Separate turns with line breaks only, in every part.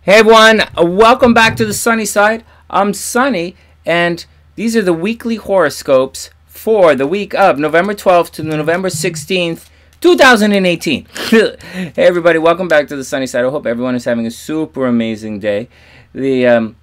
Hey everyone, welcome back to the Sunny Side. I'm Sunny, and these are the weekly horoscopes for the week of November 12th to November 16th, 2018. Hey everybody, welcome back to the Sunny Side. I hope everyone is having a super amazing day. For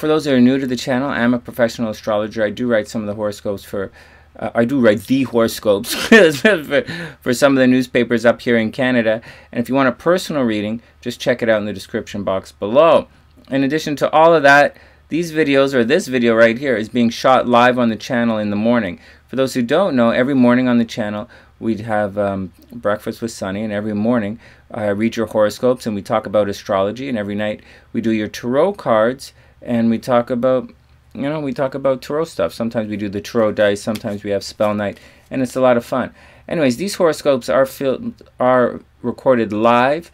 those that are new to the channel, I'm a professional astrologer. I do write some of the horoscopes for I do write the horoscopes for some of the newspapers up here in Canada. And if you want a personal reading, just check it out in the description box below. In addition to all of that, these videos, or this video right here, is being shot live on the channel in the morning. For those who don't know, every morning on the channel, we'd have breakfast with Sonny, and every morning I read your horoscopes and we talk about astrology, and every night we do your tarot cards and we talk about tarot stuff. Sometimes we do the tarot dice, sometimes we have spell night, and it's a lot of fun. Anyways, these horoscopes are recorded live,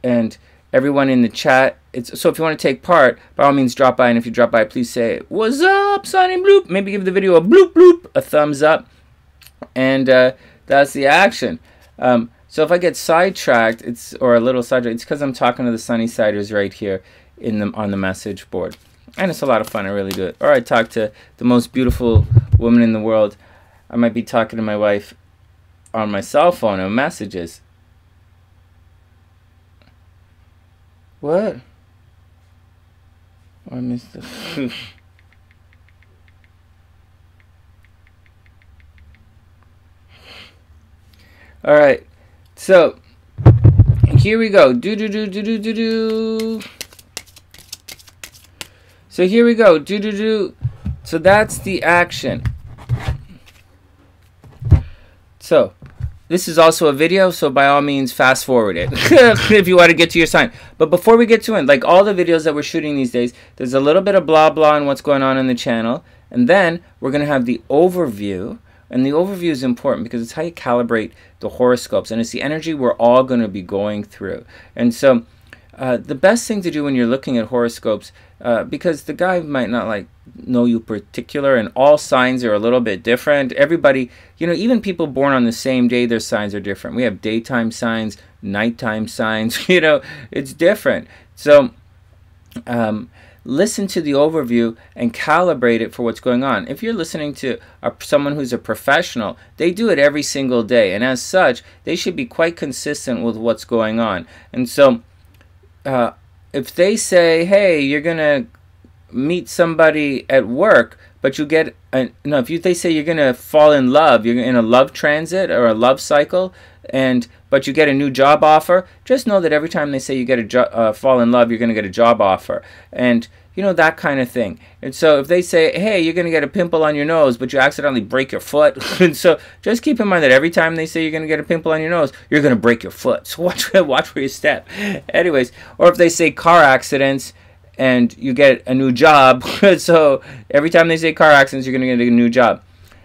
and everyone in the chat, so if you want to take part, by all means drop by, and if you drop by, please say, "What's up, Sonny Bloop?" Maybe give the video a bloop bloop, a thumbs up, and that's the action. So if I get sidetracked, or a little sidetracked, it's because I'm talking to the Sunny Siders right here on the message board. And it's a lot of fun, I really do it. Or I talk to the most beautiful woman in the world. I might be talking to my wife on my cell phone or messages. What? Oh, I missed it. Alright, so here we go. So here we go. So that's the action. So this is also a video, so by all means fast forward it if you want to get to your sign. But before we get to it, like all the videos that we're shooting these days, there's a little bit of blah blah on what's going on in the channel, and then we're going to have the overview. And the overview is important because it's how you calibrate the horoscopes, and it's the energy we're all going to be going through. And so the best thing to do when you're looking at horoscopes, because the guy might not know you particular, and all signs are a little bit different. Everybody, even people born on the same day, their signs are different. We have daytime signs, nighttime signs, it's different. So listen to the overview and calibrate it for what's going on. If you're listening to someone who's a professional, they do it every single day, and as such, they should be quite consistent with what's going on. And so if they say, hey, you're gonna meet somebody at work, but you get if they say you're gonna fall in love, you're in a love transit or a love cycle, but you get a new job offer, just know that every time they say you get fall in love, you're gonna get a job offer, and that kind of thing. And so if they say, hey, you're gonna get a pimple on your nose, but you accidentally break your foot, and so just keep in mind that every time they say you're gonna get a pimple on your nose, you're gonna break your foot. So watch where you step. Anyways, or if they say car accidents and you get a new job, so every time they say car accidents, you're gonna get a new job.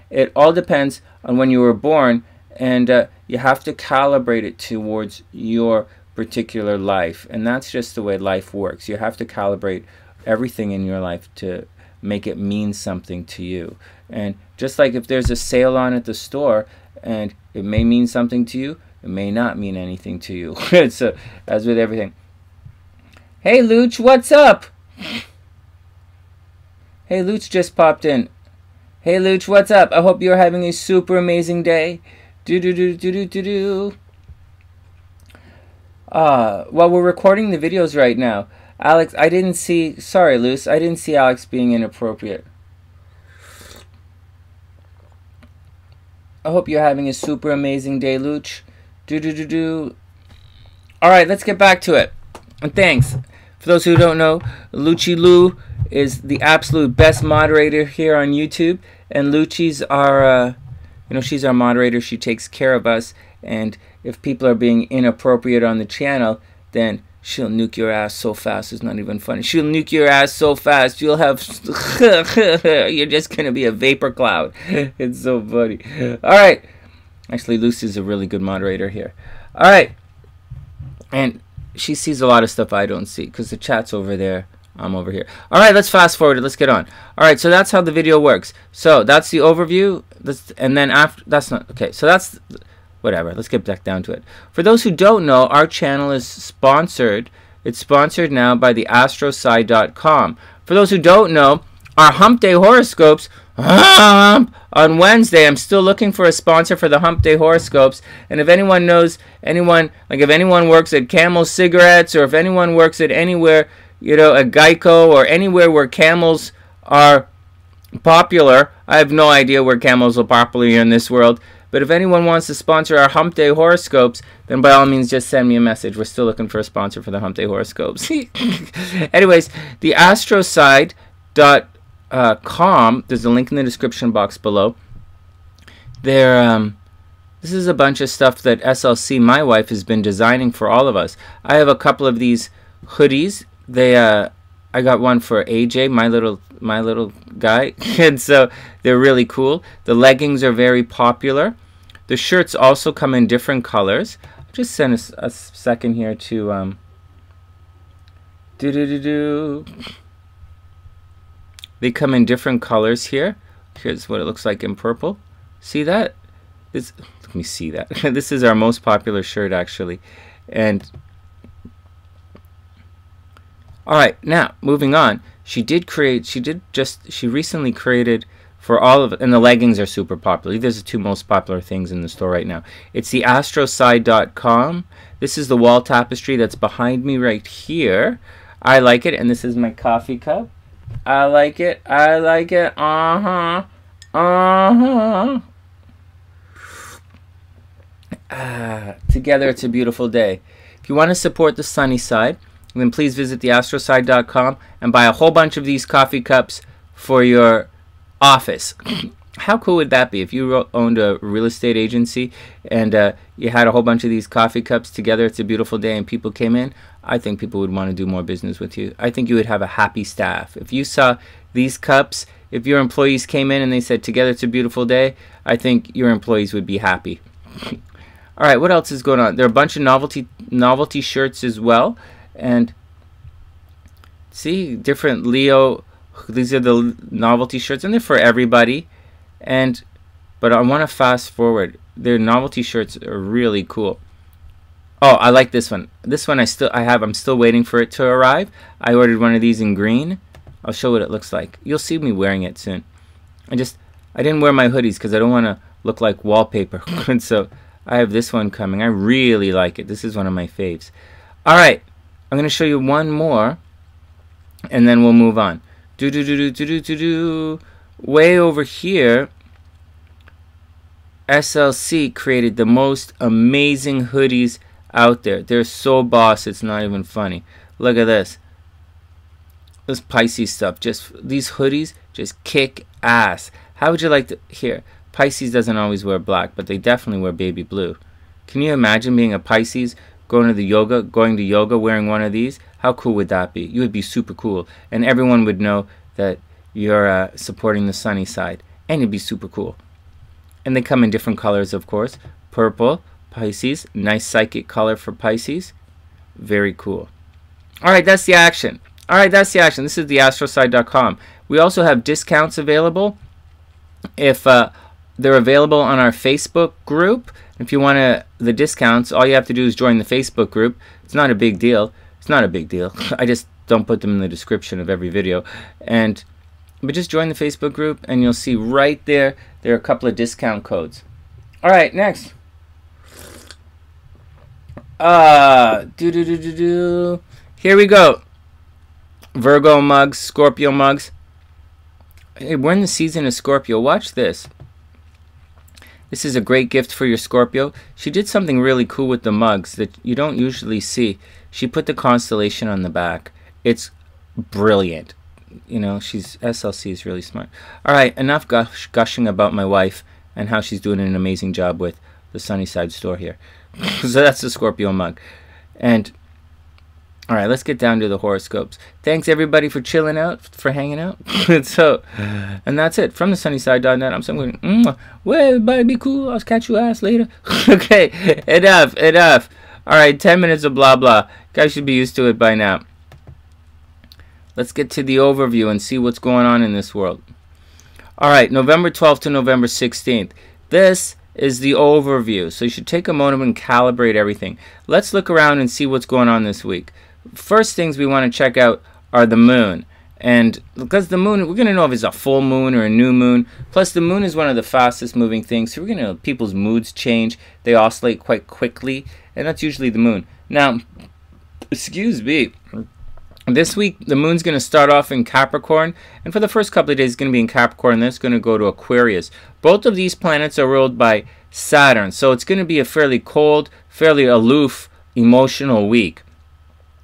It all depends on when you were born, and you have to calibrate it towards your particular life, and that's just the way life works. You have to calibrate everything in your life to make it mean something to you. And just like if there's a sale on at the store, and it may mean something to you, it may not mean anything to you. So as with everything. Hey Luch, what's up? Hey, Luch just popped in. Hey Luch, what's up? I hope you're having a super amazing day. Well, we're recording the videos right now. Alex, sorry Luce, I didn't see Alex being inappropriate. I hope you're having a super amazing day, Luch. Alright, let's get back to it. And thanks. For those who don't know, Lucci Lou is the absolute best moderator here on YouTube, and Lucci's our she's our moderator. She takes care of us, and if people are being inappropriate on the channel, then she'll nuke your ass so fast it's not even funny. She'll nuke your ass so fast you'll have you're just gonna be a vapor cloud. It's so funny. Alright, actually Lucy's a really good moderator here. Alright, and she sees a lot of stuff I don't see because the chat's over there, I'm over here. Alright, let's fast forward it. Let's get on. Alright, so that's how the video works. So that's the overview, and then after, that's not okay, so that's whatever. Let's get back down to it. For those who don't know, our channel is sponsored It's sponsored now by the Astro-Report. For those who don't know, our Hump Day horoscopes on Wednesday. I'm still looking for a sponsor for the Hump Day horoscopes. And if anyone knows anyone, like if anyone works at Camel Cigarettes, or if anyone works at anywhere, at Geico, or anywhere where camels are popular. I have no idea where camels are popular in this world. But if anyone wants to sponsor our Hump Day horoscopes, then by all means just send me a message. We're still looking for a sponsor for the Hump Day horoscopes. Anyways, the Astroside.com, there's a link in the description box below. This is a bunch of stuff that SLC, my wife, has been designing for all of us. I have a couple of these hoodies. I got one for AJ, my little guy, and so they're really cool. The leggings are very popular. The shirts also come in different colors. I'll just send a second here to They come in different colors here. Here's what it looks like in purple. See that? Let me see that. This is our most popular shirt, actually, and. Alright, now, moving on. She recently created for all of it, and the leggings are super popular. These are the two most popular things in the store right now. It's the Astroside.com. This is the wall tapestry that's behind me right here. I like it, and this is my coffee cup. I like it. I like it. Together, it's a beautiful day. If you want to support the SunnySide, then please visit the Astroside.com and buy a whole bunch of these coffee cups for your office. How cool would that be if you owned a real estate agency and you had a whole bunch of these coffee cups together? It's a beautiful day and people came in. I think people would want to do more business with you. I think you would have a happy staff. If you saw these cups, if your employees came in and they said, together it's a beautiful day, I think your employees would be happy. All right, what else is going on? There are a bunch of novelty shirts as well. And see, different Leo, these are the novelty shirts, and they're for everybody. But I want to fast forward. Their novelty shirts are really cool. Oh, I like this one. This one I'm still waiting for it to arrive. I ordered one of these in green. I'll show what it looks like. You'll see me wearing it soon. I didn't wear my hoodies because I don't want to look like wallpaper. And so I have this one coming. I really like it. This is one of my faves. All right. I'm going to show you one more, and then we'll move on. Way over here, SLC created the most amazing hoodies out there. They're so boss, it's not even funny. Look at this. This Pisces stuff. These hoodies just kick ass. How would you like to... Here, Pisces doesn't always wear black, but they definitely wear baby blue. Can you imagine being a Pisces, going to yoga wearing one of these? How cool would that be? You would be super cool, and everyone would know that you're supporting the sunny side, and it'd be super cool. And they come in different colors, of course. Purple, Pisces, nice psychic color for Pisces. Very cool. All right, that's the action. This is the Astroside.com. We also have discounts available. If they're available on our Facebook group. If you want the discounts, all you have to do is join the Facebook group. It's not a big deal. I just don't put them in the description of every video. But just join the Facebook group and you'll see right there are a couple of discount codes. All right, next. Here we go. Virgo mugs, Scorpio mugs. Hey, we're in the season of Scorpio. Watch this. This is a great gift for your Scorpio. She did something really cool with the mugs that you don't usually see. She put the constellation on the back. It's brilliant. You know, SLC is really smart. All right, enough gushing about my wife and how she's doing an amazing job with the SunnySide store here. So that's the Scorpio mug. And all right, let's get down to the horoscopes. Thanks everybody for chilling out, for hanging out. And that's it from the SunnySide.net. I'm saying, well, everybody be cool. I'll catch you ass later. Okay, enough. All right, 10 minutes of blah blah. Guys should be used to it by now. Let's get to the overview and see what's going on in this world. All right, November 12th to November 16th. This is the overview. So you should take a moment and calibrate everything. Let's look around and see what's going on this week. first things we want to check out are the moon. And because the moon, we're going to know if it's a full moon or a new moon. Plus, the moon is one of the fastest moving things. So we're going to know people's moods change. They oscillate quite quickly. And that's usually the moon. Now, excuse me. This week, the moon's going to start off in Capricorn. And for the first couple of days, it's going to be in Capricorn. Then it's going to go to Aquarius. Both of these planets are ruled by Saturn. So it's going to be a fairly cold, fairly aloof, emotional week.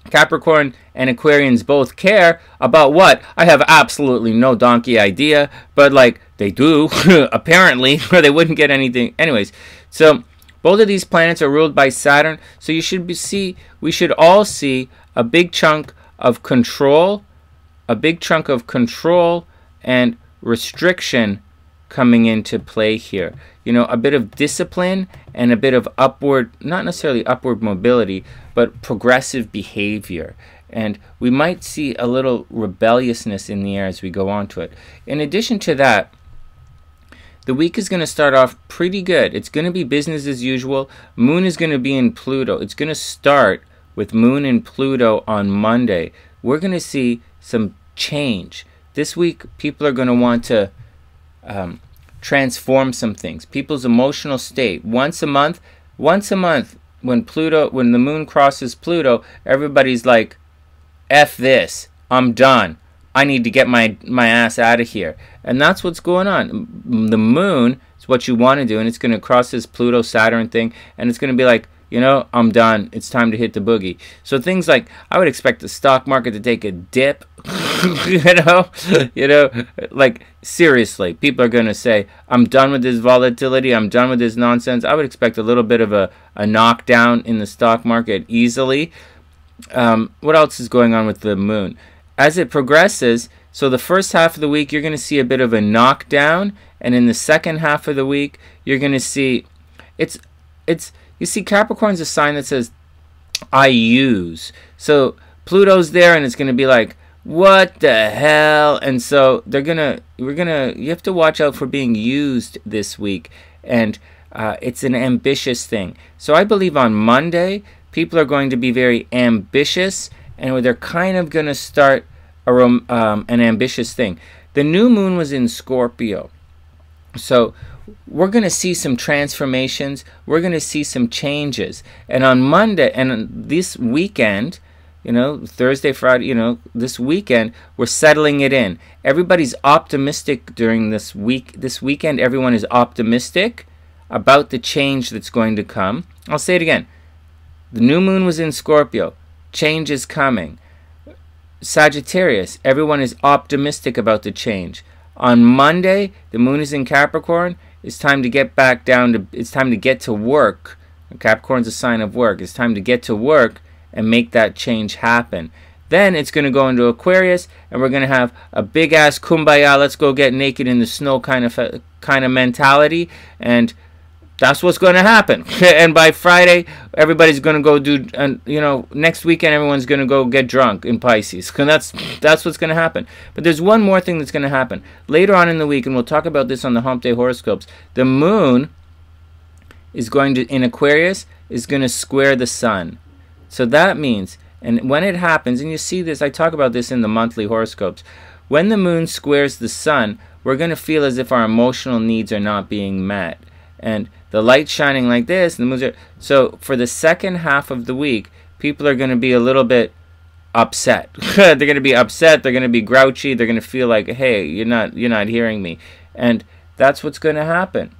Capricorn and Aquarians both care about what? I have absolutely no donkey idea, but like they do, apparently, or they wouldn't get anything. Anyways, so both of these planets are ruled by Saturn, so we should all see a big chunk of control, and restriction coming into play here. You know, a bit of discipline and a bit of upward, not necessarily upward mobility, but progressive behavior. And we might see a little rebelliousness in the air as we go on to it. In addition to that, the week is going to start off pretty good. It's going to be business as usual. Moon is going to be in Pluto. It's going to start with Moon and Pluto on Monday. We're going to see some change. This week, people are going to want to transform some things. People's emotional state. Once a month, when the moon crosses Pluto, everybody's like, F this, I'm done. I need to get my ass out of here. And that's what's going on. The moon is what you want to do, and it's going to cross this Pluto-Saturn thing, and it's going to be like, you know, I'm done. It's time to hit the boogie. So things like, I would expect the stock market to take a dip. you know, like seriously, people are going to say, I'm done with this volatility. I'm done with this nonsense. I would expect a little bit of a knockdown in the stock market easily. What else is going on with the moon? As it progresses, so the first half of the week, you're going to see a bit of a knockdown. And in the second half of the week, you're going to see, you see, Capricorn's a sign that says, I use. So Pluto's there, and it's going to be like, what the hell? And so you have to watch out for being used this week. And it's an ambitious thing. So I believe on Monday, people are going to be very ambitious, and they're kind of going to start an ambitious thing. The new moon was in Scorpio. So we're going to see some transformations. We're going to see some changes. And on Monday, and this weekend, you know, Thursday, Friday, you know, this weekend, we're settling it in. Everybody's optimistic during this week. This weekend, everyone is optimistic about the change that's going to come. I'll say it again. The new moon was in Scorpio. Change is coming. Sagittarius, everyone is optimistic about the change. On Monday, the moon is in Capricorn. It's time to get back down to, it's time to get to work. Capricorn's a sign of work. It's time to get to work and make that change happen. Then it's going to go into Aquarius, and we're going to have a big-ass kumbaya, let's go get naked in the snow kind of mentality, and that's what's going to happen. And by Friday, everybody's going to go do, and you know, next weekend everyone's going to go get drunk in Pisces. Because that's what's going to happen. But there's one more thing that's going to happen. Later on in the week, and we'll talk about this on the Hump Day Horoscopes, the moon is going to, in Aquarius, is going to square the sun. So that means, and when it happens, and you see this, I talk about this in the monthly horoscopes, when the moon squares the sun, we're going to feel as if our emotional needs are not being met. And the light's shining like this, and the moon's so for the second half of the week, people are going to be a little bit upset. They're going to be upset. They're going to be grouchy. They're going to feel like, hey, you're not hearing me, and that's what's going to happen.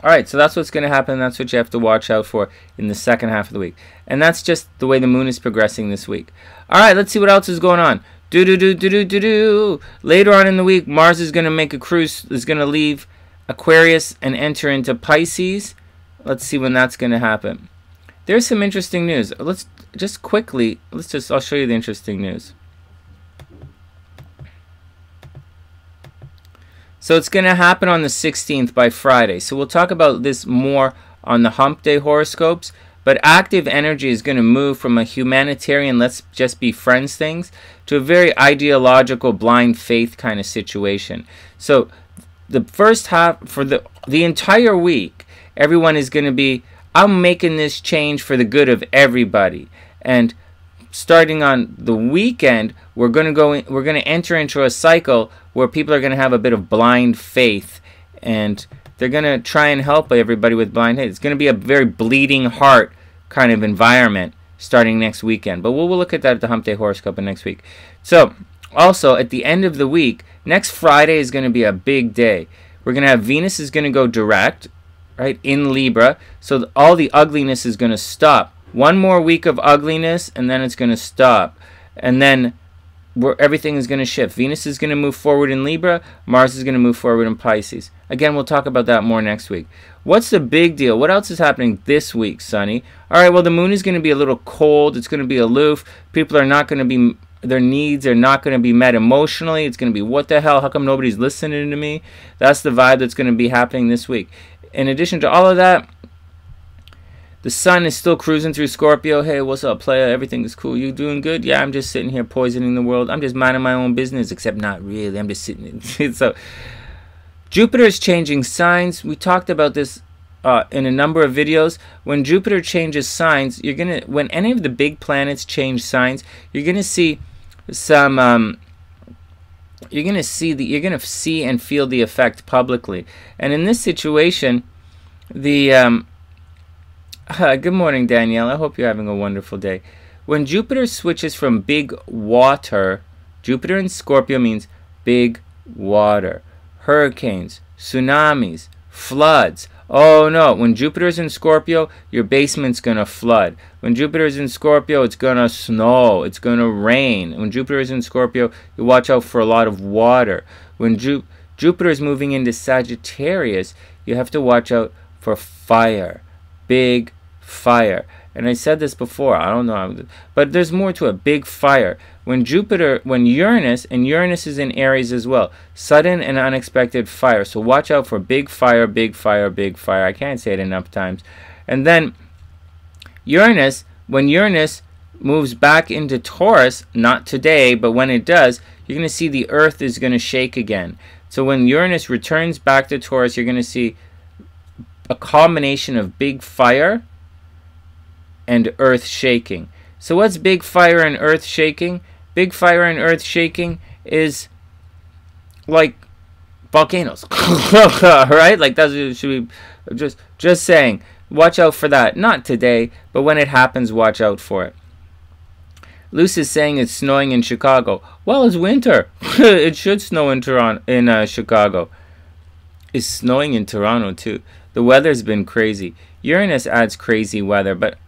All right, so that's what's going to happen. That's what you have to watch out for in the second half of the week, and that's just the way the moon is progressing this week. All right, let's see what else is going on. Later on in the week, Mars is going to make a cruise. Is going to leave Aquarius and enter into Pisces. Let's see when that's going to happen. There's some interesting news. Let's just quickly, I'll show you the interesting news. So it's going to happen on the 16th by Friday. So we'll talk about this more on the Hump Day Horoscopes. But active energy is going to move from a humanitarian, let's just be friends things, to a very ideological, blind faith kind of situation. So the first half, for the entire week, everyone is going to be, I'm making this change for the good of everybody. And starting on the weekend, we're going to enter into a cycle where people are going to have a bit of blind faith, and they're going to try and help everybody with blind faith. It's going to be a very bleeding heart kind of environment starting next weekend. But we'll look at that at the Hump Day Horoscope next week. So, also, at the end of the week, next Friday is going to be a big day. We're going to have Venus is going to go direct, right, in Libra. So all the ugliness is going to stop. One more week of ugliness, and then it's going to stop. And then everything is going to shift. Venus is going to move forward in Libra. Mars is going to move forward in Pisces. Again, we'll talk about that more next week. What's the big deal? What else is happening this week, Sonny? All right, well, the moon is going to be a little cold. It's going to be aloof. People are not going to be, their needs are not going to be met emotionally. It's going to be, what the hell? How come nobody's listening to me? That's the vibe that's going to be happening this week. In addition to all of that, the sun is still cruising through Scorpio. Hey, what's up, player? Everything is cool. You doing good? Yeah, I'm just sitting here poisoning the world. I'm just minding my own business, except not really. I'm just sitting. So, Jupiter is changing signs. We talked about this in a number of videos. When Jupiter changes signs, when any of the big planets change signs, you're gonna see some. You're gonna see and feel the effect publicly. And in this situation, the good morning, Danielle. I hope you're having a wonderful day. When Jupiter switches from big water, Jupiter in Scorpio means big water. Hurricanes, tsunamis, floods. Oh no, when Jupiter's in Scorpio, your basement's going to flood. When Jupiter's in Scorpio, it's going to snow. It's going to rain. When Jupiter's in Scorpio, you watch out for a lot of water. When Jupiter's moving into Sagittarius, you have to watch out for fire. Big fire. And I said this before, I don't know, but there's more to it. Big fire. When Uranus, and Uranus is in Aries as well, sudden and unexpected fire. So watch out for big fire, big fire, big fire. I can't say it enough times. And then Uranus, when Uranus moves back into Taurus, not today, but when it does, you're going to see the earth is going to shake again. So when Uranus returns back to Taurus, you're going to see a combination of big fire and earth shaking. So what's big fire and earth shaking? Big fire and earth shaking is like volcanoes. Right? Like that's should we just saying, watch out for that. Not today, but when it happens, watch out for it. Luce is saying it's snowing in Chicago. Well, it's winter. It should snow in Chicago. It's snowing in Toronto too. The weather's been crazy. Uranus adds crazy weather, but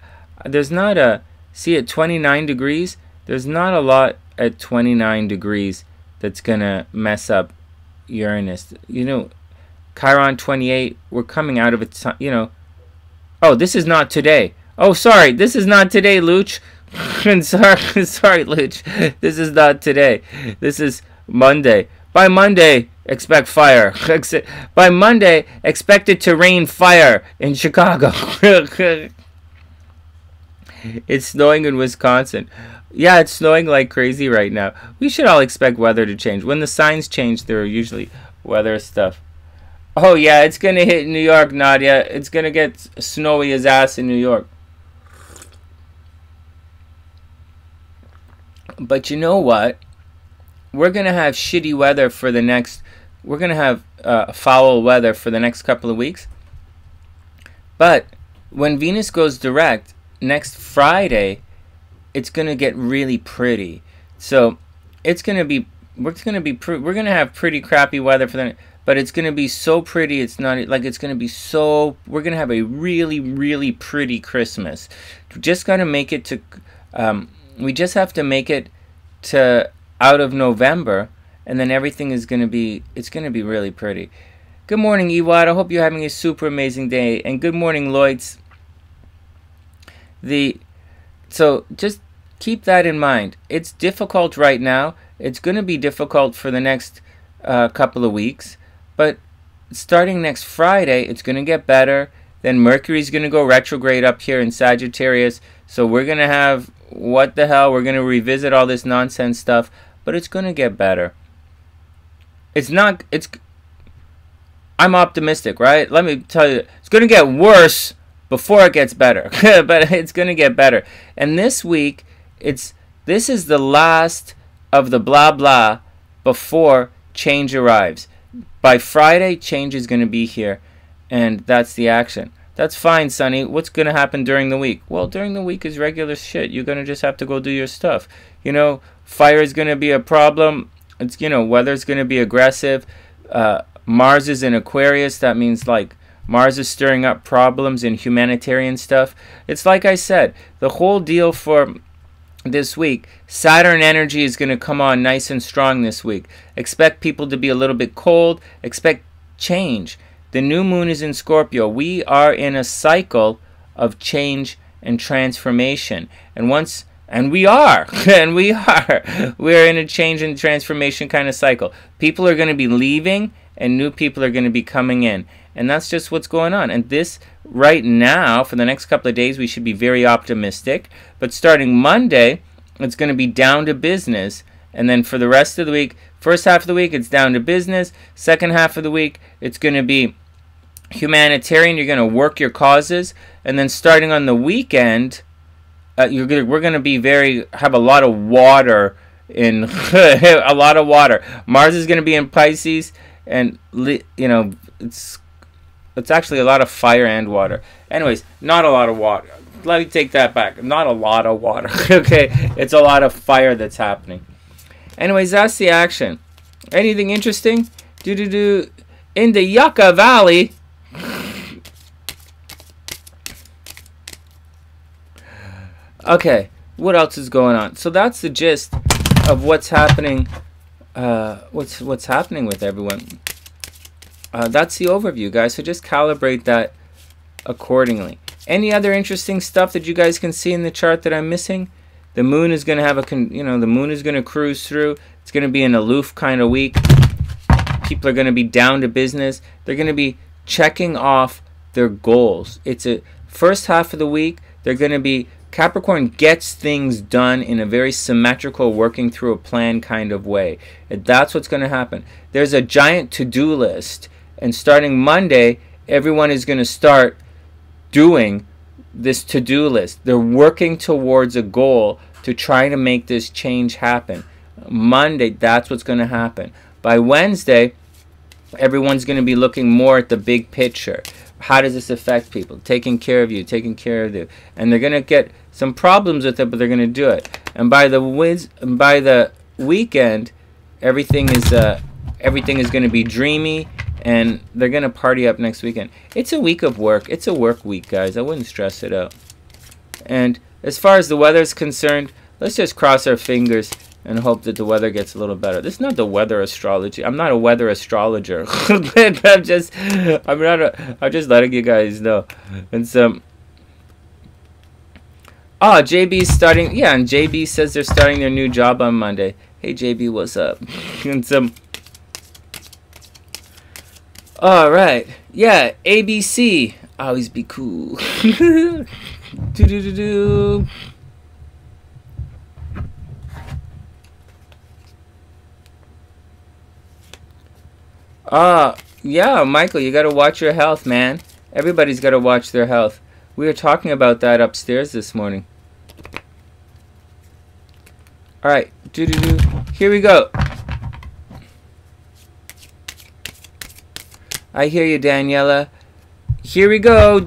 there's not a... See, at 29 degrees, there's not a lot at 29 degrees that's going to mess up Uranus. You know, Chiron 28, we're coming out of it, you know. Oh, this is not today. Oh, sorry, this is not today, Luch. sorry, Luch. This is not today. This is Monday. By Monday, expect fire. By Monday, expect it to rain fire in Chicago. It's snowing in Wisconsin. Yeah, it's snowing like crazy right now. We should all expect weather to change. When the signs change, there are usually weather stuff. Oh, yeah, it's going to hit New York, Nadia. It's going to get snowy as ass in New York. But you know what? We're going to have shitty weather for the next... We're going to have foul weather for the next couple of weeks. But when Venus goes direct, next Friday, it's going to get really pretty. So it's going to be... We're going to have pretty crappy weather for the... But it's going to be so pretty, it's not... Like, it's going to be so... We're going to have a really, really pretty Christmas. We just got to make it to... we just have to make it to out of November, and then everything is going to be... It's going to be really pretty. Good morning, Ewad. I hope you're having a super amazing day. And good morning, Lloyds. So just keep that in mind. It's difficult right now. It's going to be difficult for the next couple of weeks. But starting next Friday, it's going to get better. Then Mercury's going to go retrograde up here in Sagittarius. So we're going to have, what the hell, we're going to revisit all this nonsense stuff. But it's going to get better. I'm optimistic, right? Let me tell you, it's going to get worse before it gets better. But it's going to get better. And this week, it's This is the last of the blah blah before change arrives. By Friday, change is going to be here, and that's the action. That's fine, Sonny. What's going to happen during the week? Well, during the week is regular shit. You're going to just have to go do your stuff. You know, fire is going to be a problem. It's, you know, weather's going to be aggressive. Mars is in Aquarius. That means, like, Mars is stirring up problems in humanitarian stuff. It's like I said, the whole deal for this week, Saturn energy is going to come on nice and strong this week. Expect people to be a little bit cold. Expect change. The new moon is in Scorpio. We are in a cycle of change and transformation. And we are. We're in a change and transformation kind of cycle. People are going to be leaving and new people are going to be coming in. And that's just what's going on. And this right now, for the next couple of days, we should be very optimistic. But starting Monday, it's going to be down to business. And then for the rest of the week, first half of the week, it's down to business. Second half of the week, it's going to be humanitarian. You're going to work your causes. And then starting on the weekend, we're going to be have a lot of water in a lot of water. Mars is going to be in Pisces, and you know, it's actually a lot of fire and water. Anyways, not a lot of water. Let me take that back. Not a lot of water. Okay, it's a lot of fire that's happening. Anyways, that's the action. Anything interesting? In the Yucca Valley. Okay, what else is going on? So that's the gist of what's happening. What's happening with everyone. That's the overview, guys. So just calibrate that accordingly. Any other interesting stuff that you guys can see in the chart that I'm missing? The moon is going to have the moon is going to cruise through. It's going to be an aloof kind of week. People are going to be down to business. They're going to be checking off their goals. It's a first half of the week. They're going to be Capricorn gets things done in a very symmetrical, working through a plan kind of way. And that's what's going to happen. There's a giant to-do list. And starting Monday, everyone is going to start doing this to-do list. They're working towards a goal to try to make this change happen. Monday, that's what's going to happen. By Wednesday, everyone's going to be looking more at the big picture. How does this affect people? Taking care of you, taking care of you. And they're going to get some problems with it, but they're going to do it. And by the weekend, everything is going to be dreamy, and they're going to party up next weekend. It's a week of work. It's a work week, guys. I wouldn't stress it out. And as far as the weather is concerned, let's just cross our fingers and hope that the weather gets a little better. This is not the weather astrology. I'm not a weather astrologer. I'm just letting you guys know. And so, JB's starting. Yeah, and JB says they're starting their new job on Monday. Hey, JB, what's up? And some. All right. Yeah, ABC. Always be cool. Do. Yeah, Michael, you got to watch your health, man. Everybody's got to watch their health. We were talking about that upstairs this morning. All right, here we go. I hear you, Daniela. Here we go.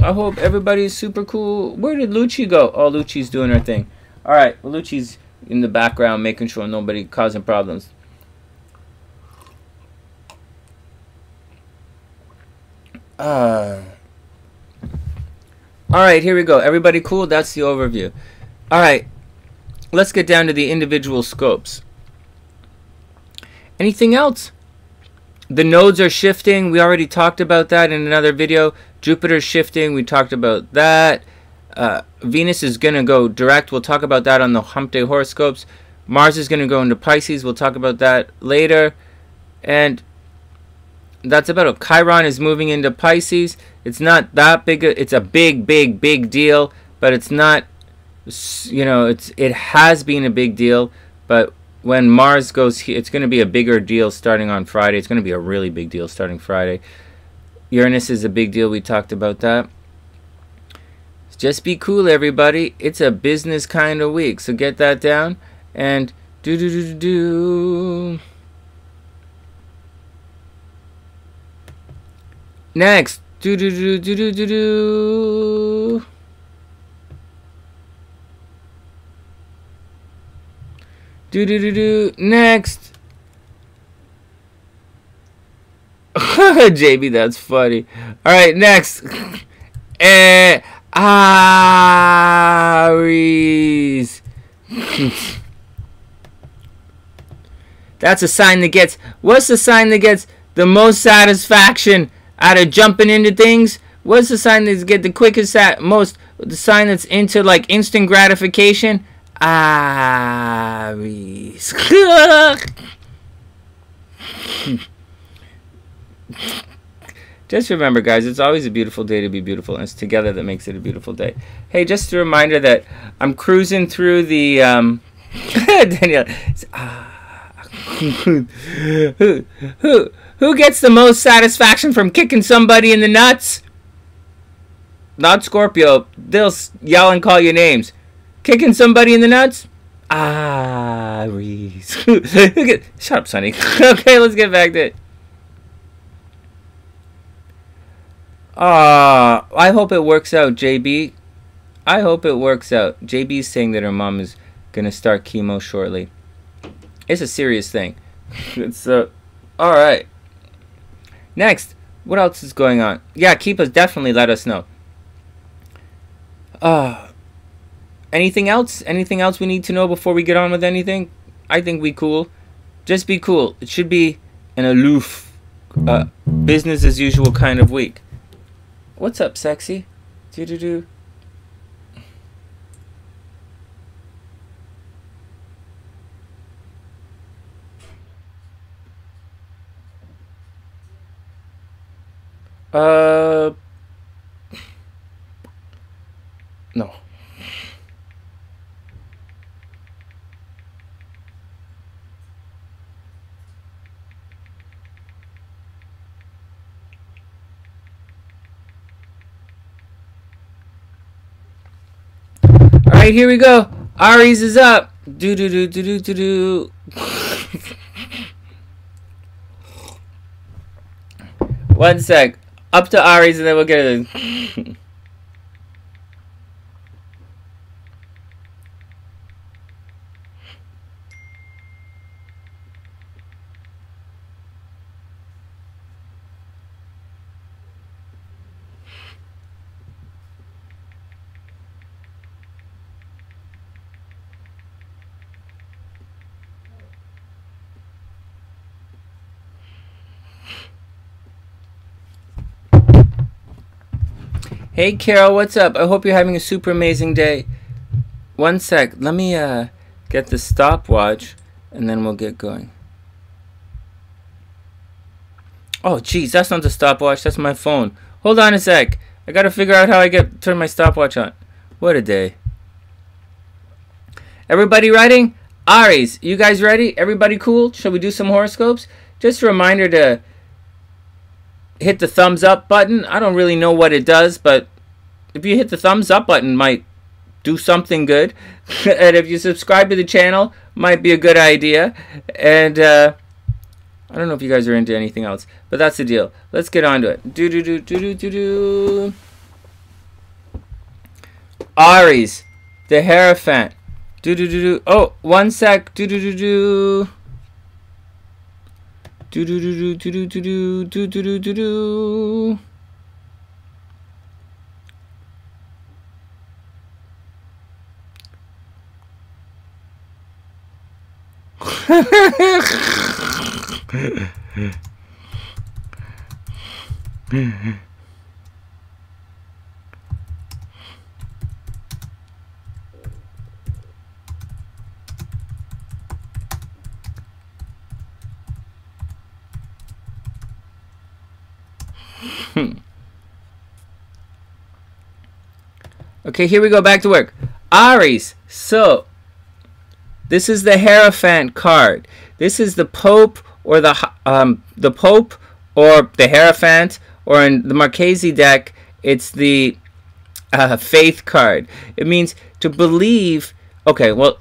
I hope everybody's super cool. Where did Lucci go? Oh, Lucci's doing her thing. All right, well, Lucci's in the background making sure nobody causing problems. Alright, here we go. Everybody cool? That's the overview. Alright, let's get down to the individual scopes. Anything else? The nodes are shifting. We already talked about that in another video. Jupiter's shifting. We talked about that. Venus is going to go direct. We'll talk about that on the Hump Day horoscopes. Mars is going to go into Pisces. We'll talk about that later. And that's about it. Chiron is moving into Pisces. It's not that big. It's a big deal, but it's not, you know, it has been a big deal, but when Mars goes here, it's going to be a bigger deal starting on Friday. It's going to be a really big deal starting Friday. Uranus is a big deal. We talked about that. Just be cool, everybody. It's a business kind of week, so get that down. And do. Next, do. Next. JB, that's funny. All right, next. Aries. That's a sign that gets. What's the sign that gets the most satisfaction out of jumping into things? What's the sign that gets the quickest the sign that's into like instant gratification? Aries. Just remember, guys, it's always a beautiful day to be beautiful, and it's together that makes it a beautiful day. Hey, just a reminder that I'm cruising through the Danielle. Who gets the most satisfaction from kicking somebody in the nuts? Not Scorpio. They'll yell and call you names. Kicking somebody in the nuts? Aries. Shut up, Sonny. Okay, let's get back to it. I hope it works out, JB. I hope it works out. JB's saying that her mom is going to start chemo shortly. It's a serious thing. It's alright. Next, what else is going on? Yeah, definitely let us know. Anything else? Anything else we need to know before we get on with anything? I think we cool. Just be cool. It should be an aloof, business as usual kind of week. What's up, sexy? Do. No. Alright, here we go. Aries is up. Do. One sec. Up to Aries and then we'll get it. Hey Carol, what's up? I hope you're having a super amazing day. One sec, let me get the stopwatch and then we'll get going. Oh geez, that's not the stopwatch, that's my phone. Hold on a sec. I gotta figure out how I turn my stopwatch on. What a day. Everybody ready? Aries, you guys ready? Everybody cool? Shall we do some horoscopes? Just a reminder to hit the thumbs up button. I don't really know what it does, but if you hit the thumbs up button, might do something good. And if you subscribe to the channel, might be a good idea. And I don't know if you guys are into anything else, but that's the deal. Let's get on to it. Do. Aries, the Hierophant. Do. Oh, one sec. Do. Do. Okay, here we go, back to work. Aries, so this is the Hierophant card. This is the Pope or the Pope or the Hierophant, or in the Marchese deck, it's the faith card. It means to believe. Okay, well,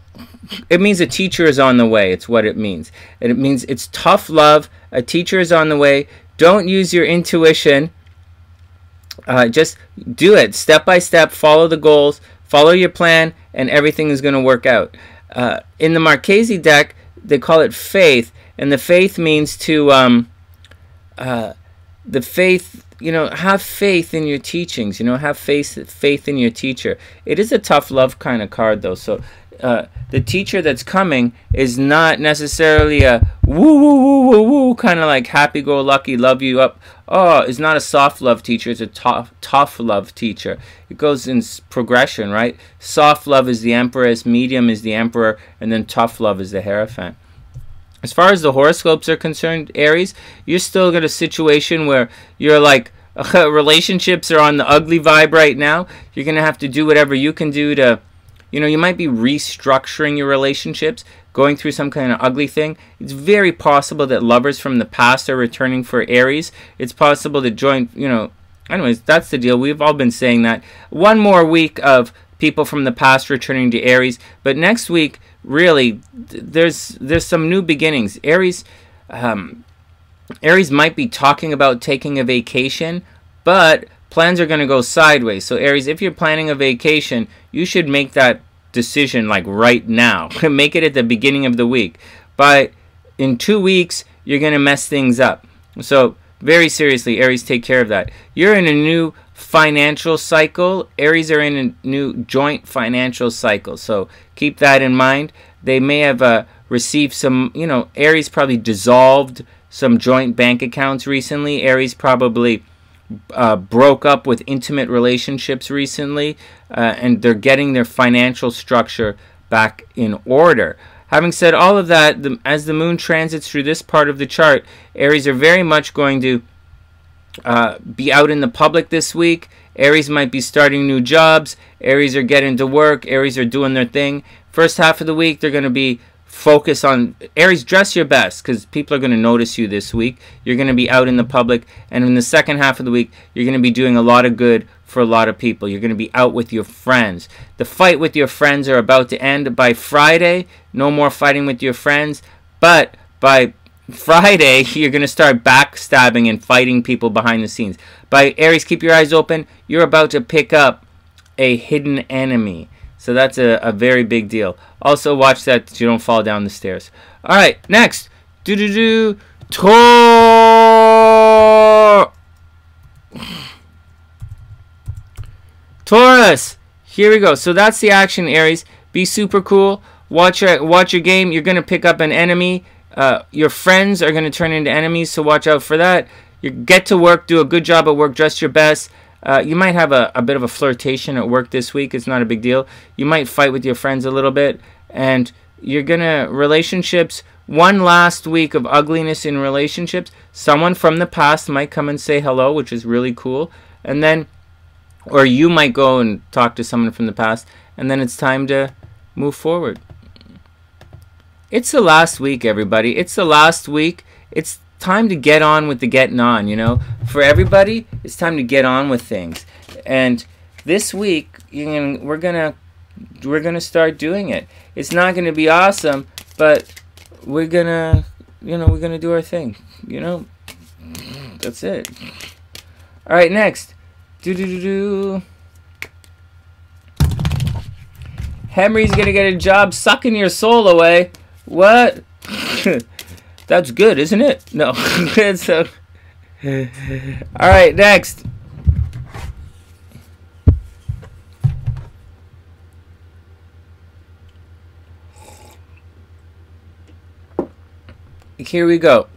it means a teacher is on the way. It's what it means. And it means it's tough love. A teacher is on the way. Don't use your intuition. Just do it step by step. Follow the goals. Follow your plan, and everything is going to work out. In the Marchese deck, they call it faith, and the faith means to the faith. Have faith in your teachings. Have faith in your teacher. It is a tough love kind of card, though. So the teacher that's coming is not necessarily a woo woo woo woo woo kind of like happy-go-lucky, love you up. Oh, it's not a soft love teacher. It's a tough love teacher. It goes in progression, right? Soft love is the Empress, medium is the Emperor, and then tough love is the Hierophant. As far as the horoscopes are concerned, Aries, you're still got a situation where you're like, relationships are on the ugly vibe right now. You're going to have to do whatever you can do to, you might be restructuring your relationships, going through some kind of ugly thing. It's very possible that lovers from the past are returning for Aries. It's possible to join, anyways, that's the deal. We've all been saying that. One more week of people from the past returning to Aries, but next week, really, there's some new beginnings. Aries might be talking about taking a vacation, but plans are going to go sideways. So Aries, if you're planning a vacation, you should make that decision like right now. Make it at the beginning of the week. But in 2 weeks, you're going to mess things up. So very seriously, Aries, take care of that. You're in a new financial cycle. Aries are in a new joint financial cycle. So keep that in mind. They may have received some, Aries probably dissolved some joint bank accounts recently. Aries probably broke up with intimate relationships recently, and they're getting their financial structure back in order. Having said all of that, as the moon transits through this part of the chart, Aries are very much going to be out in the public this week. Aries might be starting new jobs. Aries are getting to work. Aries are doing their thing. First half of the week, they're going to be focused on Aries. Dress your best because people are going to notice you this week. You're going to be out in the public, and in the second half of the week, you're going to be doing a lot of good for a lot of people. You're going to be out with your friends. The fight with your friends are about to end by Friday. No more fighting with your friends, but by Friday, you're going to start backstabbing and fighting people behind the scenes. By Aries, keep your eyes open. You're about to pick up a hidden enemy. So that's a very big deal. Also, watch that you don't fall down the stairs. All right, next. Taurus. Here we go. So that's the action, Aries. Be super cool. Watch your game. You're going to pick up an enemy. Your friends are going to turn into enemies, so watch out for that. You get to work. Do a good job at work. Dress your best. You might have a bit of a flirtation at work this week. It's not a big deal. You might fight with your friends a little bit. And you're going to, relationships, one last week of ugliness in relationships. Someone from the past might come and say hello, which is really cool. And then, or you might go and talk to someone from the past. And then it's time to move forward. It's the last week, everybody. It's the last week. It's time to get on with the getting on, For everybody, it's time to get on with things. And this week, we're gonna start doing it. It's not gonna be awesome, but we're gonna do our thing. That's it. All right, next. Henry's gonna get a job sucking your soul away. What? That's good, isn't it? No. So, all right, next. Here we go.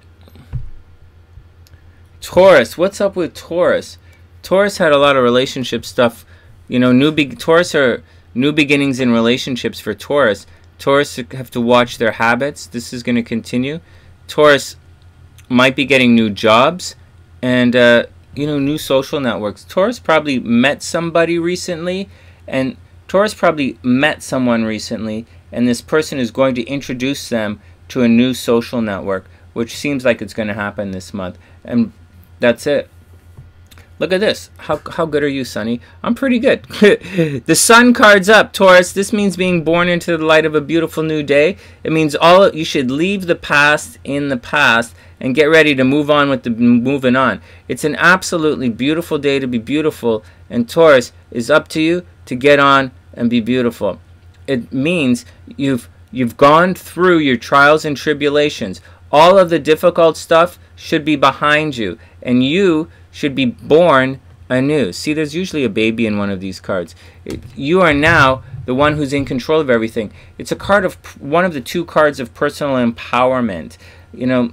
Taurus. What's up with Taurus? Taurus had a lot of relationship stuff. Taurus are new beginnings in relationships for Taurus. Taurus have to watch their habits. This is going to continue. Taurus might be getting new jobs and, new social networks. Taurus probably met somebody recently, and Taurus probably met someone recently, and this person is going to introduce them to a new social network, which seems like it's going to happen this month. And that's it. Look at this. How good are you, Sonny? I'm pretty good. The sun card's up, Taurus. This means being born into the light of a beautiful new day. It means you should leave the past in the past and get ready to move on with the moving on. It's an absolutely beautiful day to be beautiful, and Taurus, is up to you to get on and be beautiful. It means you've gone through your trials and tribulations. All of the difficult stuff should be behind you, and you should be born anew. See, there's usually a baby in one of these cards. You are now the one who's in control of everything. It's a card of one of the two cards of personal empowerment, you know,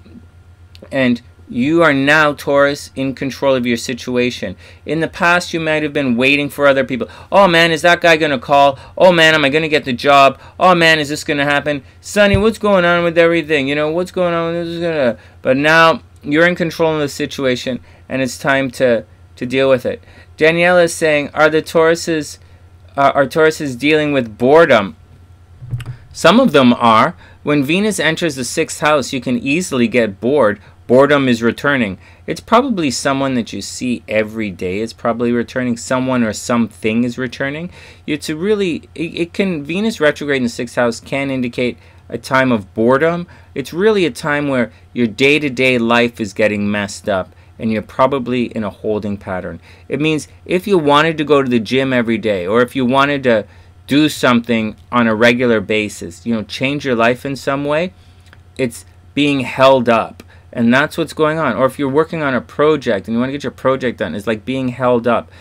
and you are now, Taurus, in control of your situation. In the past, you might have been waiting for other people. Oh man, is that guy going to call? Oh man, am I going to get the job? Oh man, is this going to happen? Sonny, what's going on with everything? You know, what's going on with this? But now you're in control of the situation, and it's time to deal with it. Danielle is saying, are Tauruses dealing with boredom? Some of them are. When Venus enters the 6th house, you can easily get bored. Boredom is returning. It's probably someone that you see every day is probably returning. Someone or something is returning. It's a really, Venus retrograde in the 6th house can indicate a time of boredom. It's really a time where your day-to-day life is getting messed up, and you're probably in a holding pattern. It means if you wanted to go to the gym every day, or if you wanted to do something on a regular basis, you know, change your life in some way, it's being held up. And that's what's going on. Or if you're working on a project and you want to get your project done, it's like being held up.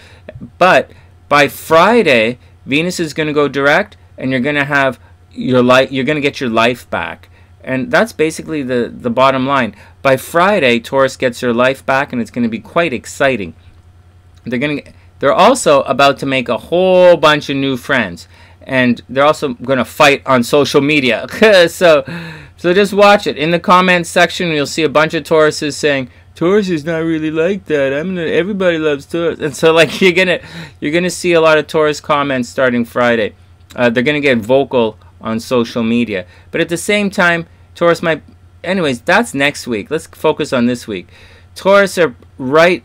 But by Friday, Venus is going to go direct, and you're going to have your life. You're going to get your life back, and that's basically the bottom line. By Friday, Taurus gets their life back, and it's going to be quite exciting. They're also about to make a whole bunch of new friends, and they're also going to fight on social media. So just watch it. In the comments section, you'll see a bunch of Tauruses saying, Taurus is not really like that. Everybody loves Taurus. And so like you're gonna see a lot of Taurus comments starting Friday. They're gonna get vocal on social media. But at the same time, Taurus might. Anyways, that's next week. Let's focus on this week. Taurus are right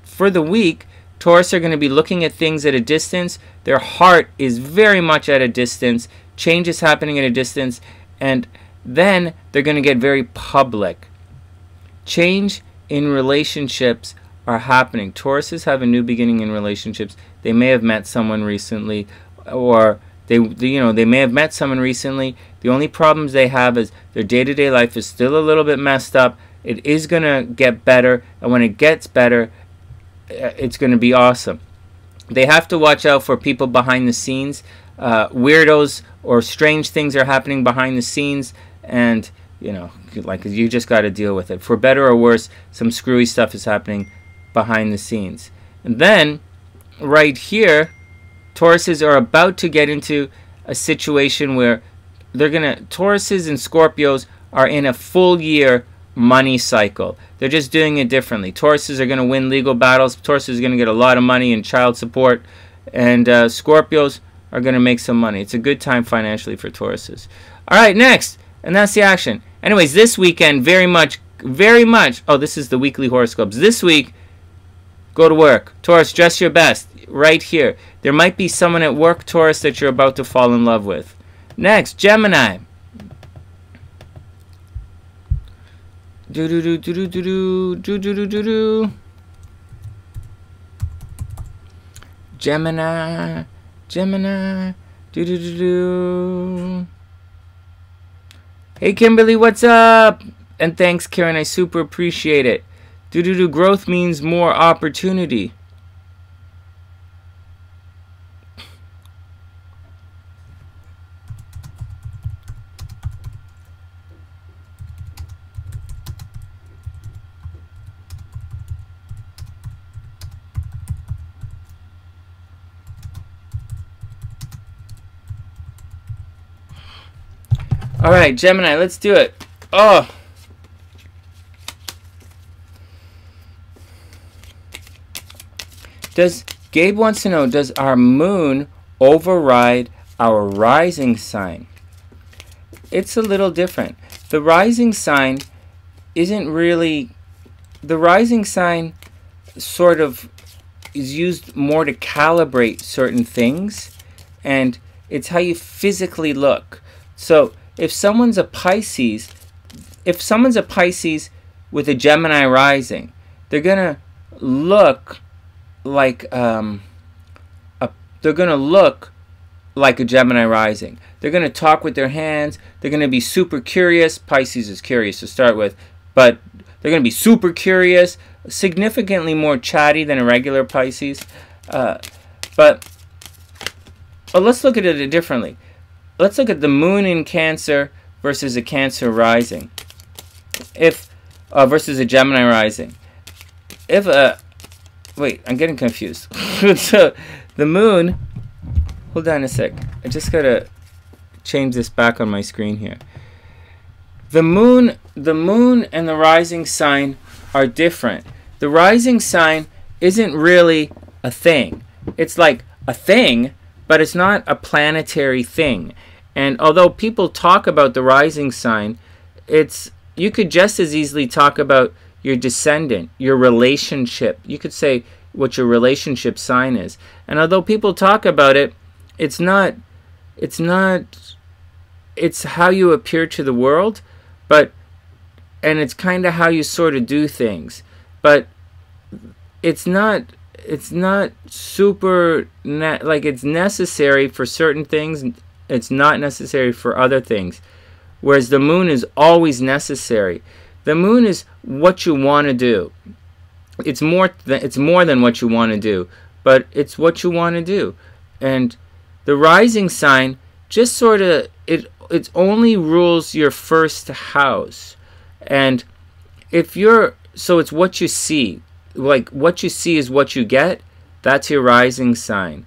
for the week. Taurus are going to be looking at things at a distance. Their heart is very much at a distance. Change is happening at a distance, and then they're going to get very public. Change in relationships are happening. Tauruses have a new beginning in relationships. They may have met someone recently, or they may have met someone recently. The only problems they have is their day-to-day life is still a little bit messed up. It is going to get better, and when it gets better, it's going to be awesome. They have to watch out for people behind the scenes. Weirdos or strange things are happening behind the scenes, and like you just got to deal with it. For better or worse, some screwy stuff is happening behind the scenes. And then right here, Tauruses are about to get into a situation where Tauruses and Scorpios are in a full year money cycle. They're just doing it differently. Tauruses are going to win legal battles. Tauruses are going to get a lot of money in child support, and Scorpios are going to make some money. It's a good time financially for Tauruses. All right, next. And that's the action. Anyways, this weekend, very much, oh, this is the weekly horoscopes. This week, go to work. Taurus, dress your best. Right here. There might be someone at work, Taurus, that you're about to fall in love with. Next, Gemini. Gemini. Hey Kimberly, what's up? And thanks, Karen, I super appreciate it. Growth means more opportunity. All right, Gemini, let's do it. Oh. Gabe wants to know, does our moon override our rising sign? It's a little different. The rising sign isn't really... The rising sign sort of is used more to calibrate certain things, and it's how you physically look. So if someone's a Pisces, with a Gemini rising, they're gonna look like a Gemini rising. They're gonna talk with their hands. They're gonna be super curious. Pisces is curious to start with, but they're gonna be super curious, significantly more chatty than a regular Pisces. But let's look at it differently. Let's look at the moon in Cancer versus a Cancer rising. Versus a Gemini rising. Wait, I'm getting confused. So the moon, hold on a sec. I just gotta change this back on my screen here. The moon and the rising sign are different. The rising sign isn't really a thing. It's like a thing, but it's not a planetary thing. And although people talk about the rising sign, you could just as easily talk about your descendant, your relationship. You could say what your relationship sign is. And although people talk about it, it's how you appear to the world, and it's kind of how you sort of do things. But it's not super, like it's necessary for certain things, it's not necessary for other things. Whereas the moon is always necessary. The moon is what you want to do. It's more than what you want to do, but it's what you want to do. And the rising sign just sort of, it only rules your first house. And so it's what you see. Like what you see is what you get. That's your rising sign.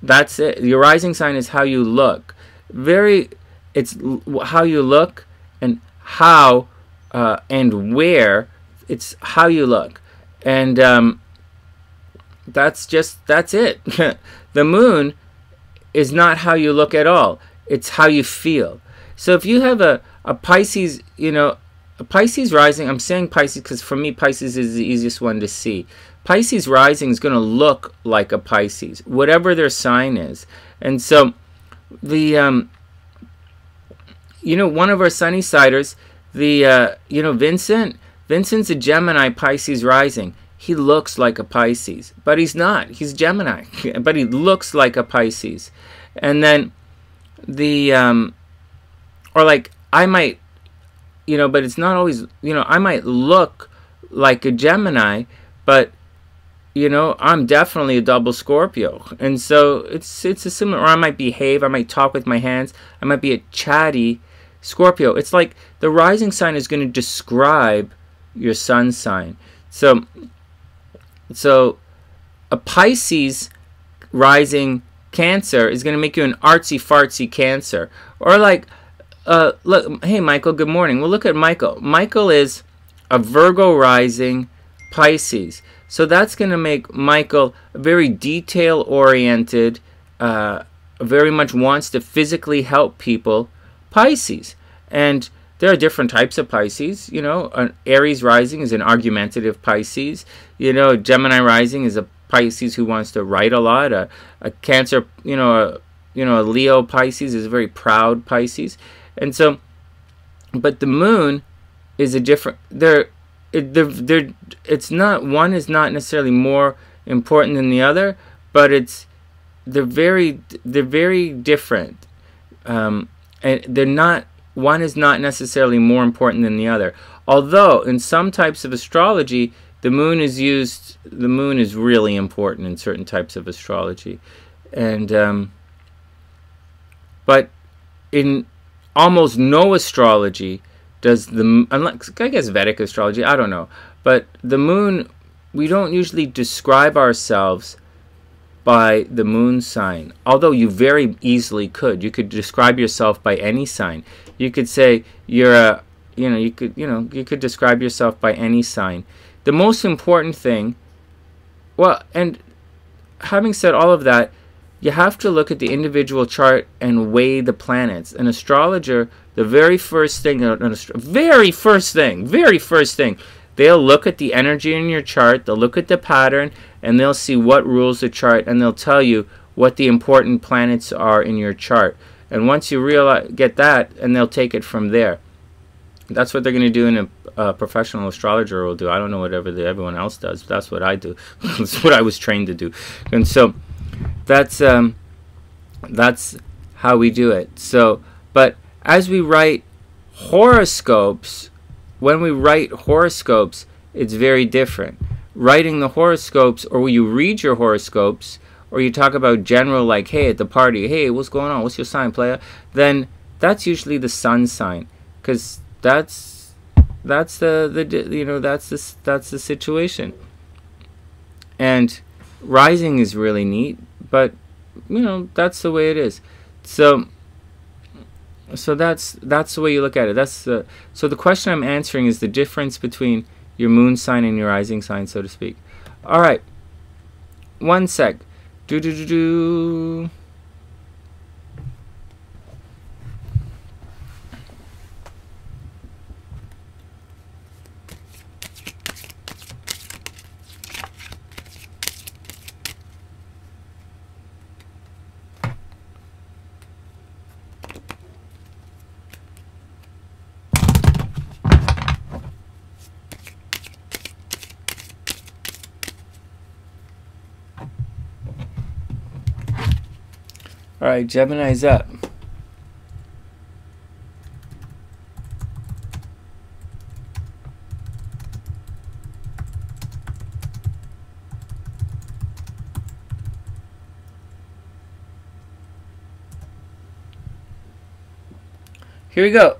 That's it. Your rising sign is how you look. It's how you look and how and where. It's how you look. And that's it. The moon is not how you look at all. It's how you feel. So if you have a Pisces, a Pisces rising, I'm saying Pisces because for me Pisces is the easiest one to see. Pisces rising is going to look like a Pisces, whatever their sign is. And so the one of our SunnySiders, Vincent's a Gemini Pisces rising. He looks like a Pisces, but he's not. He's Gemini, but he looks like a Pisces. And then or like I might, but it's not always, I might look like a Gemini, but I'm definitely a double Scorpio. And so it's a similar, or I might behave, I might talk with my hands, I might be a chatty Scorpio. It's like the rising sign is going to describe your sun sign. So a Pisces rising Cancer is going to make you an artsy-fartsy Cancer. Or like, look, hey Michael, good morning. Well, look at Michael. Michael is a Virgo rising Pisces. So that's going to make Michael very detail-oriented, very much wants to physically help people Pisces. And there are different types of Pisces. An Aries rising is an argumentative Pisces. Gemini rising is a Pisces who wants to write a lot. A Cancer, a Leo Pisces is a very proud Pisces. And so, but the moon is a different. It's not, one is not necessarily more important than the other, but they're very different. And they're not. One is not necessarily more important than the other. Although in some types of astrology, the moon is really important in certain types of astrology, and but in almost no astrology does unless I guess Vedic astrology, I don't know, but the moon, we don't usually describe ourselves by the moon sign, although you very easily could. You could describe yourself by any sign. You could say you could describe yourself by any sign. The most important thing, well, and having said all of that, you have to look at the individual chart and weigh the planets. An astrologer, the very first thing, they'll look at the energy in your chart, they'll look at the pattern, and they'll see what rules the chart, and they'll tell you what the important planets are in your chart. And once you get that, and they'll take it from there. That's what they're going to do in a professional astrologer will do. I don't know whatever everyone else does, but that's what I do. That's what I was trained to do. And so that's how we do it. So, but as we write horoscopes, when we write horoscopes, it's very different. Writing the horoscopes, or when you read your horoscopes, or you talk about general, like, hey, at the party, hey, what's going on? What's your sign, playa? Then that's usually the sun sign, because that's the you know, that's the situation. And rising is really neat, but you know, that's the way it is. So that's the way you look at it. So the question I'm answering is the difference between your moon sign and your rising sign, so to speak. All right, one sec. All right, Gemini's up. Here we go.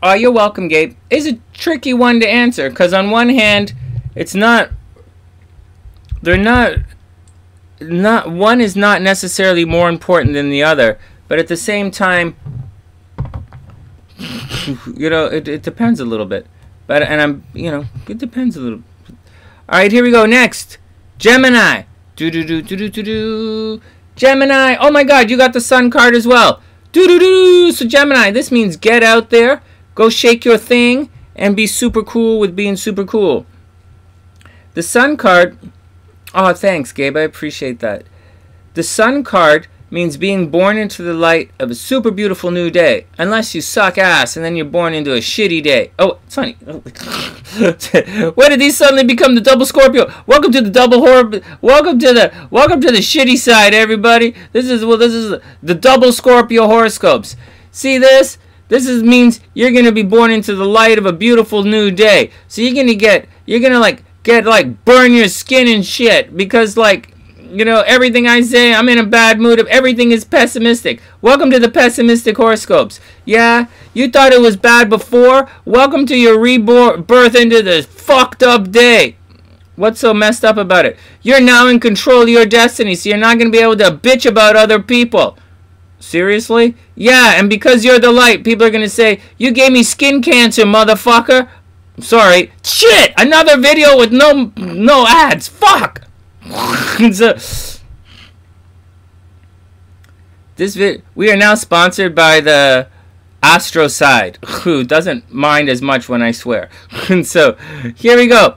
Oh, you're welcome, Gabe. It's a tricky one to answer, because on one hand, it's not... one is not necessarily more important than the other, but at the same time, you know, it depends a little bit. But it depends a little. All right, here we go. Next, Gemini. Gemini. Oh my God, you got the Sun card as well. So Gemini, this means get out there, go shake your thing, and be super cool with being super cool. The Sun card. Oh, thanks, Gabe. I appreciate that. The Sun card means being born into the light of a super beautiful new day. Unless you suck ass and then you're born into a shitty day. Oh, Sonny. Where did these suddenly become the double Scorpio? Welcome to the double horror. Welcome to the shitty side, everybody. This is the double Scorpio horoscopes. See this? This means you're gonna be born into the light of a beautiful new day. So you're gonna burn your skin and shit, because everything I say, I'm in a bad mood. Everything is pessimistic. Welcome to the pessimistic horoscopes. Yeah, you thought it was bad before? Welcome to your rebirth into this fucked up day. What's so messed up about it? You're now in control of your destiny, so you're not going to be able to bitch about other people. Seriously? Yeah, and because you're the light, people are going to say, you gave me skin cancer, motherfucker. Sorry. Shit! Another video with no ads. Fuck! We are now sponsored by the Astro-Side, who doesn't mind as much when I swear. And so, here we go.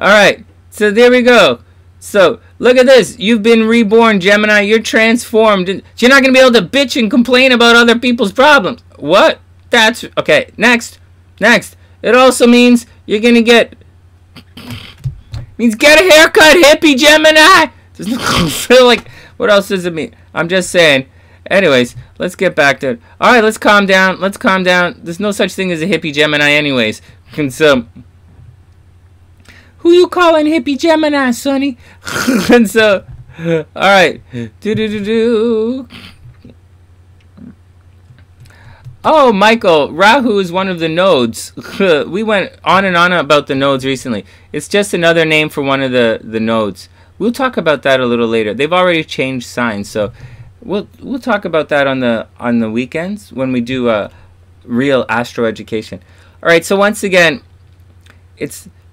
Alright, so there we go. So, look at this. You've been reborn, Gemini. You're transformed. You're not going to be able to bitch and complain about other people's problems. What? That's... Okay, next. It also means you're going to get... means get a haircut, hippie Gemini. What else does it mean? I'm just saying. Anyways, let's get back to it. All right, let's calm down. There's no such thing as a hippie Gemini, anyways. And so, who you calling hippie Gemini, Sonny? And so, all right. Oh, Michael, Rahu is one of the nodes. We went on and on about the nodes recently. It's just another name for one of the nodes. We'll talk about that a little later. They've already changed signs, so we'll talk about that on the weekends when we do real astro education. All right, so once again,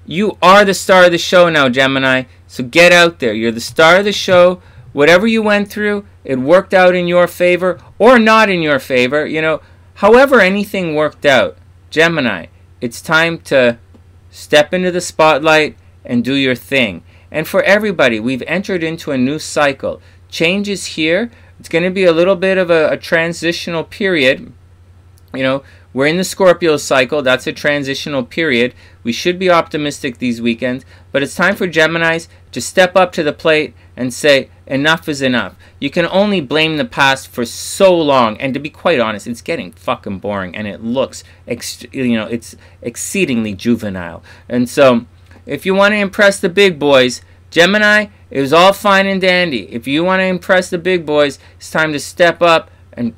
you are the star of the show now, Gemini. So get out there. You're the star of the show. Whatever you went through, it worked out in your favor or not in your favor, However anything worked out, Gemini, it's time to step into the spotlight and do your thing. And for everybody, we've entered into a new cycle. Change is here. It's going to be a little bit of a transitional period. You know, we're in the Scorpio cycle. That's a transitional period. We should be optimistic these weekends. But it's time for Geminis to step up to the plate and say, enough is enough. You can only blame the past for so long. And to be quite honest, it's getting fucking boring. And it looks, it's exceedingly juvenile. And so, if you want to impress the big boys, Gemini, it was all fine and dandy. If you want to impress the big boys, it's time to step up and,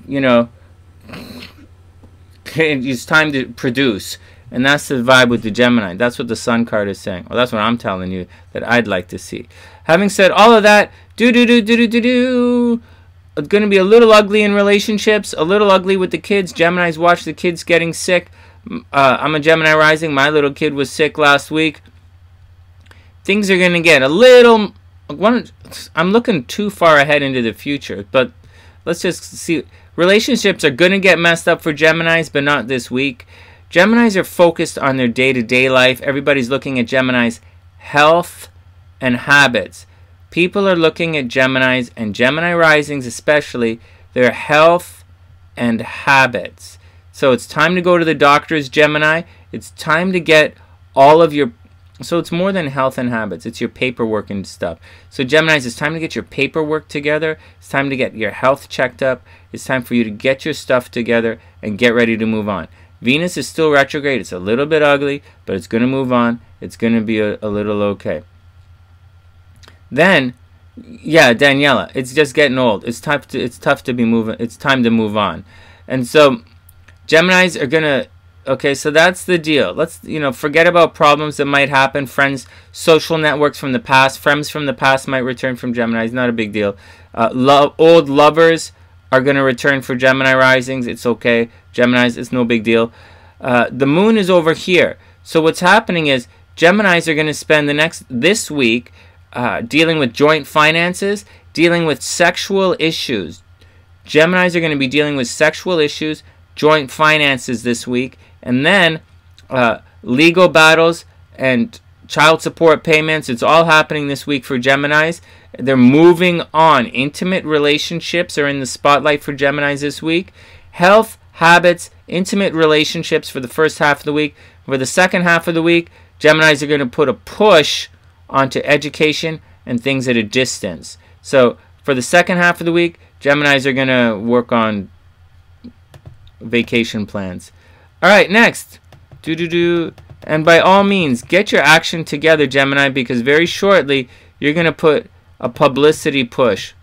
it's time to produce. And that's the vibe with the Gemini. That's what the Sun card is saying. Well, that's what I'm telling you that I'd like to see. Having said all of that, it's going to be a little ugly in relationships, a little ugly with the kids. Geminis, watch the kids getting sick. I'm a Gemini rising. My little kid was sick last week. Things are going to get a little... I'm looking too far ahead into the future, but let's just see. Relationships are going to get messed up for Geminis, but not this week. Geminis are focused on their day-to-day life. Everybody's looking at Geminis' health and habits. People are looking at Geminis, and Gemini risings especially, their health and habits. So it's time to go to the doctors, Gemini. It's time to get all of your... So it's more than health and habits. It's your paperwork and stuff. So Geminis, it's time to get your paperwork together. It's time to get your health checked up. It's time for you to get your stuff together and get ready to move on. Venus is still retrograde. It's a little bit ugly, but it's going to move on. It's going to be a little okay. Then, yeah, Daniela, it's just getting old. It's tough to be moving. It's time to move on. And so Geminis are going to... Okay, so that's the deal. Let's, forget about problems that might happen. Friends, social networks from the past. Friends from the past might return from Gemini. It's not a big deal. Old lovers are going to return for Gemini risings. It's okay. Geminis, it's no big deal. The moon is over here. So what's happening is Geminis are going to spend this week dealing with joint finances, dealing with sexual issues. Geminis are going to be dealing with sexual issues, joint finances this week. And then legal battles and child support payments. It's all happening this week for Geminis. They're moving on. Intimate relationships are in the spotlight for Geminis this week. Health, habits, intimate relationships for the first half of the week. For the second half of the week, Geminis are going to put a push onto education and things at a distance. So for the second half of the week, Geminis are going to work on vacation plans. All right, next. And by all means, get your action together, Gemini, because very shortly, you're going to put a publicity push.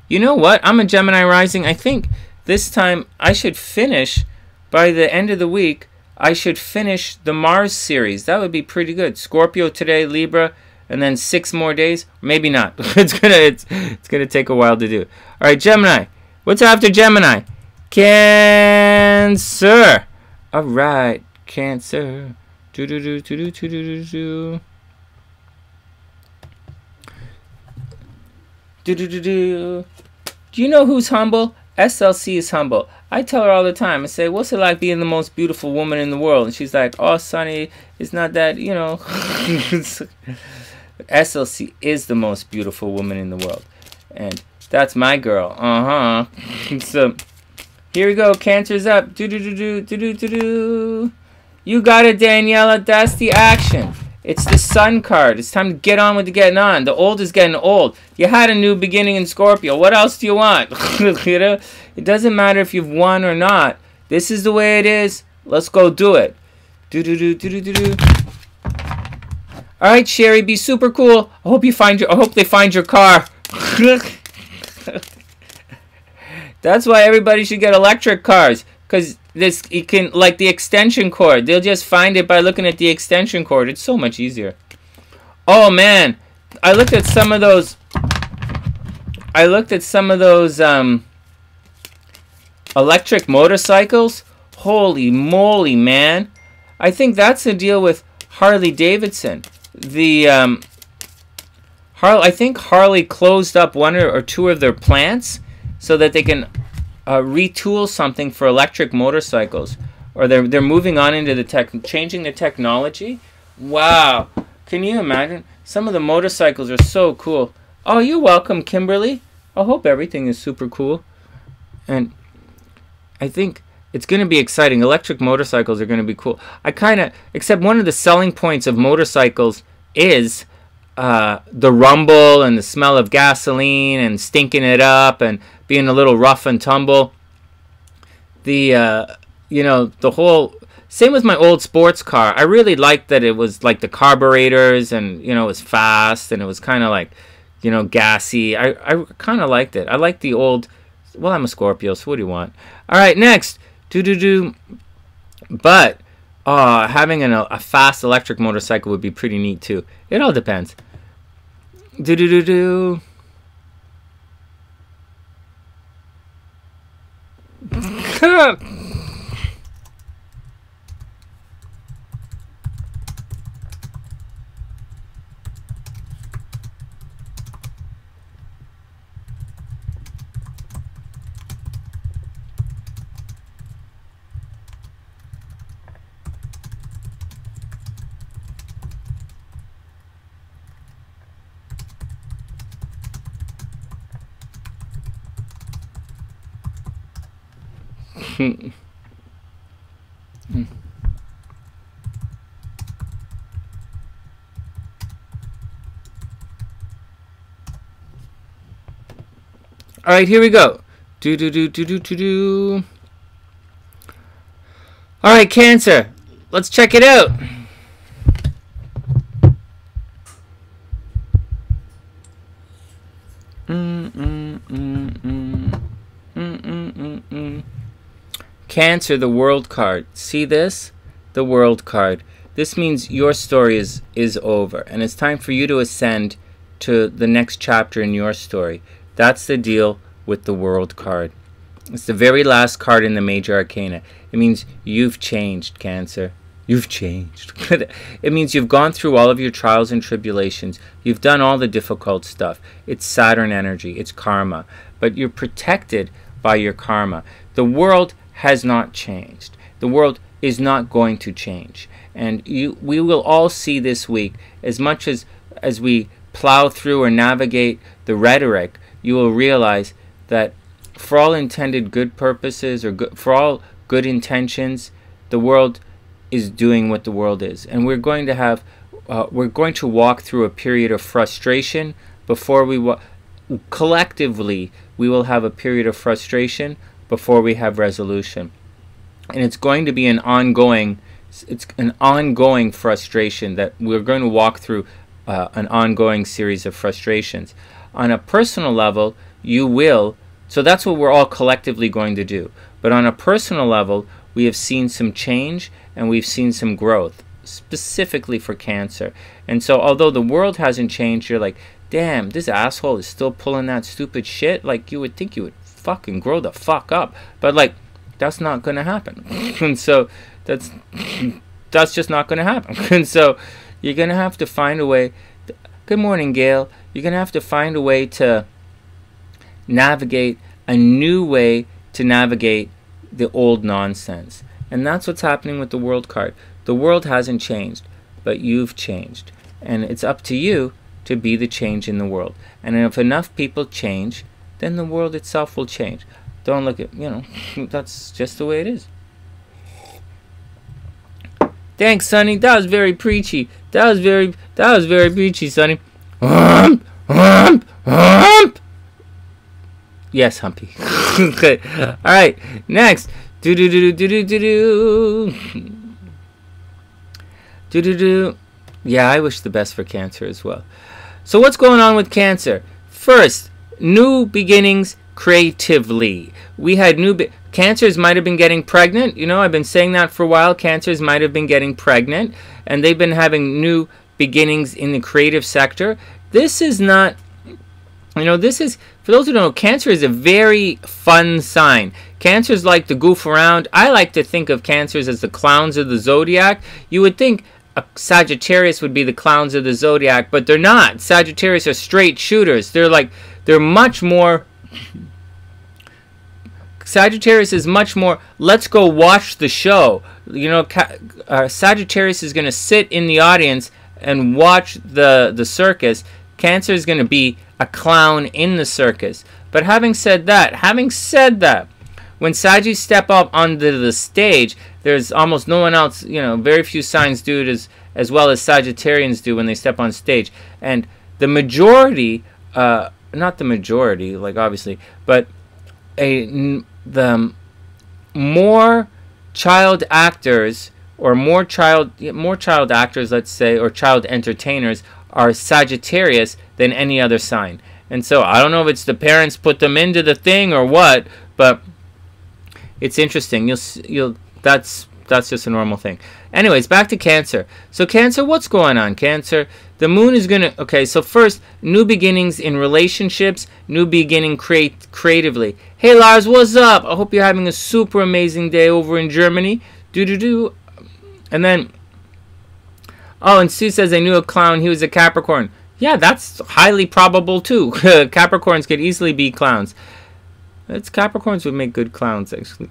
You know what? I'm a Gemini rising. I think this time I should finish, by the end of the week, I should finish the Mars series. That would be pretty good. Scorpio today, Libra, and then 6 more days. Maybe not. It's gonna take a while to do. All right, Gemini. What's after Gemini? Cancer. All right, Cancer. Do. Do you know who's humble? SLC is humble. I tell her all the time. I say, what's it like being the most beautiful woman in the world? And she's like, oh, Sonny, it's not that, SLC is the most beautiful woman in the world. And that's my girl. So... here we go. Cancer's up. You got it, Daniela. That's the action. It's the Sun card. It's time to get on with the getting on. The old is getting old. You had a new beginning in Scorpio. What else do you want? It doesn't matter if you've won or not. This is the way it is. Let's go do it. All right, Sherry. Be super cool. I hope they find your car. That's why everybody should get electric cars, because you can, like the extension cord, they'll just find it by looking at the extension cord. It's so much easier. Oh man, I looked at some of those electric motorcycles. Holy moly, man! I think that's the deal with Harley Davidson. I think Harley closed up 1 or 2 of their plants, so that they can retool something for electric motorcycles, or they're moving on into changing the technology. Wow, Can you imagine? Some of the motorcycles are so cool. Oh, you're welcome, Kimberly. I hope everything is super cool. And I think it's going to be exciting. Electric motorcycles are going to be cool. Except one of the selling points of motorcycles is the rumble and the smell of gasoline and stinking it up and being a little rough and tumble. The whole... Same with my old sports car. I really liked that it was like the carburetors and, it was fast and it was kind of like, gassy. I kind of liked it. I like the old... Well, I'm a Scorpio, so what do you want? All right, next. But having a fast electric motorcycle would be pretty neat too. It all depends. All right, here we go. All right, Cancer. Let's check it out. Cancer, the World card. See this? The World card. This means your story is over, and it's time for you to ascend to the next chapter in your story. That's the deal with the World card. It's the very last card in the Major Arcana. It means you've changed, Cancer. You've changed. It means you've gone through all of your trials and tribulations. You've done all the difficult stuff. It's Saturn energy. It's karma. But you're protected by your karma. The world has not changed. The world is not going to change. And we will all see this week, as much as we plow through or navigate the rhetoric, you will realize that for all intended good purposes or for all good intentions, the world is doing what the world is. And we're going to walk through a period of frustration before collectively we will have a period of frustration before we have resolution. And it's going to be an ongoing frustration that we're going to walk through an ongoing series of frustrations. On a personal level, you will, so that's what we're all collectively going to do. But on a personal level, we have seen some change and we've seen some growth, specifically for Cancer. And so although the world hasn't changed, you're like, damn, this asshole is still pulling that stupid shit. Like, you would think you would fucking grow the fuck up. But like, that's not going to happen. And so that's just not going to happen. And so you're going to have to find a way. Good morning, Gail. You're going to have to find a way to navigate, a new way to navigate the old nonsense. And that's what's happening with the World card. The world hasn't changed, but you've changed. And it's up to you to be the change in the world. And if enough people change, then the world itself will change. Don't look at, that's just the way it is. Thanks, Sonny. That was very preachy. That was very preachy, Sonny. Yes, Humpy. Okay. All right. Next. Yeah, I wish the best for Cancer as well. So what's going on with Cancer? First, new beginnings creatively. We had Cancers might have been getting pregnant. I've been saying that for a while. Cancers might have been getting pregnant, and they've been having new beginnings in the creative sector. This is not, this is, for those who don't know, Cancer is a very fun sign. Cancers like to goof around. I like to think of Cancers as the clowns of the zodiac. You would think a Sagittarius would be the clowns of the zodiac, but they're not. Sagittarius are straight shooters. They're much more. Sagittarius is much more, let's go watch the show. Sagittarius is going to sit in the audience and watch the circus, Cancer is going to be a clown in the circus. But having said that, when Sagis step up onto the stage, there's almost no one else, very few signs do it as well as Sagittarians do when they step on stage. And the majority, not the majority, like obviously, but the more child actors or more child actors, let's say, or child entertainers are Sagittarius than any other sign. And so I don't know if it's the parents put them into the thing or what, but it's interesting. That's just a normal thing. Anyways, back to Cancer. So Cancer, what's going on, Cancer? The moon is going to... Okay, so first, new beginnings in relationships, new beginning creatively. Hey, Lars, what's up? I hope you're having a super amazing day over in Germany. And then... Oh, and Sue says, I knew a clown. He was a Capricorn. Yeah, that's highly probable, too. Capricorns could easily be clowns. Capricorns would make good clowns, actually.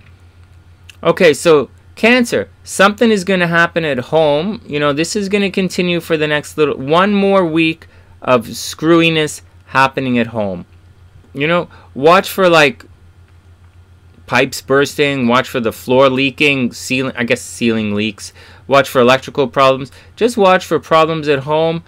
Okay, so... Cancer, something is going to happen at home. This is going to continue for the next one more week of screwiness happening at home. Watch for like pipes bursting, watch for the floor leaking, ceiling leaks, watch for electrical problems. Just watch for problems at home.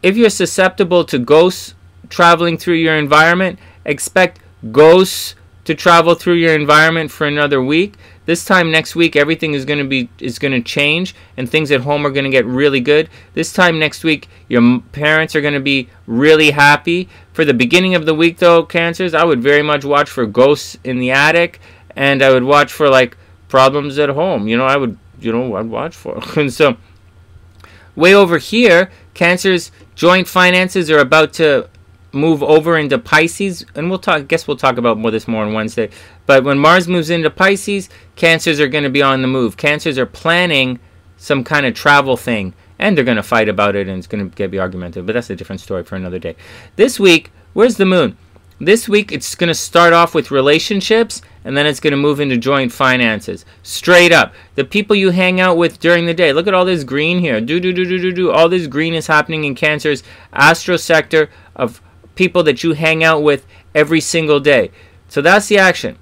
If you're susceptible to ghosts traveling through your environment, expect ghosts to travel through your environment for another week. This time next week, everything is going to change, and things at home are going to get really good. This time next week, your parents are going to be really happy. For the beginning of the week, though, Cancers, I would very much watch for ghosts in the attic, and I would watch for like problems at home. I'd watch for. And so, way over here, Cancers, joint finances are about to move over into Pisces, and we'll talk about this more on Wednesday. But when Mars moves into Pisces, Cancers are going to be on the move. Cancers are planning some kind of travel thing, and they're going to fight about it, and it's going to be argumentative, but that's a different story for another day. This week, where's the moon? This week, it's going to start off with relationships, and then it's going to move into joint finances. Straight up. The people you hang out with during the day. Look at all this green here. All this green is happening in Cancer's astro sector of people that you hang out with every single day. So that's the action.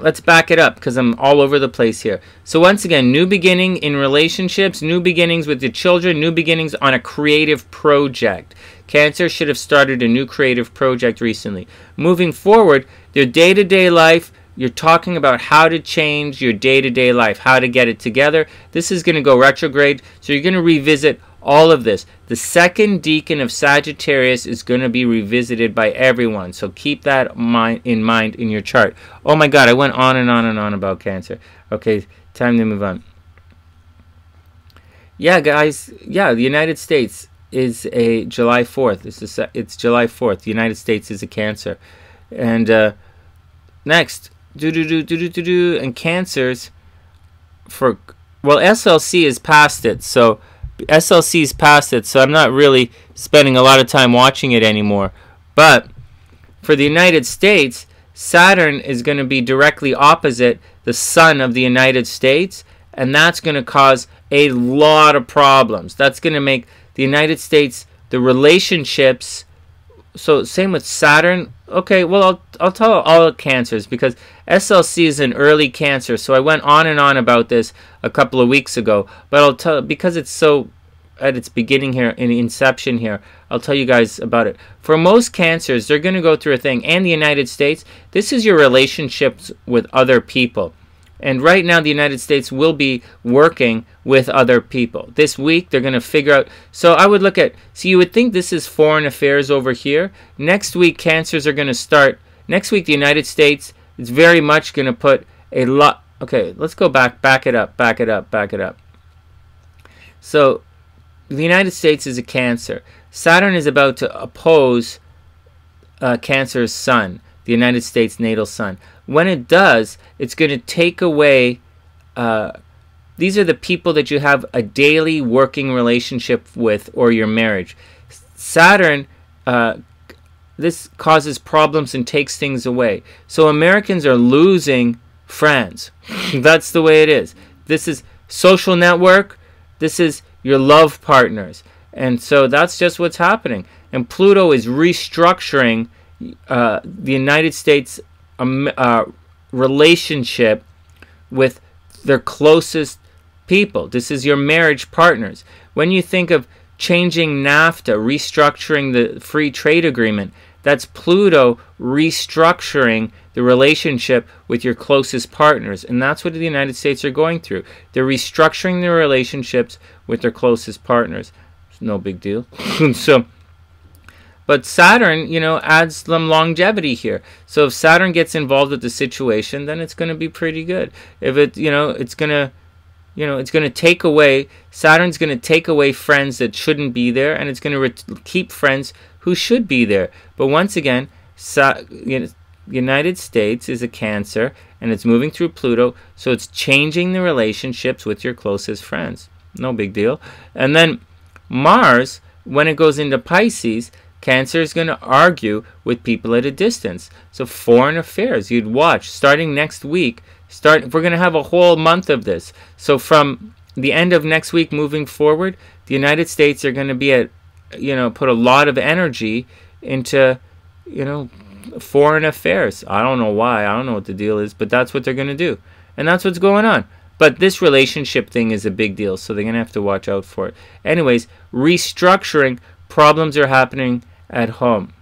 Let's back it up because I'm all over the place here. So once again, new beginning in relationships, new beginnings with your children, new beginnings on a creative project. Cancer should have started a new creative project recently. Moving forward, their day-to-day life, you're talking about how to change your day-to-day life, how to get it together. This is going to go retrograde, so you're going to revisit all of this. The second decan of Sagittarius is going to be revisited by everyone. So keep that in mind in your chart. Oh my God, I went on and on and on about Cancer. Okay, time to move on. Yeah, guys. Yeah, the United States is a July 4th. It's July 4th. The United States is a Cancer. And next, and Cancers for, well, SLC is past it. So SLC's past it, so I'm not really spending a lot of time watching it anymore. But for the United States, Saturn is going to be directly opposite the sun of the United States, and that's going to cause a lot of problems. That's going to make the United States, the relationships, so same with Saturn. Okay, well, I'll tell all Cancers because SLC is an early Cancer, so I went on and on about this a couple of weeks ago. But I'll tell, because it's so at its beginning here, in inception here, I'll tell you guys about it. For most Cancers, they're going to go through a thing, and the United States, this is your relationships with other people. And right now, the United States will be working with other people. This week, they're going to figure out. So I would look at, so you would think this is foreign affairs over here. Next week, Cancers are going to start. Next week, the United States is very much going to put a lot. Okay, let's go back it up. So the United States is a Cancer. Saturn is about to oppose Cancer's sun, the United States natal sun. When it does, it's going to take away, these are the people that you have a daily working relationship with or your marriage. Saturn, this causes problems and takes things away. So Americans are losing friends. That's the way it is. This is social network. This is your love partners. And so that's just what's happening. And Pluto is restructuring the United States relationship with their closest people. This is your marriage partners. When you think of changing NAFTA, restructuring the free trade agreement, that's Pluto restructuring the relationship with your closest partners. And that's what the United States are going through. They're restructuring their relationships with their closest partners. It's no big deal. But Saturn, adds some longevity here. So if Saturn gets involved with the situation, then it's going to be pretty good. If it's going to take away, Saturn's going to take away friends that shouldn't be there, and it's going to keep friends who should be there. But once again, United States is a Cancer, and it's moving through Pluto, so it's changing the relationships with your closest friends. No big deal. And then Mars, when it goes into Pisces, Cancer is going to argue with people at a distance. So foreign affairs, you'd watch, starting next week, we're going to have a whole month of this. So from the end of next week moving forward, the United States are going to be put a lot of energy into, foreign affairs. I don't know why. I don't know what the deal is, but that's what they're going to do. And that's what's going on. But this relationship thing is a big deal, so they're going to have to watch out for it. Anyways, restructuring, problems are happening at home.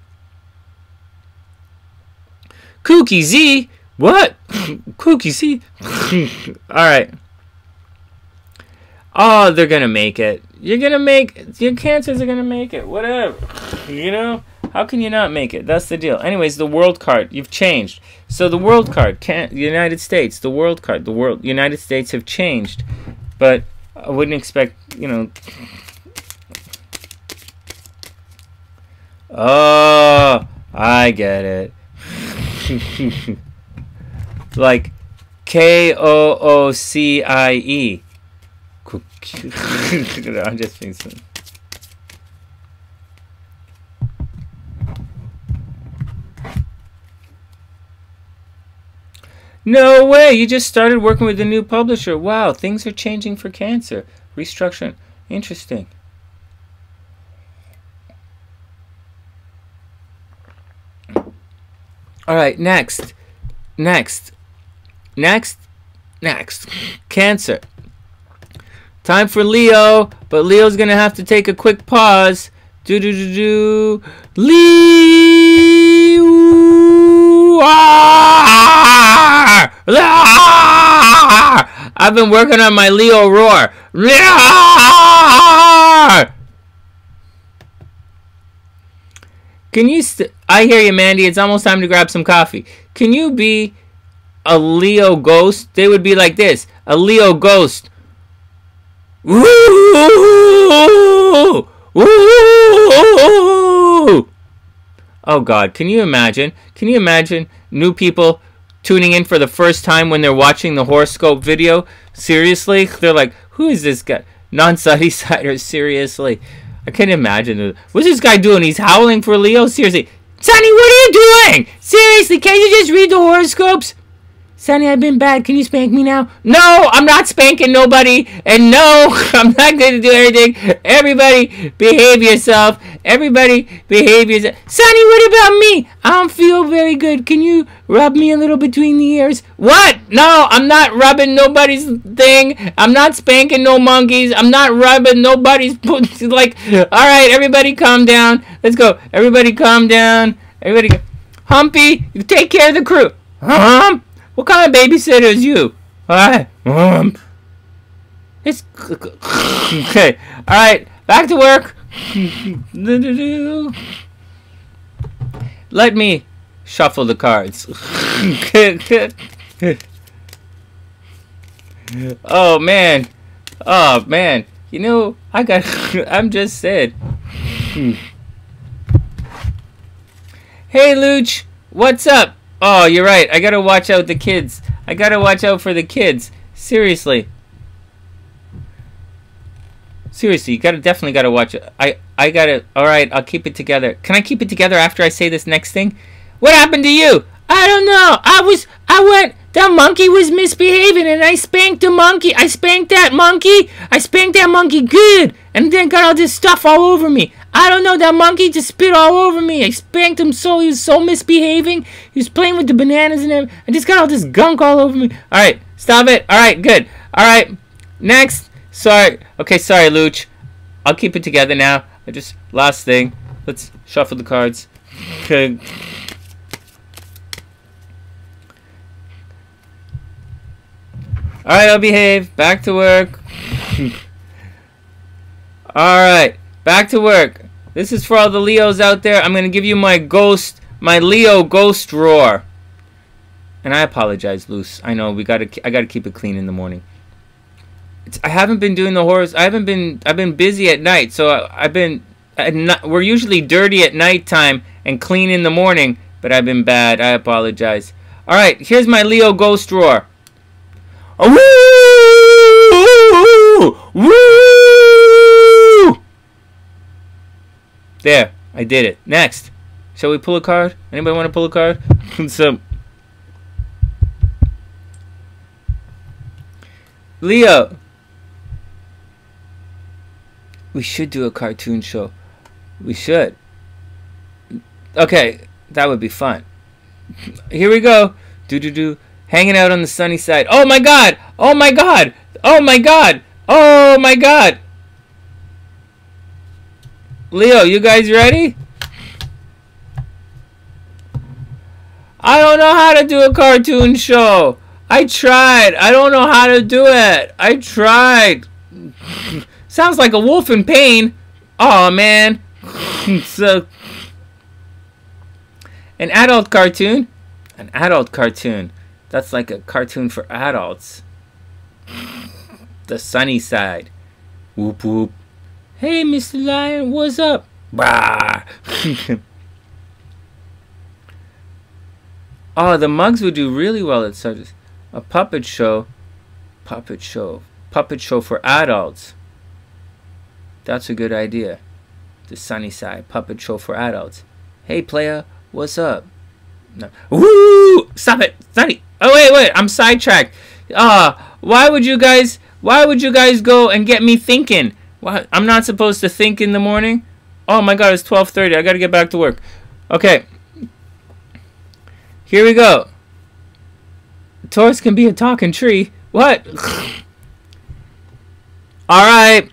Kooky Z? What? Kooky Z? Alright. Oh, they're going to make it. Your Cancers are going to make it. Whatever. How can you not make it? That's the deal. Anyways, the World card. You've changed. So the World card. United States. The World card. United States have changed. But I wouldn't expect, Oh, I get it. Like Koocie. I'm just being silly. No way! You just started working with a new publisher. Wow, things are changing for Cancer. Restructuring. Interesting. Alright, next. Cancer. Time for Leo, but Leo's gonna have to take a quick pause. Leo! I've been working on my Leo roar. Can you I hear you, Mandy. It's almost time to grab some coffee. Can you be a Leo ghost? They would be like this. A Leo ghost. Woo! Woo! Oh God, can you imagine? Can you imagine new people tuning in for the first time when they're watching the horoscope video? Seriously? They're like, who is this guy? Non-Sunnysiders, seriously. I can't imagine. What's this guy doing? He's howling for Leo? Seriously. Sonny, what are you doing? Seriously, can't you just read the horoscopes? Sonny, I've been bad. Can you spank me now? No, I'm not spanking nobody. And no, I'm not going to do anything. Everybody, behave yourself. Everybody, behave yourself. Sonny, what about me? I don't feel very good. Can you rub me a little between the ears? What? No, I'm not rubbing nobody's thing. I'm not spanking no monkeys. I'm not rubbing nobody's... Like, all right, everybody calm down. Let's go. Everybody calm down. Everybody go. Humpy, you take care of the crew. Hump. What kind of babysitter is you? Alright. It's okay. Alright. Back to work. Let me shuffle the cards. Oh man. Oh man. You know, I'm just sad. Hey Luch, what's up? Oh, you're right. I gotta watch out the kids. I gotta watch out for the kids. Seriously. Seriously, you definitely gotta watch it. I gotta... Alright, I'll keep it together. Can I keep it together after I say this next thing? What happened to you? I don't know. I went That monkey was misbehaving, and I spanked the monkey. I spanked that monkey. I spanked that monkey good, and then got all this stuff all over me. I don't know, that monkey just spit all over me. I spanked him so he was so misbehaving. He was playing with the bananas and everything. I just got all this gunk all over me. All right, stop it. All right, good. All right, next. Sorry. Okay, sorry, Luch. I'll keep it together now. Last thing. Let's shuffle the cards. Okay. All right, I'll behave. Back to work. All right, back to work. This is for all the Leos out there. I'm gonna give you my Leo ghost roar. And I apologize, Luce. I know I gotta keep it clean in the morning. I haven't been doing the horse. I've been busy at night, so we're usually dirty at nighttime and clean in the morning, but I've been bad. I apologize. All right, here's my Leo ghost roar. Woo! Woo! There, I did it. Next, shall we pull a card? Anybody want to pull a card? So, Leo. We should do a cartoon show. We should. Okay, that would be fun. Here we go. Do. Hanging out on the sunny side. Oh my god! Oh my god! Oh my god! Oh my god! Leo, you guys ready? I don't know how to do a cartoon show. I tried. I don't know how to do it. I tried. Sounds like a wolf in pain. Oh man. So, an adult cartoon? An adult cartoon. That's like a cartoon for adults. The sunny side. Whoop whoop. Hey, Mr. Lion, what's up? Bah. Oh, the mugs would do really well at such a puppet show. Puppet show for adults. That's a good idea. The sunny side puppet show for adults. Hey, playa, what's up? No. Woo! Stop it, Sonny. Oh wait, I'm sidetracked. Why would you guys go and get me thinking? What? I'm not supposed to think in the morning? Oh my god, it's 12:30. I gotta get back to work. Okay. Here we go. Taurus can be a talking tree. What? Alright,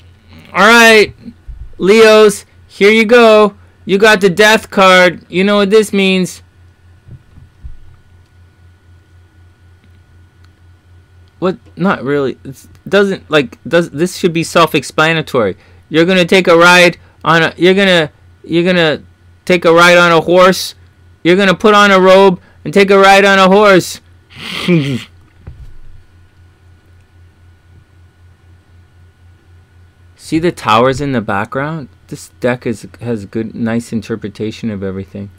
Leos, here you go. You got the death card. You know what this means. What? Not really. This should be self-explanatory. You're gonna take a ride on a. You're gonna take a ride on a horse. You're gonna put on a robe and take a ride on a horse. See the towers in the background? This deck has good, nice interpretation of everything.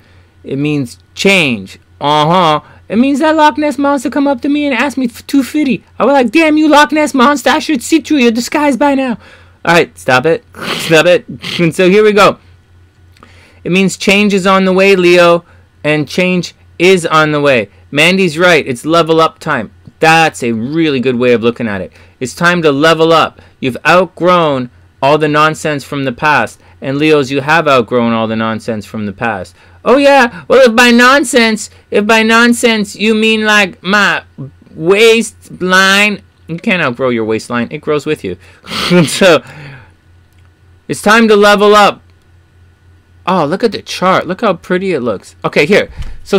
It means change. It means that Loch Ness Monster come up to me and ask me for 250. I was like, damn you Loch Ness Monster, I should see through your disguise by now. Alright, stop it. Stop it. And so here we go. It means change is on the way, Leo. And change is on the way. Mandy's right. It's level up time. That's a really good way of looking at it. It's time to level up. You've outgrown all the nonsense from the past. And Leos, you have outgrown all the nonsense from the past. Oh yeah, well if by nonsense you mean like my waistline, you can't outgrow your waistline, it grows with you. So, it's time to level up. Oh, look at the chart, look how pretty it looks. Okay, here, so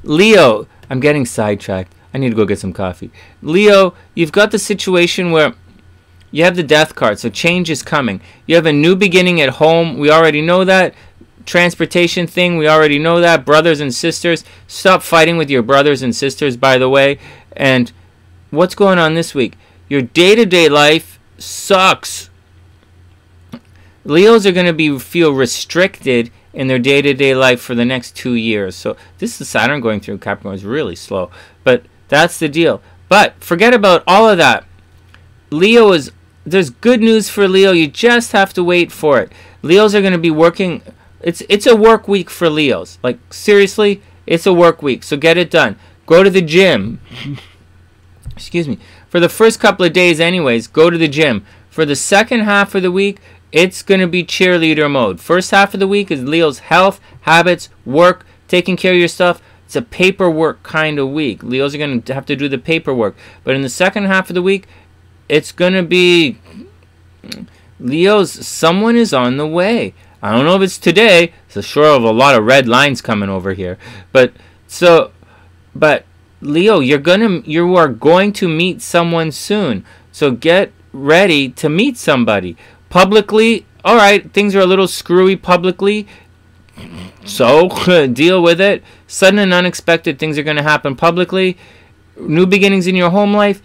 Leo, I'm getting sidetracked. I need to go get some coffee. Leo, you've got the situation where you have the death card, so change is coming. You have a new beginning at home. We already know that. Transportation thing, we already know that. Brothers and sisters. Stop fighting with your brothers and sisters, by the way. And what's going on this week? Your day-to-day life sucks. Leos are going to feel restricted in their day-to-day life for the next 2 years. So this is Saturn going through Capricorn is really slow. But that's the deal. But forget about all of that. There's good news for Leo. You just have to wait for it. Leos are going to be working. It's a work week for Leos. Like seriously, It's a work week, so get it done. Go to the gym. Excuse me. For the first couple of days anyways, go to the gym. For the second half of the week, it's going to be cheerleader mode. First half of the week is Leo's health, habits, work, taking care of your stuff. It's a paperwork kind of week. Leos are going to have to do the paperwork. But in the second half of the week, it's going to be Leos, someone is on the way. I don't know if it's today. So sure of a lot of red lines coming over here. But Leo, you are going to meet someone soon. So get ready to meet somebody. Publicly, all right, things are a little screwy publicly. So deal with it. Sudden and unexpected things are going to happen publicly. New beginnings in your home life.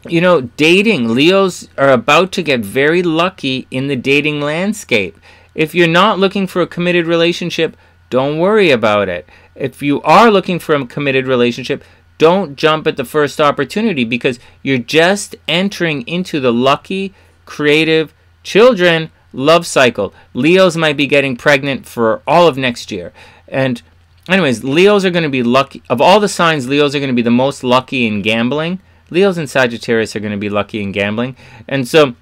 You know, dating. Leos are about to get very lucky in the dating landscape. If you're not looking for a committed relationship, don't worry about it. If you are looking for a committed relationship, don't jump at the first opportunity, because you're just entering into the lucky, creative, children love cycle. Leos might be getting pregnant for all of next year. And anyways, Leos are going to be lucky. Of all the signs, Leos are going to be the most lucky in gambling. Leos and Sagittarius are going to be lucky in gambling. And so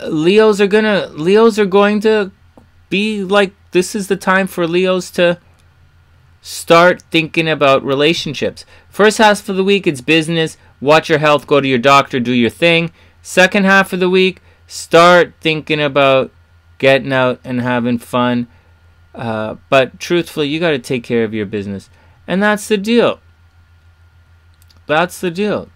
Leos are going to be like, this is the time for Leos to start thinking about relationships. First half of the week, it's business. Watch your health, go to your doctor, do your thing. Second half of the week, start thinking about getting out and having fun. But truthfully, you got to take care of your business. And that's the deal. That's the deal.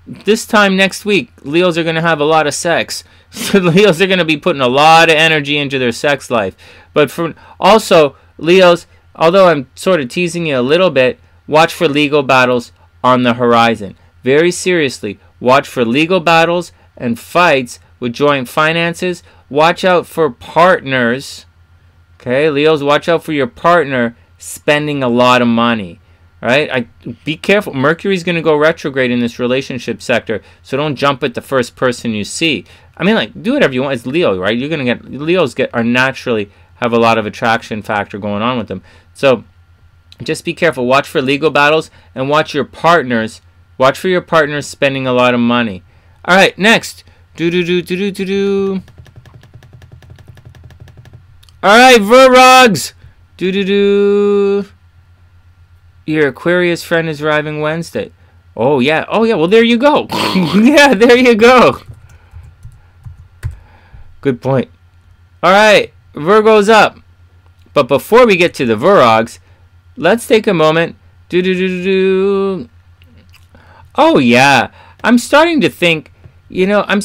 This time next week, Leos are going to have a lot of sex. So Leos are going to be putting a lot of energy into their sex life. But also, Leos, although I'm sort of teasing you a little bit, watch for legal battles on the horizon. Very seriously, watch for legal battles and fights with joint finances. Watch out for partners. Okay, Leos, watch out for your partner spending a lot of money. Right? Be careful. Mercury's going to go retrograde in this relationship sector, so don't jump at the first person you see. I mean, like, do whatever you want. It's Leo, right? You're going to get Leos are naturally have a lot of attraction factor going on with them. So just be careful. Watch for legal battles and watch your partners. Watch for your partners spending a lot of money. All right, next. All right, Verrogs. Your Aquarius friend is arriving Wednesday. Oh yeah. Well, there you go. Yeah, there you go. Good point. All right, Virgo's up. But before we get to the Verrogs, let's take a moment. Oh yeah, I'm starting to think. I'm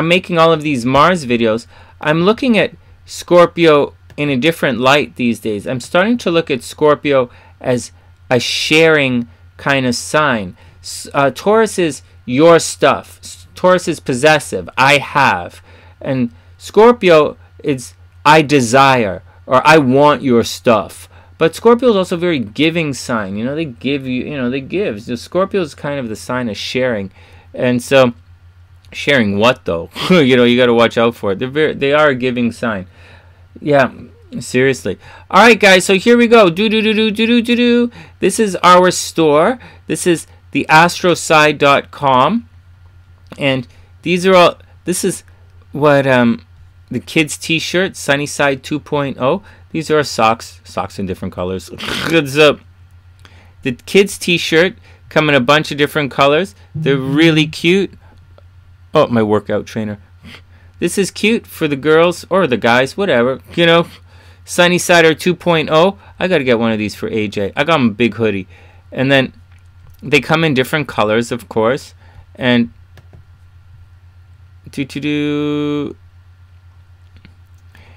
making all of these Mars videos, I'm looking at Scorpio in a different light these days. I'm starting to look at Scorpio as a sharing kind of sign. Taurus is your stuff. Taurus is possessive. I have. And Scorpio is I desire, or I want your stuff. But Scorpio is also a very giving sign. They give you, they give. So Scorpio is kind of the sign of sharing. And so, sharing what though? You got to watch out for it. They are a giving sign. Yeah, seriously. All right, guys. So here we go. This is our store. This is the astroside.com, and these are all. This is what the kids' T-shirt, SunnySide 2.0. These are our socks in different colors. So the kids' T-shirt come in a bunch of different colors. They're really cute. Oh, my workout trainer. This is cute for the girls or the guys, whatever. SunnySide 2.0. I got to get one of these for AJ. I got him a big hoodie. And then they come in different colors, of course. And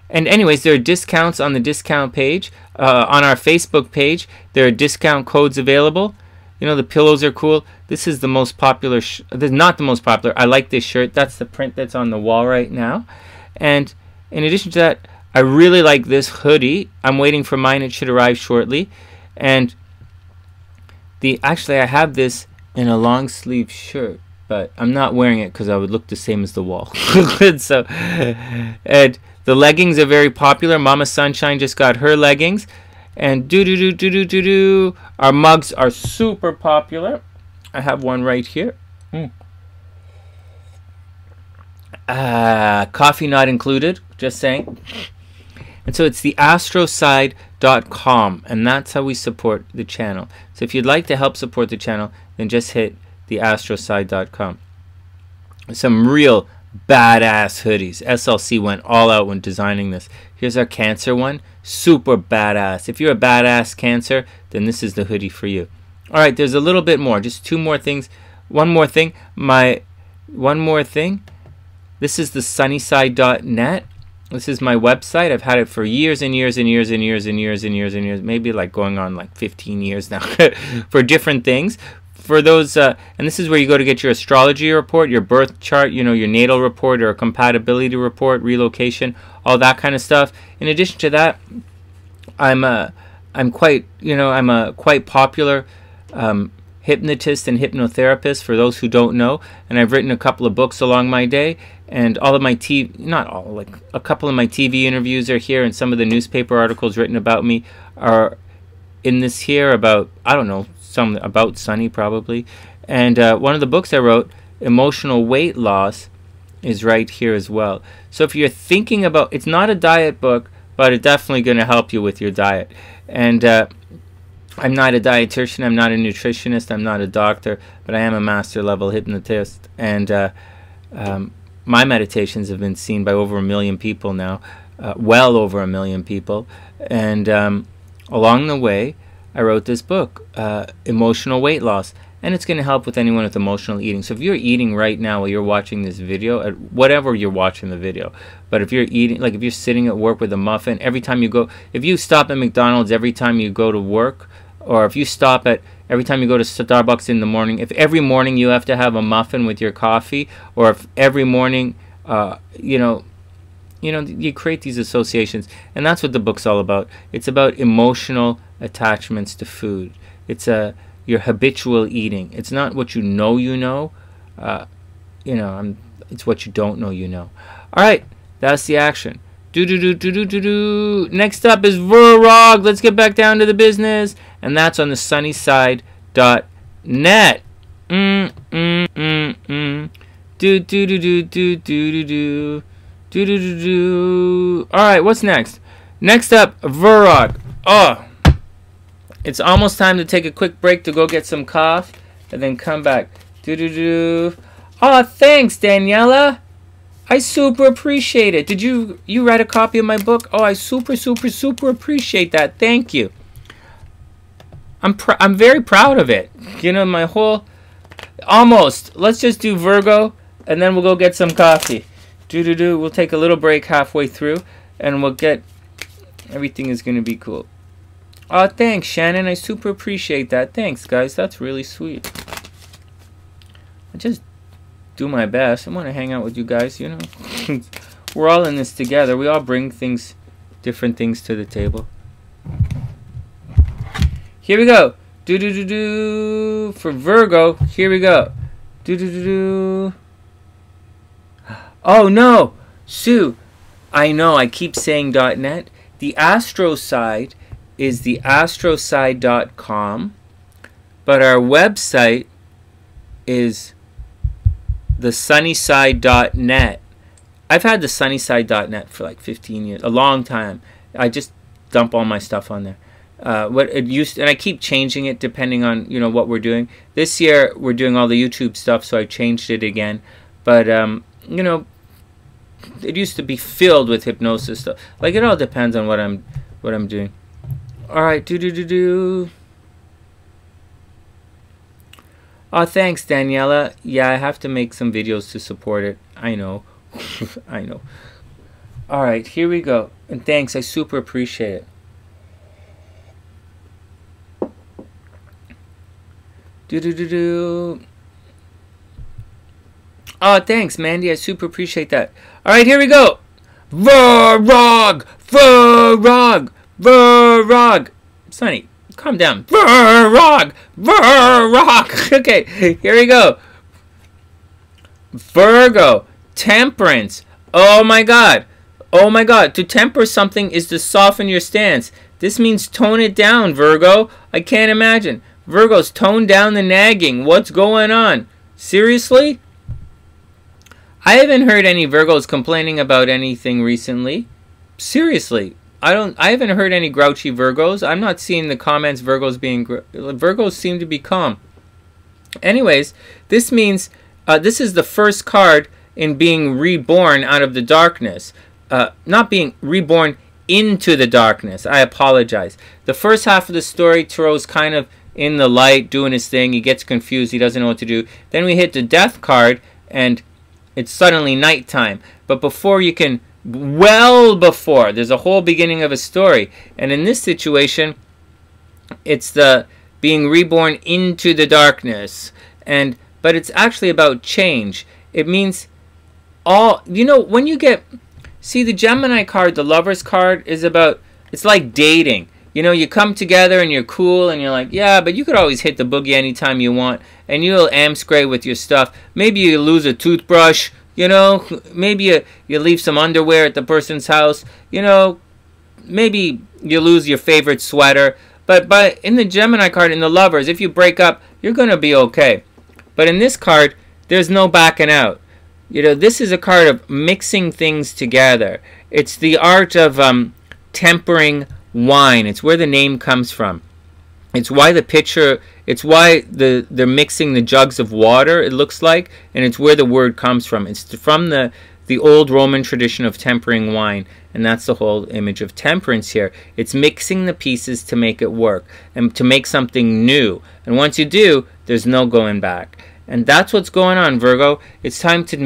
And anyways, there are discounts on the discount page. On our Facebook page, there are discount codes available. The pillows are cool. This is the most popular. This is not the most popular. I like this shirt. That's the print that's on the wall right now. And in addition to that, I really like this hoodie. I'm waiting for mine. It should arrive shortly. And actually, I have this in a long sleeve shirt. but I'm not wearing it because I would look the same as the wall. So, and the leggings are very popular. Mama Sunshine just got her leggings. And our mugs are super popular. I have one right here. Coffee not included, just saying. And so it's the Astro-Side.com, and that's how we support the channel. So if you'd like to help support the channel, then just hit the Astro-Side.com. Some real badass hoodies. SLC went all out when designing this. Here's our Cancer one. Super badass. If you're a badass Cancer, then this is the hoodie for you. Alright, there's a little bit more. Just two more things. One more thing. This is the SunnySide.net. This is my website. I've had it for years and years and years and years and years and years and years. Maybe like going on like 15 years now for different things. For those, and this is where you go to get your astrology report, your birth chart, you know, your natal report or a compatibility report, relocation, all that kind of stuff. In addition to that, I'm a quite popular hypnotist and hypnotherapist for those who don't know, and I've written a couple of books along my day, and all of my a couple of my TV interviews are here, and some of the newspaper articles written about me are in this here about, I don't know, some about Sonny probably. And one of the books I wrote, Emotional Weight Loss, is right here as well. So if you're thinking about, it's not a diet book, but it's definitely going to help you with your diet. And I'm not a dietitian, I'm not a nutritionist, I'm not a doctor, but I am a master level hypnotist. And my meditations have been seen by over 1 million people now, well over 1 million people. And along the way, I wrote this book, Emotional Weight Loss, and it's going to help with anyone with emotional eating. So if you're eating right now while you're watching this video, whatever you're watching the video, but if you're eating, like if you're sitting at work with a muffin, every time you go, if you stop at McDonald's every time you go to work, or if you stop at every time you go to Starbucks in the morning, if every morning you have to have a muffin with your coffee, or if every morning, you create these associations. And that's what the book's all about. It's about emotional attachments to food. It's your habitual eating. It's not what you know. It's what you don't know. All right, that's the action. Next up is Vurrog. Let's get back down to the business, and that's on the SunnySide.net. All right, what's next? Next up, Vurrog. Oh, it's almost time to take a quick break to go get some coffee and then come back. Oh, thanks, Daniela. I super appreciate it. Did you write a copy of my book? Oh, I super appreciate that. Thank you. I'm very proud of it. You know, my whole almost. Let's just do Virgo and then we'll go get some coffee. We'll take a little break halfway through and we'll get everything is going to be cool. Oh, thanks, Shannon. I super appreciate that. Thanks, guys. That's really sweet. I just do my best. I want to hang out with you guys, you know. We're all in this together. We all bring different things to the table. Here we go. For Virgo, here we go. Oh no, Sue. I know. I keep saying .net. The Astro-Side is the Astroside.com, but our website is the SunnySide.net. I've had the SunnySide.net for like 15 years, a long time. I just dump all my stuff on there. And I keep changing it depending on what we're doing. This year we're doing all the YouTube stuff, so I changed it again. But it used to be filled with hypnosis stuff. Like, it all depends on what I'm doing. All right, Oh, thanks, Daniela. Yeah, I have to make some videos to support it. I know. I know. All right, here we go. And thanks, I super appreciate it. Oh, thanks, Mandy. I super appreciate that. All right, here we go. Vurrog! Sonny, calm down. Vurrog! Okay, here we go. Virgo, temperance. Oh my God. Oh my God. To temper something is to soften your stance. This means tone it down, Virgo. I can't imagine. Virgos, tone down the nagging. What's going on? Seriously? I haven't heard any Virgos complaining about anything recently. Seriously. I haven't heard any grouchy Virgos. I'm not seeing the comments Virgos seem to be calm. Anyways, this means this is the first card in being reborn out of the darkness. Not being reborn into the darkness. I apologize. The first half of the story, Tarot's kind of in the light, doing his thing. He gets confused. He doesn't know what to do. Then we hit the death card, and it's suddenly nighttime. But before you can... Well before. There's a whole beginning of a story. And in this situation, it's the being reborn into the darkness. But it's actually about change. It means all... You know, when you get... See, the Gemini card, the Lovers card, is about... It's like dating. You know, you come together and you're cool and you're like, yeah, but you could always hit the boogie anytime you want. And you'll amscray with your stuff. Maybe you lose a toothbrush. You know, maybe you leave some underwear at the person's house. You know, maybe you lose your favorite sweater. But in the Gemini card, in the Lovers, if you break up, you're going to be okay. But in this card, there's no backing out. You know, this is a card of mixing things together. It's the art of tempering wine. It's where the name comes from. It's why the picture, it's why they're mixing the jugs of water, it looks like, and it's where the word comes from. It's from the old Roman tradition of tempering wine, and that's the whole image of temperance here. It's mixing the pieces to make it work, and to make something new. And once you do, there's no going back. And that's what's going on, Virgo. It's time to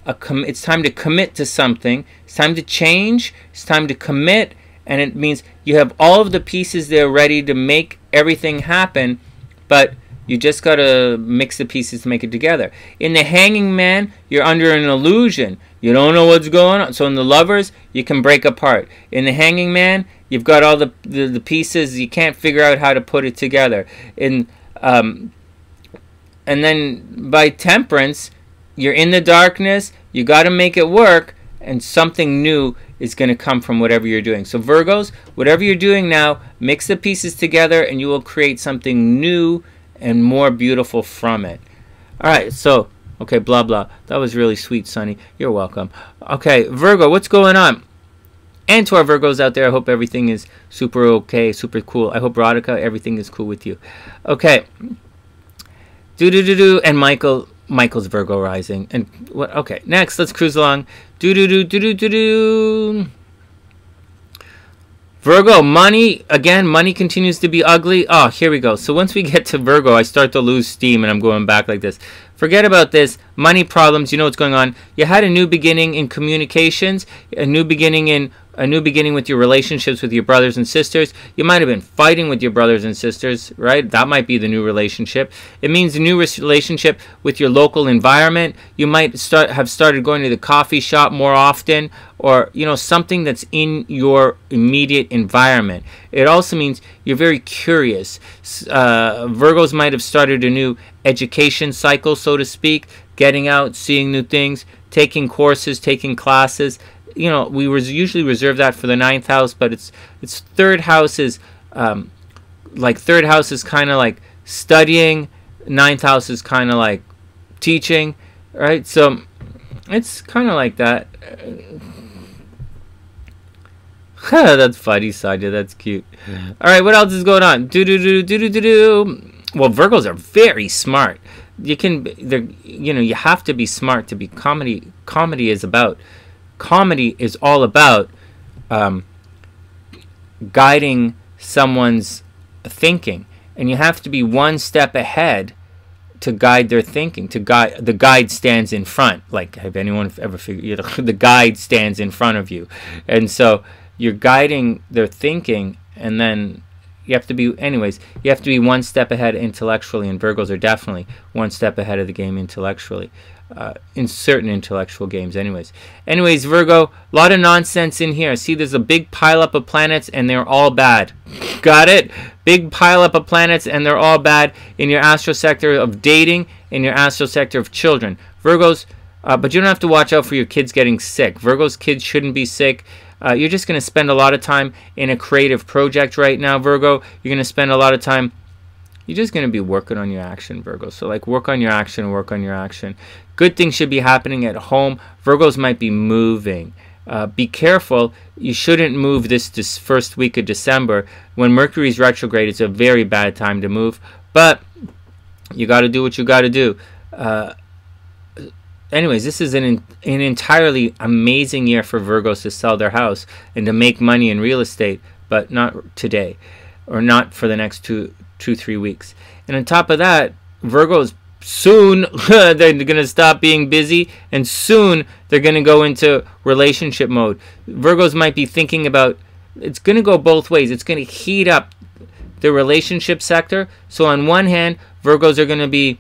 it's time to commit to something. It's time to change. It's time to commit. And it means you have all of the pieces there ready to make everything happen, but you just got to mix the pieces to make it together. In the Hanging Man, you're under an illusion. You don't know what's going on. So in the Lovers, you can break apart. In the Hanging Man, you've got all the pieces. You can't figure out how to put it together. And then by Temperance, you're in the darkness. You got to make it work, and something new is going to come from whatever you're doing. So Virgos, whatever you're doing now, mix the pieces together and you will create something new and more beautiful from it. All right, so, okay, blah, blah. That was really sweet, Sonny. You're welcome. Okay, Virgo, what's going on? And to our Virgos out there, I hope everything is super okay, super cool. I hope, Radhika, everything is cool with you. Okay. And Michael's Virgo rising. And what? Okay, next, let's cruise along. Virgo, money, again, money continues to be ugly. Oh, here we go. So once we get to Virgo, I start to lose steam and I'm going back like this. Forget about this. Money problems, you know what's going on. You had a new beginning in communications, a new beginning with your relationships with your brothers and sisters. You might have been fighting with your brothers and sisters, right? That might be the new relationship. It means a new relationship with your local environment. You might have started going to the coffee shop more often, or, you know, something that's in your immediate environment. It also means you're very curious. Virgos might have started a new education cycle, so to speak, getting out, seeing new things, taking courses, taking classes. You know, we usually reserve that for the 9th house, but it's third house is third house is kind of like studying, 9th house is kind of like teaching, right? So it's kind of like that. That's funny, Sadia. That's cute. All right, what else is going on? Well, Virgos are very smart. You have to be smart to be comedy. Comedy is all about guiding someone's thinking, and you have to be one step ahead to guide their thinking. The guide stands in front. Like, have anyone ever figured? The guide stands in front of you, and so you're guiding their thinking, and then you have to be one step ahead intellectually, and Virgos are definitely one step ahead of the game intellectually. In certain intellectual games anyways, Virgo, a lot of nonsense in here. See, there's a big pileup of planets and they're all bad. Got it? Big pileup of planets and they're all bad in your astro sector of dating, in your astro sector of children. Virgos, But you don't have to watch out for your kids getting sick. Virgo's kids shouldn't be sick. You're just going to spend a lot of time in a creative project right now, Virgo. You're going to spend a lot of time. You're just going to be working on your action, Virgo. So like work on your action, work on your action. Good things should be happening at home. Virgos might be moving. Be careful. You shouldn't move this first week of December. When Mercury's retrograde, it's a very bad time to move. But you got to do what you got to do. Anyways, this is an entirely amazing year for Virgos to sell their house and to make money in real estate, but not today, or not for the next 2-3 weeks. And on top of that, Virgos soon they're going to stop being busy, and soon they're going to go into relationship mode. Virgos might be thinking about, it's going to go both ways. It's going to heat up the relationship sector. So on one hand, Virgos are going to be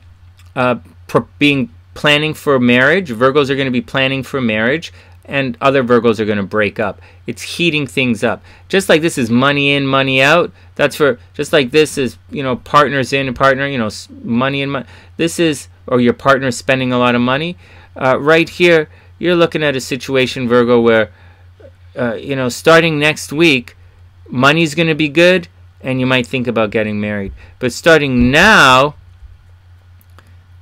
planning for marriage. Virgos are going to be planning for marriage, and other Virgos are going to break up. It's heating things up. Just like this is money in, money out. That's for, just like this is, partners in and partner, money in, money. This is, or your partner spending a lot of money. Right here, you're looking at a situation, Virgo, where, starting next week, money's going to be good, and you might think about getting married. But starting now,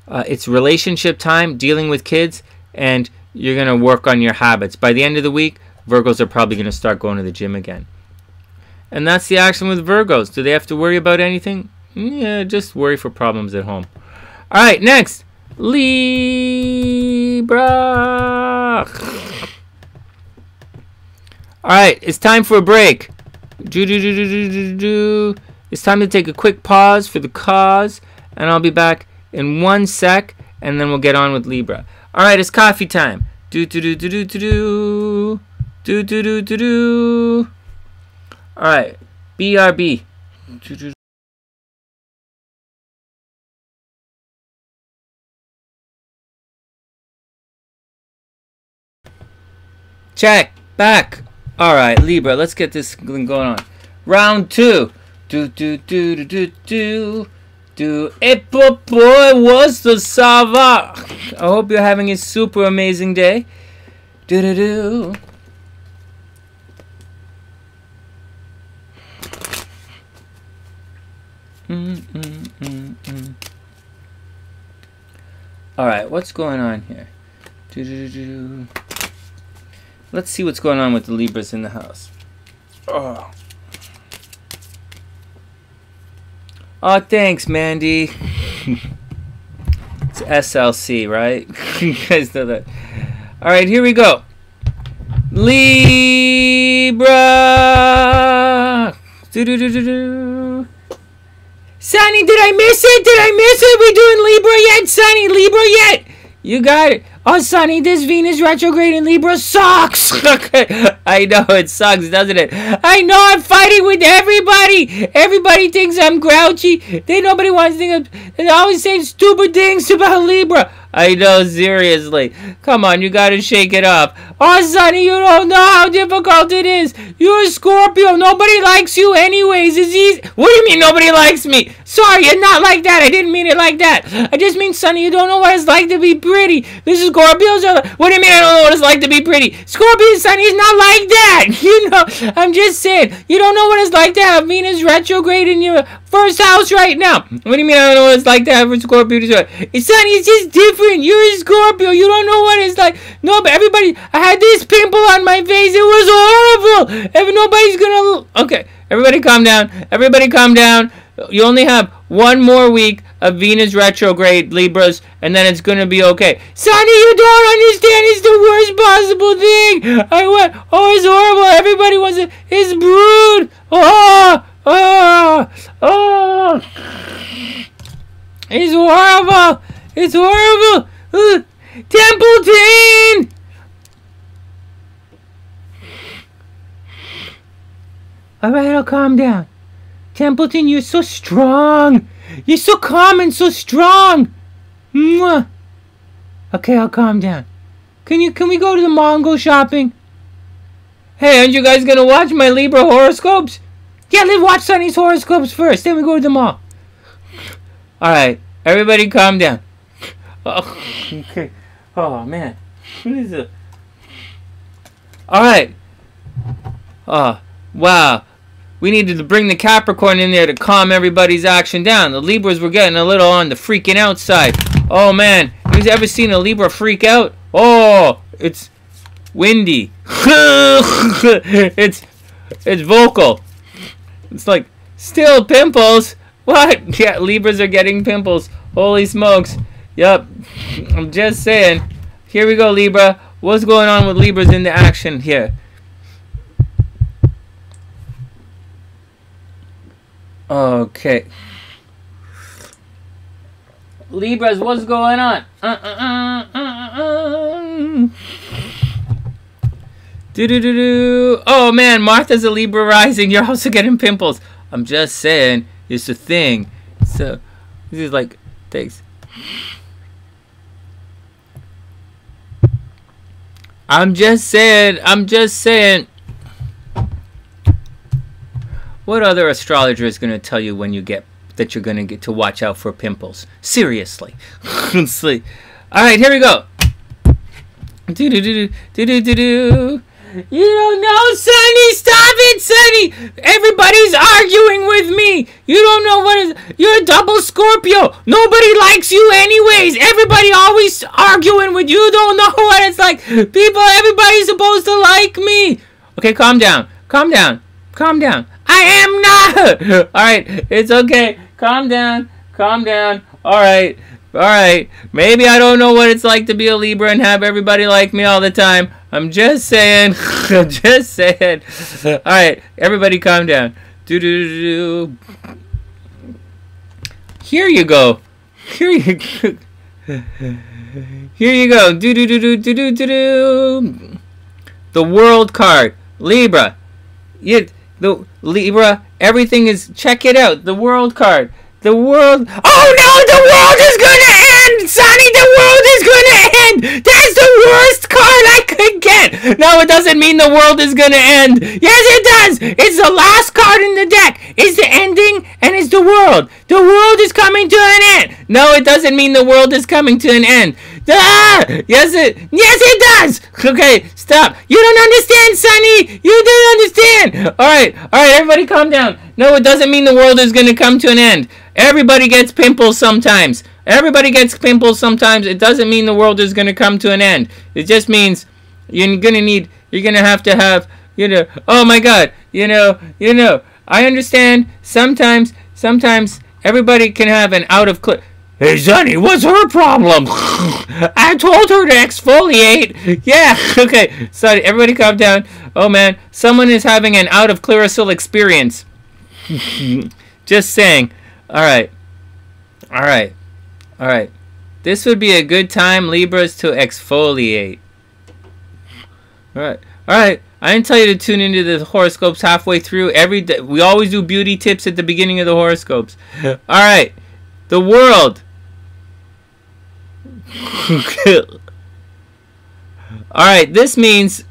it's relationship time, dealing with kids, and you're going to work on your habits. By the end of the week, Virgos are probably going to start going to the gym again. And that's the action with Virgos. Do they have to worry about anything? Yeah, just worry for problems at home. All right, next. Libra. All right, it's time for a break. It's time to take a quick pause for the cause, and I'll be back in 1 sec, and then we'll get on with Libra. All right, it's coffee time. All right, BRB. Check back. All right, Libra. Let's get this going on. Round 2. Boy, what's the sava? I hope you're having a super amazing day. All right, what's going on here? Let's see what's going on with the Libras in the house. Oh, thanks, Mandy. It's SLC, right? You guys know that. All right, here we go. Libra. Sonny, did I miss it? Did I miss it? We doing Libra yet, Sonny? Libra yet? You got it. Oh, Sonny, this Venus retrograde in Libra sucks. I know it sucks, doesn't it? I know I'm fighting with everybody. Everybody thinks I'm grouchy. Nobody wants to think they always say stupid things about Libra. I know, seriously. Come on, you gotta shake it up. Oh, Sonny, you don't know how difficult it is. You're a Scorpio. Nobody likes you anyways. It's easy. What do you mean nobody likes me? Sorry, you're not like that. I didn't mean it like that. I just mean, Sonny, you don't know what it's like to be pretty. This is Scorpios are. What do you mean I don't know what it's like to be pretty? Scorpio, Sonny, is not like that. I'm just saying. You don't know what it's like to have Venus retrograde in your first house right now. What do you mean I don't know what it's like to have a Scorpio? Sonny, it's just different. You're a Scorpio. You don't know what it's like. No, but everybody, I had this pimple on my face. It was horrible. Nobody's gonna. Okay, everybody calm down. Everybody calm down. You only have one more week of Venus retrograde, Libras, and then it's gonna be okay. Sonny, you don't understand. It's the worst possible thing. I went. Oh, it's horrible. Everybody wants it. It's brood. It's horrible. It's horrible. Templeton! Alright, I'll calm down. Templeton, you're so strong. You're so calm and so strong. Mwah. Okay, I'll calm down. Can we go to the mall and go shopping? Hey, aren't you guys gonna watch my Libra horoscopes? Yeah, let's watch Sonny's horoscopes first, then we go to the mall. Alright, everybody calm down. Oh, okay. Oh man, what is it? All right. Oh wow, we needed to bring the Capricorn in there to calm everybody's action down. The Libras were getting a little on the freaking out side. Oh man, you ever seen a Libra freak out? Oh, it's windy. it's vocal. It's like, still pimples. What? Yeah, Libras are getting pimples. Holy smokes. Yup. I'm just saying. Here we go, Libra. What's going on with Libras in the action here? Okay. Libras, what's going on? Oh man, Martha's a Libra rising. You're also getting pimples. I'm just saying, it's a thing. So, this is like, thanks. I'm just saying. What other astrologer is going to tell you when you get that you're going to get to watch out for pimples? Seriously. Alright, here we go. You don't know, Sonny. Stop it, Sonny. Everybody's arguing with me. You don't know what is. You're a double Scorpio. Nobody likes you anyways. Everybody always arguing with you. You don't know what it's like. People, everybody's supposed to like me. Okay, calm down. Calm down. Calm down. I am not. All right, it's okay. Calm down. Calm down. All right. All right. Maybe I don't know what it's like to be a Libra and have everybody like me all the time. I'm just saying. I'm just saying. All right. Everybody calm down. Here you go. Here you go. Here you go. The World card. Libra. The Libra. Everything is. Check it out. The World card. The world. Oh no! The world is gonna end, Sonny. The world is gonna end. That's the worst card I could get. No, it doesn't mean the world is gonna end. Yes, it does. It's the last card in the deck. It's the ending, and it's the world. The world is coming to an end. No, it doesn't mean the world is coming to an end. Ah! Yes, it does. Okay, stop. You don't understand, Sonny. You don't understand. All right, everybody, calm down. No, it doesn't mean the world is gonna come to an end. Everybody gets pimples sometimes. Everybody gets pimples sometimes. It doesn't mean the world is going to come to an end. It just means you're going to have to have, oh my God, I understand sometimes everybody can have an out of clip. Hey, Sonny, what's her problem? I told her to exfoliate. Yeah, okay. Sorry, everybody calm down. Oh man, someone is having an out of Clearasil experience. Just saying. All right. This would be a good time, Libras, to exfoliate. All right. I didn't tell you to tune into the horoscopes halfway through. Every day. We always do beauty tips at the beginning of the horoscopes. All right. The world. All right. This means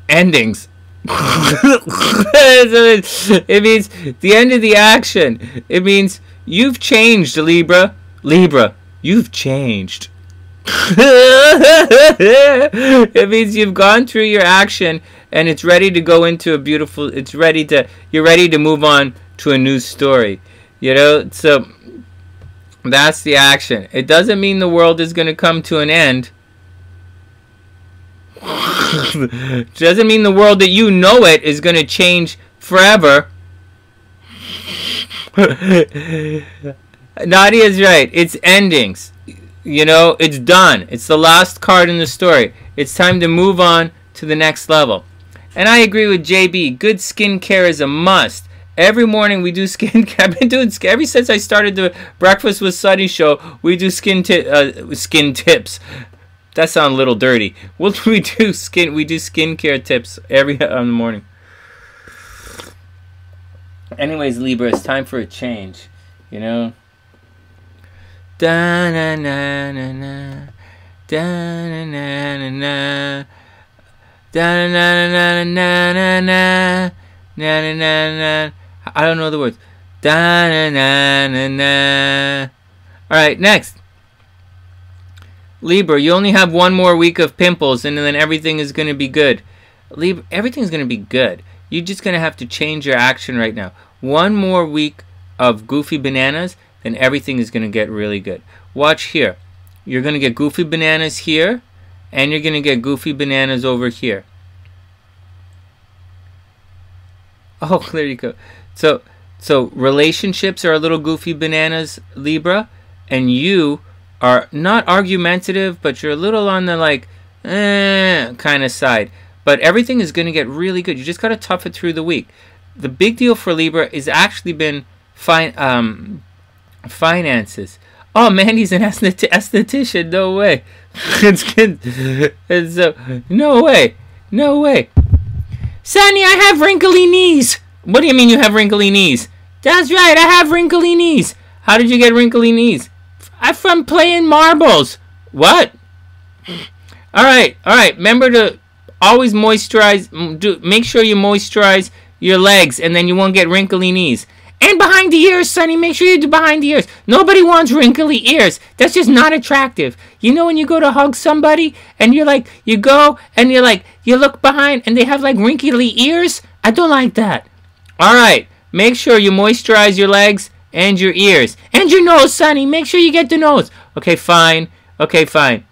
endings. It means the end of the action. It means you've changed, Libra. You've changed. It means you've gone through your action and it's ready to go into a beautiful. You're ready to move on to a new story. So that's the action. It doesn't mean the world is going to come to an end. Doesn't mean the world that you know it is going to change forever. Nadia's right. It's endings. It's done. It's the last card in the story. It's time to move on to the next level. And I agree with JB. Good skincare is a must. Every morning we do skincare. I've been doing ever since I started the Breakfast with Sonny show. We do skin tips. That sounds a little dirty. We do skincare tips every on the morning. Anyways, Libra, it's time for a change. Da na na na na, da na na na na, da na na na na na, na na na na. I don't know the words. Da na na na na. All right, next. Libra, you only have one more week of pimples, and then everything is going to be good. Libra, everything's going to be good. You're just going to have to change your action right now. One more week of goofy bananas, then everything is going to get really good. Watch here. You're going to get goofy bananas here, and you're going to get goofy bananas over here. Oh, there you go. So relationships are a little goofy bananas, Libra, and you are not argumentative, but you're a little on the like, kind of side. But everything is going to get really good. You just got to tough it through the week. The big deal for Libra has actually been finances. Oh, Mandy's an esthetician. No way. It's good. No way. No way. Sonny, I have wrinkly knees. What do you mean you have wrinkly knees? That's right, I have wrinkly knees. How did you get wrinkly knees? I'm from playing marbles. What? All right. Remember to always moisturize. Make sure you moisturize your legs, and then you won't get wrinkly knees. And behind the ears, Sonny, make sure you do behind the ears. Nobody wants wrinkly ears. That's just not attractive. You know when you go to hug somebody, and you're like, you go, and you're like, you look behind, and they have like wrinkly ears? I don't like that. All right, make sure you moisturize your legs and your ears. And your nose, Sonny. Make sure you get the nose. Okay, fine. Okay, fine.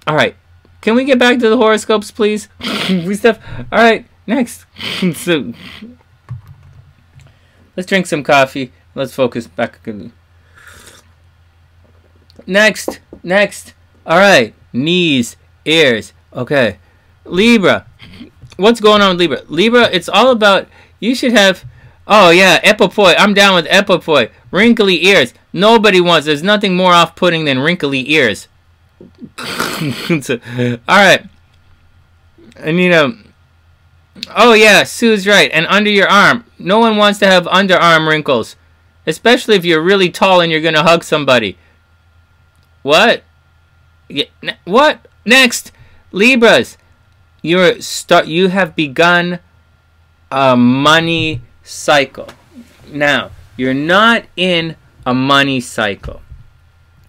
All right. Can we get back to the horoscopes, please? All right, next. So, let's drink some coffee. Let's focus back. Next. All right, knees, ears. Okay, Libra. What's going on with Libra? Libra, it's all about, you should have, oh yeah, epipoi. I'm down with epipoi. Wrinkly ears. Nobody wants, there's nothing more off-putting than wrinkly ears. Alright. And oh yeah, Sue's right. And under your arm. No one wants to have underarm wrinkles. Especially if you're really tall and you're going to hug somebody. What? Yeah, what? Next. Libras. You have begun a money cycle. Now, you're not in a money cycle.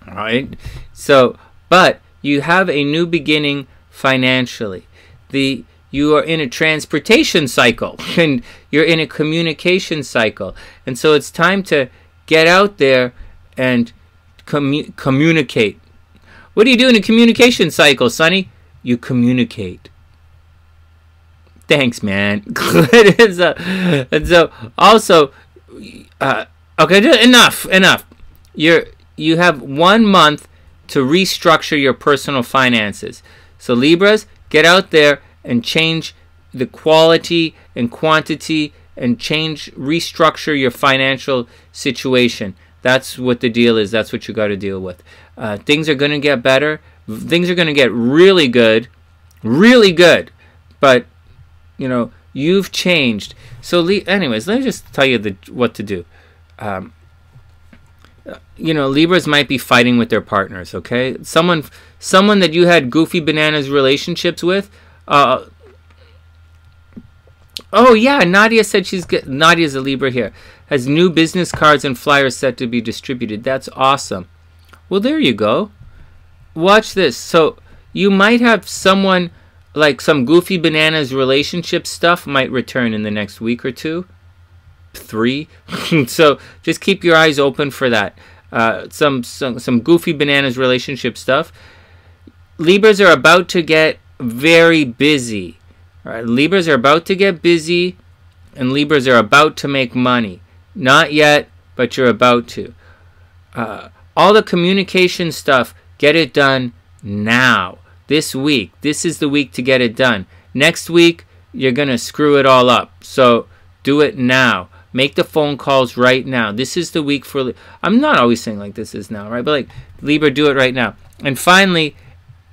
Alright? So, but you have a new beginning financially. You are in a transportation cycle, and you're in a communication cycle. And so it's time to get out there and communicate. What do you do in a communication cycle, Sonny? You communicate. Thanks, man. And so also, okay, enough. You have 1 month to restructure your personal finances. So Libras, get out there and change the quality and quantity and restructure your financial situation. That's what the deal is. That's what you got to deal with. Things are going to get better. Things are going to get really good. But, you've changed. So, anyways, let me just tell you what to do. Libras might be fighting with their partners, okay? Someone that you had goofy bananas relationships with. Oh yeah, Nadia said Nadia's a Libra here. Has new business cards and flyers set to be distributed. That's awesome. Well, there you go. Watch this. So you might have someone, like some goofy bananas relationship stuff might return in the next week or 2. 3. So just keep your eyes open for that. Some goofy bananas relationship stuff. Libras are about to get very busy. All right, Libras are about to get busy, and Libras are about to make money. Not yet, but you're about to. All the communication stuff, get it done now. This week. This is the week to get it done. Next week, you're going to screw it all up. So do it now. Make the phone calls right now. This is the week for... I'm not always saying like this is now, right? But like, Libra, do it right now. And finally,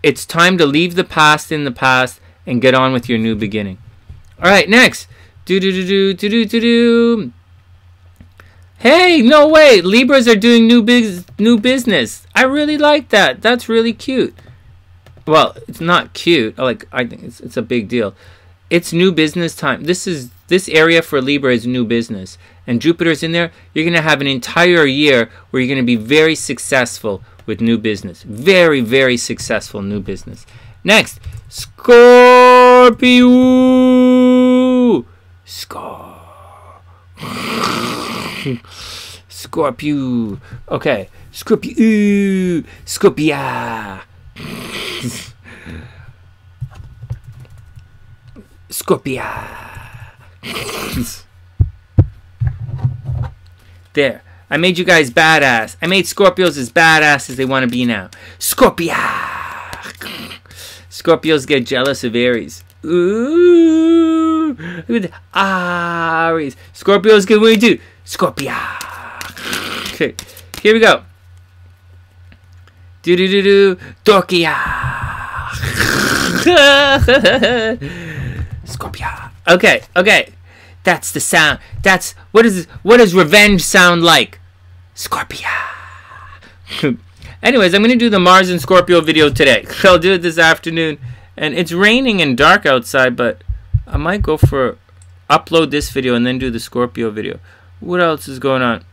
it's time to leave the past in the past and get on with your new beginning. All right, next. Hey, no way. Libras are doing new business. I really like that. That's really cute. Well, it's not cute. I think it's a big deal. It's new business time. This area for Libra is new business. And Jupiter's in there. You're going to have an entire year where you're going to be very successful with new business. Very, very successful new business. Next, Scorpio. Scorpio. Okay, Scorpio. Scorpia. Scorpia. There. I made you guys badass. I made Scorpios as badass as they want to be now. Scorpia. Scorpios get jealous of Aries. Ooh. Aries. Scorpios get what you do. Scorpia. Okay. Here we go. Do-do-do-do. Dorkia. Scorpia. Okay. Okay. That's the sound. That's what does revenge sound like? Scorpia. Anyways, I'm gonna do the Mars and Scorpio video today. I'll do it this afternoon, and it's raining and dark outside, but I might go for upload this video and then do the Scorpio video. What else is going on?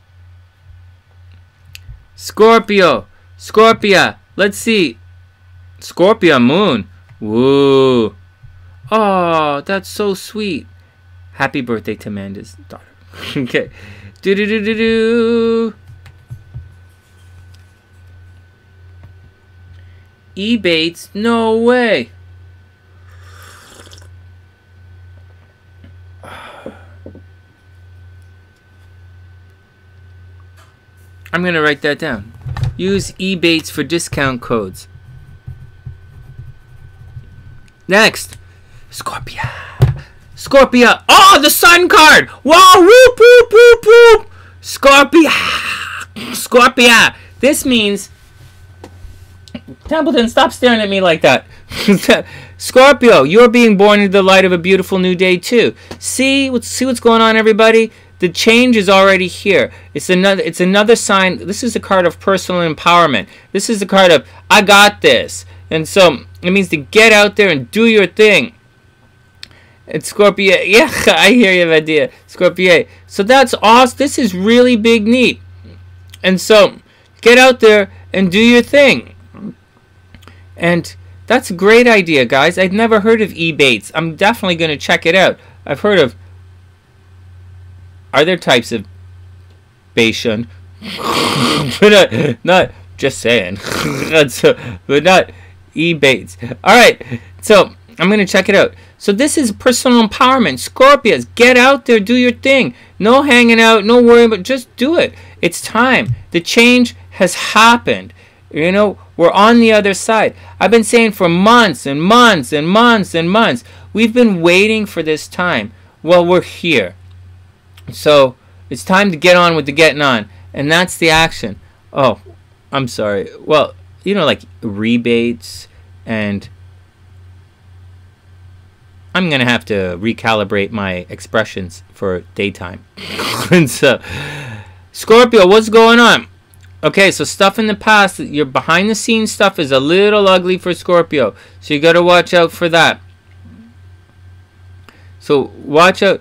Scorpio, Scorpia. Let's see. Scorpio moon. Woo. Oh, that's so sweet. Happy birthday to Amanda's daughter. Okay. Do-do-do-do-do. Ebates? No way. I'm going to write that down. Use Ebates for discount codes. Next. Scorpia. Scorpia. Oh, the sun card. Wow. Whoop, whoop, whoop, whoop. Scorpia. Scorpia. This means... Templeton, stop staring at me like that. Scorpio, you're being born into the light of a beautiful new day too. See what's going on, everybody? The change is already here. It's another sign. This is the card of personal empowerment. This is the card of I got this. And so it means to get out there and do your thing. It's Scorpio. Yeah, I hear you, idea. Scorpio. So that's awesome. This is really big neat. And so get out there and do your thing. And that's a great idea, guys. I'd never heard of Ebates. I'm definitely going to check it out. I've heard of other types of Bayesian. But not just saying. But not Ebates. Alright, so I'm going to check it out. So this is personal empowerment. Scorpios, get out there, do your thing. No hanging out, no worrying, but just do it. It's time. The change has happened. You know, we're on the other side. I've been saying for months and months and months and months. We've been waiting for this time. Well, we're here. So it's time to get on with the getting on. And that's the action. Oh, I'm sorry. Well, you know, like rebates and... I'm going to have to recalibrate my expressions for daytime. And so, Scorpio, what's going on? Okay, so stuff in the past, your behind the scenes stuff is a little ugly for Scorpio. So you got to watch out for that. So watch out.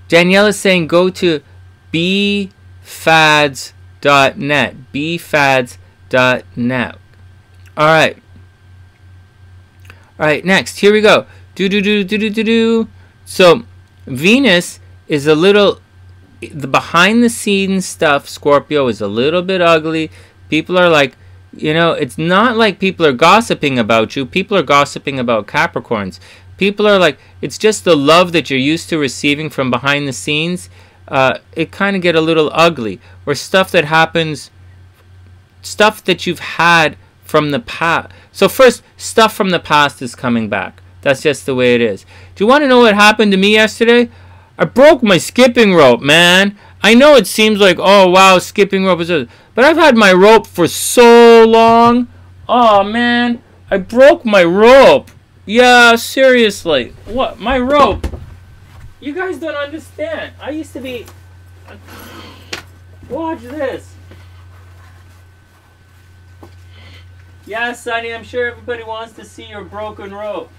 Danielle is saying go to bfads.net. bfads.net. Alright. Alright, next. Here we go. Do. So Venus is a little... The behind the scenes stuff, Scorpio, is a little bit ugly. People are like, you know, it's not like people are gossiping about you. People are gossiping about Capricorns. People are like, it's just the love that you're used to receiving from behind the scenes. It kind of get a little ugly. Or stuff that happens, stuff that you've had from the past. So first, stuff from the past is coming back. That's just the way it is. Do you want to know what happened to me yesterday? I broke my skipping rope, man. I know it seems like, oh, wow, skipping rope is... But I've had my rope for so long. Oh, man. I broke my rope. Yeah, seriously. What? My rope? You guys don't understand. I used to be... Watch this. Yeah, Sonny, I'm sure everybody wants to see your broken rope.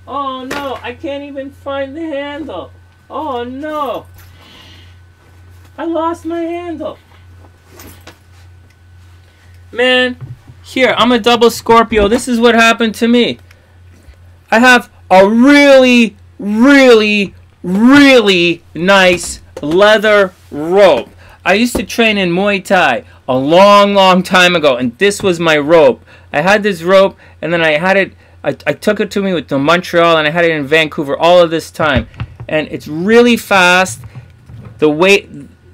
Oh, no. I can't even find the handle. Oh no! I lost my handle. Man, Here, I'm a double Scorpio. This is what happened to me. I have a really, really, really nice leather rope. I used to train in Muay Thai a long, long time ago, and this was my rope. I had this rope, and then I had it, I took it to me with the Montreal, and I had it in Vancouver all of this time. And it's really fast. The weight,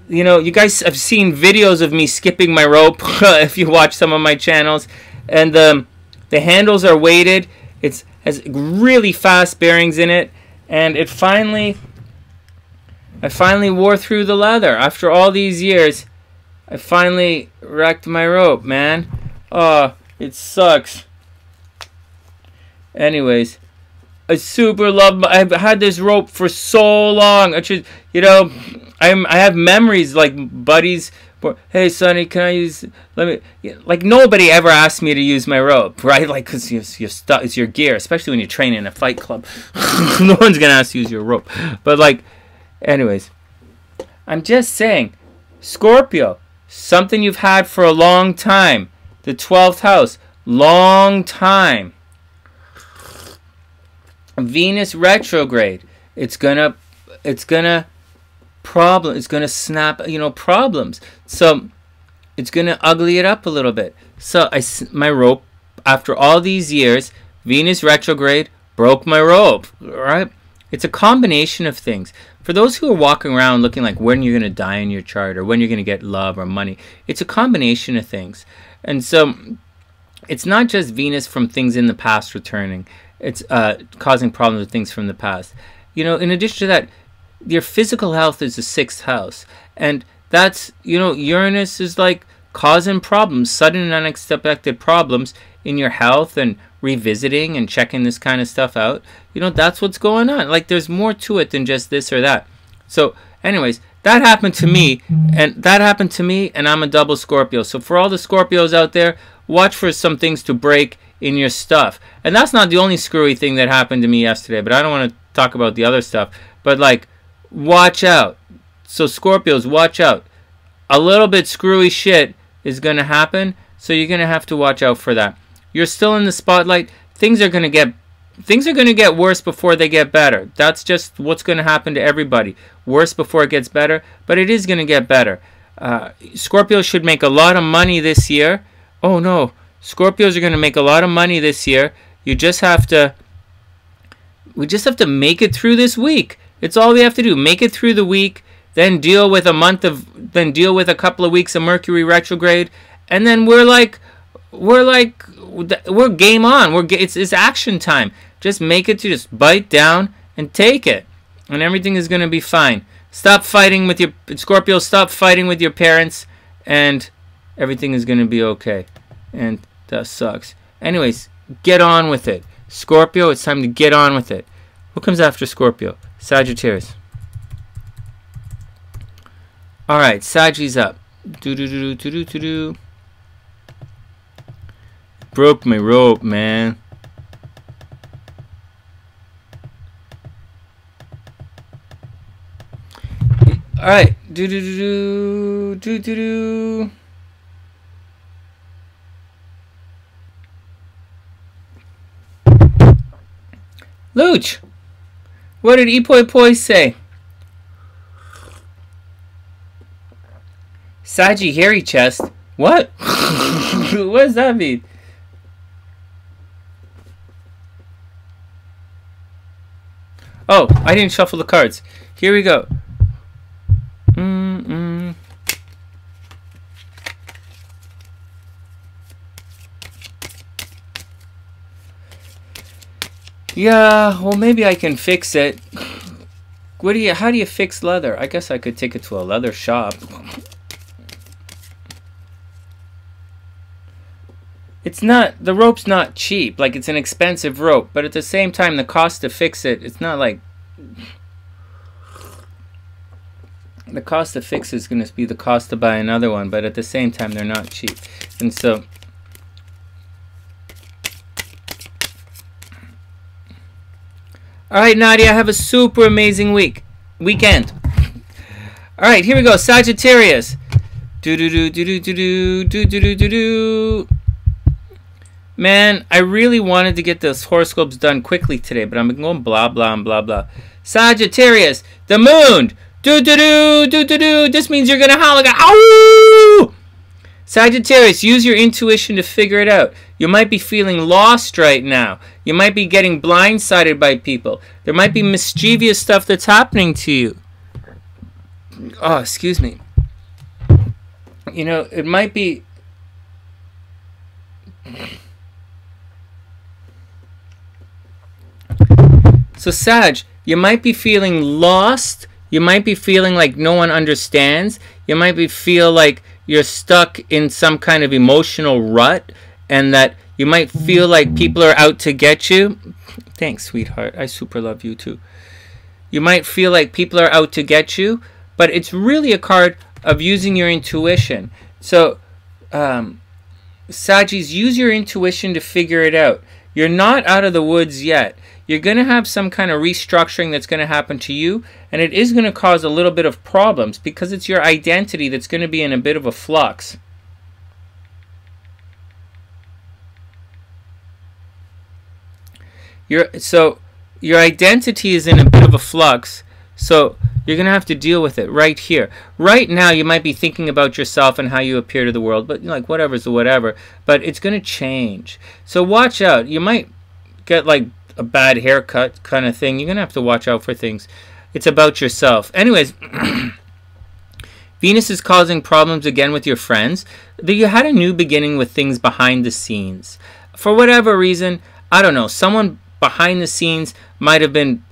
you know, you guys have seen videos of me skipping my rope if you watch some of my channels. And the handles are weighted. It has really fast bearings in it. And I finally wore through the leather. After all these years, I finally wrecked my rope, man. Oh, it sucks. Anyways, I super love. I've had this rope for so long. You know, I have memories like buddies. Hey, Sonny, can I use? Let me. Like nobody ever asked me to use my rope, right? Like, cause it's your gear, especially when you train in a fight club. No one's gonna ask you to use your rope. But like, anyways, I'm just saying, Scorpio, something you've had for a long time. The 12th house, long time. Venus retrograde. It's gonna snap, you know, problems. So it's gonna ugly it up a little bit. So my rope, after all these years, Venus retrograde broke my rope. Right? It's a combination of things. For those who are walking around looking like when you're gonna die in your chart or when you're gonna get love or money, it's a combination of things. And so it's not just Venus from things in the past returning. It's causing problems with things from the past. You know, in addition to that, your physical health is the 6th house. And that's, you know, Uranus is like causing problems, sudden and unexpected problems in your health and revisiting and checking this kind of stuff out. You know, that's what's going on. Like, there's more to it than just this or that. So, anyways, that happened to me. And I'm a double Scorpio. So for all the Scorpios out there, watch for some things to break in your stuff. And that's not the only screwy thing that happened to me yesterday, but I don't want to talk about the other stuff. But like, watch out. So Scorpios, watch out. A little bit screwy shit is going to happen, so you're going to have to watch out for that. You're still in the spotlight. Things are going to get worse before they get better. That's just what's going to happen to everybody. Worse before it gets better, but it is going to get better. Scorpios should make a lot of money this year. Oh no. Scorpios are going to make a lot of money this year. We just have to make it through this week. It's all we have to do. Make it through the week, then deal with a couple of weeks of Mercury retrograde, and then we're game on. It's action time. Just make it to just bite down and take it, and everything is going to be fine. Stop fighting with your Scorpio. Stop fighting with your parents, and everything is going to be okay. And that sucks. Anyways, get on with it. Scorpio, it's time to get on with it. Who comes after Scorpio? Sagittarius. Alright, Saggi's up. Broke my rope, man. Alright. Luch, what did Epoi Poi say? Saggy hairy chest. What? What does that mean? Oh, I didn't shuffle the cards. Here we go. Yeah, well, maybe I can fix it. How do you fix leather? I guess I could take it to a leather shop. The rope's not cheap. Like, it's an expensive rope, but at the same time, the cost to fix it, it's not like... The cost to fix it is going to be the cost to buy another one, but at the same time, they're not cheap. And so... Alright, Nadia, have a super amazing weekend. Alright, here we go. Sagittarius. Man, I really wanted to get those horoscopes done quickly today, but I'm going blah, blah, and blah, blah. Sagittarius, the moon. Do-do-do, do-do-do. This means you're going to howl like a ow! Sagittarius, use your intuition to figure it out. You might be feeling lost right now. You might be getting blindsided by people. There might be mischievous stuff that's happening to you. Oh, excuse me. You know, it might be... So, Sag, you might be feeling lost. You might be feeling like no one understands. You might feel like you're stuck in some kind of emotional rut, and that you might feel like people are out to get you. Thanks, sweetheart. I super love you too. You might feel like people are out to get you, but it's really a card of using your intuition. So, Saggies, use your intuition to figure it out. You're not out of the woods yet. You're going to have some kind of restructuring that's going to happen to you, and it is going to cause a little bit of problems because it's your identity that's going to be in a bit of a flux. So your identity is in a bit of a flux, so you're going to have to deal with it right here. Right now, you might be thinking about yourself and how you appear to the world, but like whatever's the whatever, but it's going to change. So watch out. You might get like a bad haircut kind of thing. You're going to have to watch out for things. It's about yourself. Anyways, Venus is causing problems again with your friends. You had a new beginning with things behind the scenes. For whatever reason, I don't know, someone behind the scenes might have been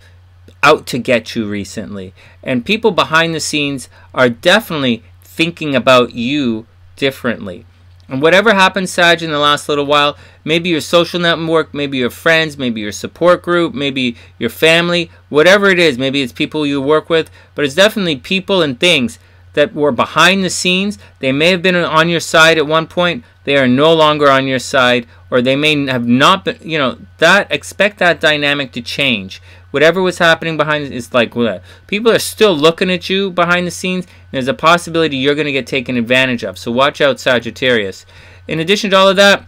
out to get you recently. And people behind the scenes are definitely thinking about you differently. And whatever happened, Sag, in the last little while, maybe your social network, maybe your friends, maybe your support group, maybe your family, whatever it is, maybe it's people you work with, but it's definitely people and things that were behind the scenes. They may have been on your side at one point. They are no longer on your side, or they may have not been, you know, expect that dynamic to change. Whatever was happening behind it is like, well, people are still looking at you behind the scenes. There's a possibility you're going to get taken advantage of. So watch out, Sagittarius. In addition to all of that,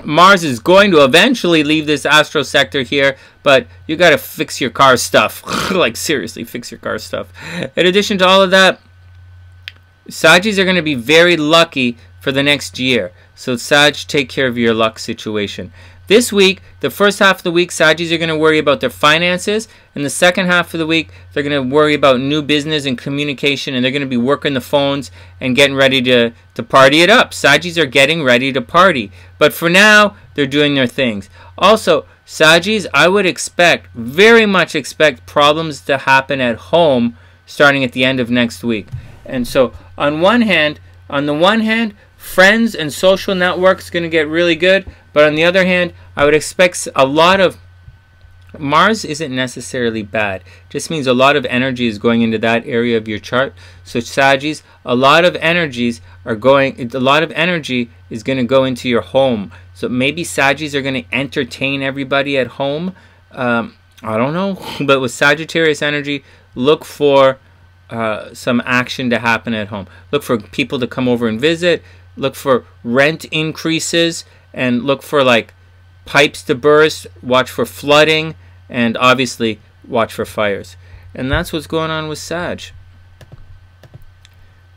Mars is going to eventually leave this astro sector here, but you got to fix your car stuff. Like, seriously, fix your car stuff. In addition to all of that, Saggies are going to be very lucky for the next year. So Sag, take care of your luck situation. This week, the first half of the week, Saggies are going to worry about their finances. In the second half of the week, they're going to worry about new business and communication, and they're going to be working the phones and getting ready to party it up. Saggies are getting ready to party. But for now, they're doing their things. Also, Saggies, I would expect, very much expect problems to happen at home starting at the end of next week. And so, on the one hand, friends and social networks going to get really good. But on the other hand, I would expect a lot of... Mars isn't necessarily bad. It just means a lot of energy is going into that area of your chart. So Saggies, a lot of energy is going to go into your home. So maybe Saggies are going to entertain everybody at home. I don't know. But with Sagittarius energy, look for some action to happen at home. Look for people to come over and visit. Look for rent increases. And look for like pipes to burst, watch for flooding, and obviously watch for fires. And that's what's going on with Sag.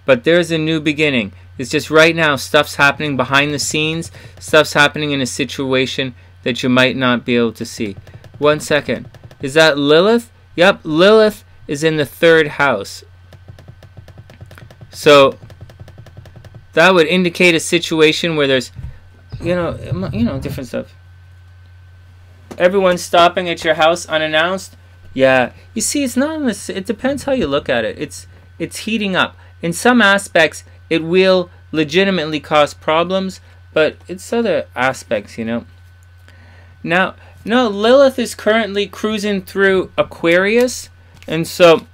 But there's a new beginning. It's just right now stuff's happening behind the scenes. Stuff's happening in a situation that you might not be able to see. 1 second. Is that Lilith? Yep, Lilith is in the 3rd house. So that would indicate a situation where there's you know, different stuff. Everyone's stopping at your house unannounced. Yeah, you see, it's not. It depends how you look at it. It's heating up. In some aspects, it will legitimately cause problems, but it's other aspects, you know. Now, no, Lilith is currently cruising through Aquarius, and so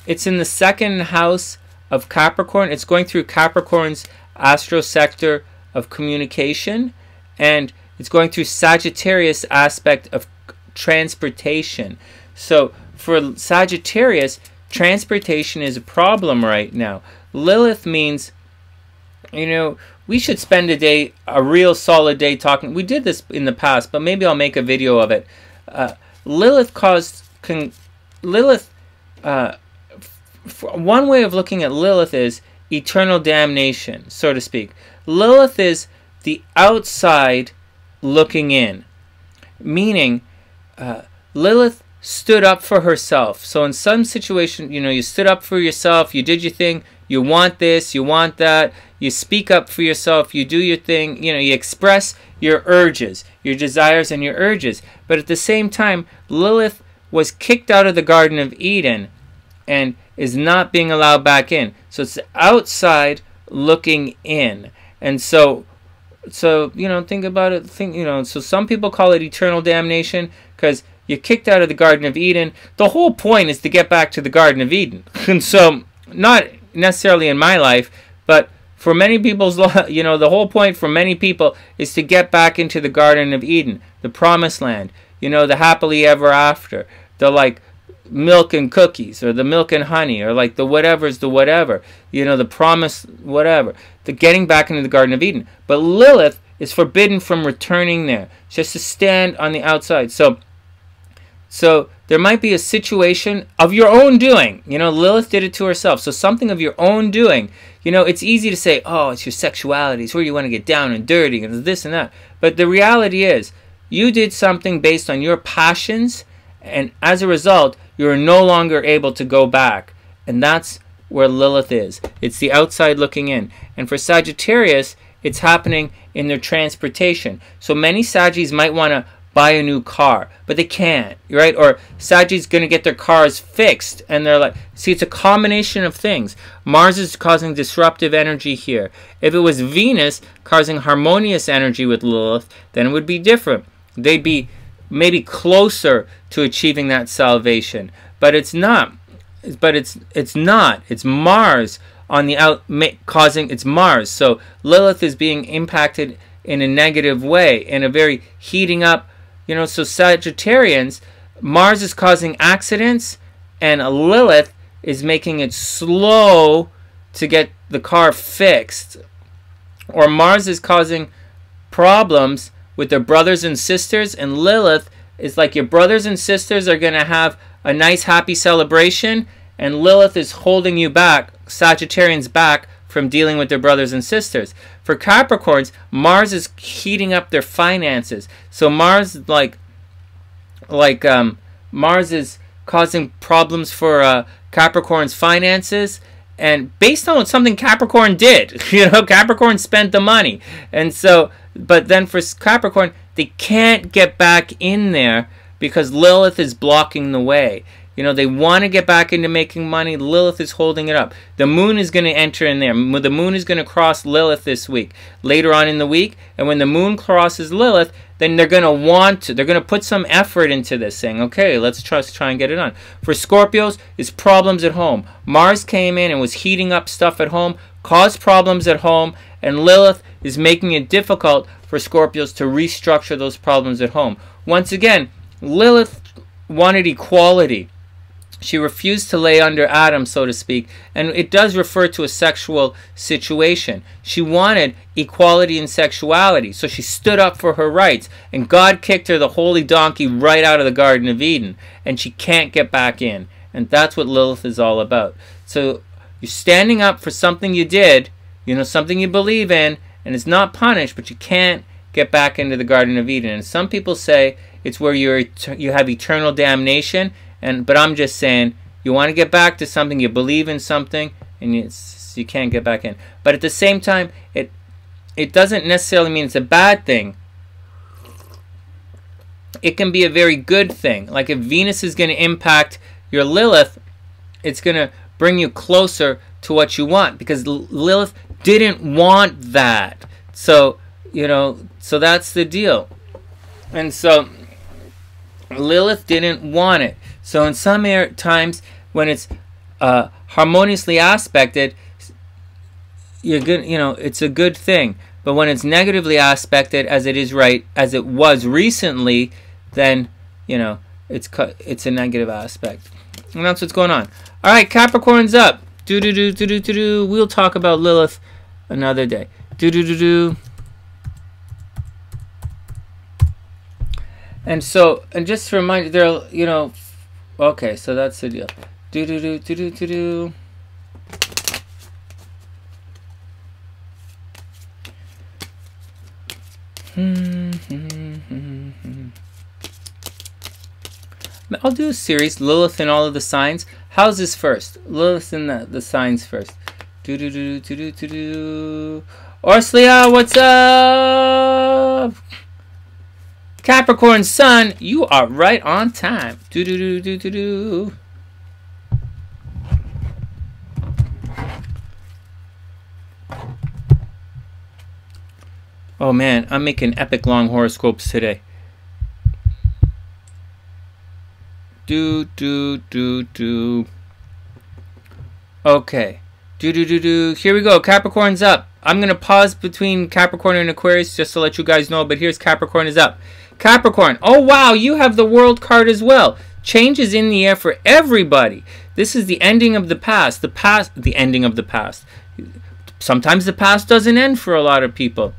it's in the 2nd house of Capricorn. It's going through Capricorn's astro sector of communication, and it's going through Sagittarius aspect of transportation. So for Sagittarius, transportation is a problem right now. Lilith means we should spend a real solid day talking. We did this in the past, but maybe I'll make a video of it. Lilith one way of looking at Lilith is eternal damnation, so to speak. Lilith is the outside looking in, meaning Lilith stood up for herself. So in some situation, you stood up for yourself, you did your thing, you want this, you want that, you speak up for yourself, you do your thing, you express your urges, your desires and your urges. But at the same time, Lilith was kicked out of the Garden of Eden and is not being allowed back in. So it's outside looking in. And so think about it. So some people call it eternal damnation because you're kicked out of the Garden of Eden. The whole point is to get back to the Garden of Eden. And so, not necessarily in my life, but for many people's, the whole point for many people is to get back into the Garden of Eden, the promised land, the happily ever after, the milk and cookies, or the milk and honey, or the whatever's the whatever, the promise whatever, the getting back into the Garden of Eden. But Lilith is forbidden from returning there. She has to stand on the outside. So there might be a situation of your own doing. Lilith did it to herself. So something of your own doing. It's easy to say, oh, it's your sexuality. It's where you want to get down and dirty and this and that. But the reality is, you did something based on your passions, and as a result, you're no longer able to go back. And that's where Lilith is. It's the outside looking in. And for Sagittarius, it's happening in their transportation. So many Saggis might want to buy a new car, but they can't, right? Or Saggis going to get their cars fixed, and they're like, see, it's a combination of things. Mars is causing disruptive energy here. If it was Venus causing harmonious energy with Lilith, then it would be different. They'd be maybe closer to achieving that salvation, but it's not. It's not. It's Mars on the causing. It's Mars. So Lilith is being impacted in a negative way, in a very heating up. So Sagittarians, Mars is causing accidents, and Lilith is making it slow to get the car fixed. Or Mars is causing problems with their brothers and sisters, and Lilith is like, your brothers and sisters are going to have a nice happy celebration, and Lilith is holding you back, Sagittarians back, from dealing with their brothers and sisters. For Capricorns, Mars is heating up their finances. So Mars, Mars is causing problems for Capricorn's finances, and based on something Capricorn did. Capricorn spent the money, and so, but then for Capricorn, they can't get back in there because Lilith is blocking the way. They want to get back into making money. Lilith is holding it up. The moon is going to enter in there. The moon is going to cross Lilith this week, later on in the week. And when the moon crosses Lilith, then they're going to put some effort into this, saying, okay, let's try and get it on. For Scorpios, it's problems at home. Mars came in and was heating up stuff at home, caused problems at home, and Lilith is making it difficult for Scorpios to restructure those problems at home. Once again, Lilith wanted equality. She refused to lay under Adam, so to speak, and it does refer to a sexual situation. She wanted equality in sexuality, so she stood up for her rights, and God kicked her the holy donkey right out of the Garden of Eden, and she can't get back in. And that's what Lilith is all about. So you're standing up for something you did, something you believe in, and it's not punished, but you can't get back into the Garden of Eden. And some people say it's where you have eternal damnation. But I'm just saying, you want to get back to something, you believe in something, and you can't get back in. But at the same time, it doesn't necessarily mean it's a bad thing. It can be a very good thing. Like if Venus is going to impact your Lilith, it's going to bring you closer to what you want, because Lilith didn't want that. So, so that's the deal. And so Lilith didn't want it. So in some times when it's harmoniously aspected, you're good. It's a good thing. But when it's negatively aspected, as it was recently, then it's a negative aspect, and that's what's going on. All right, Capricorn's up. We'll talk about Lilith another day. Do do do do. And so, and just to remind you, there, you know, okay, so that's the deal. Do do do do do do do. I'll do a series, Lilith and all of the signs. How's this first? Lilith and the signs first. Do do do do do do do. Orslia, what's up? Capricorn Sun, you are right on time. Do do do do do do. Oh man, I'm making epic long horoscopes today. Do do do do. Okay. Do do do do. Here we go. Capricorn's up. I'm gonna pause between Capricorn and Aquarius just to let you guys know, but here's Capricorn is up. Capricorn, oh wow, you have the World card as well. Change is in the air for everybody. This is the ending of the past. The ending of the past. Sometimes the past doesn't end for a lot of people.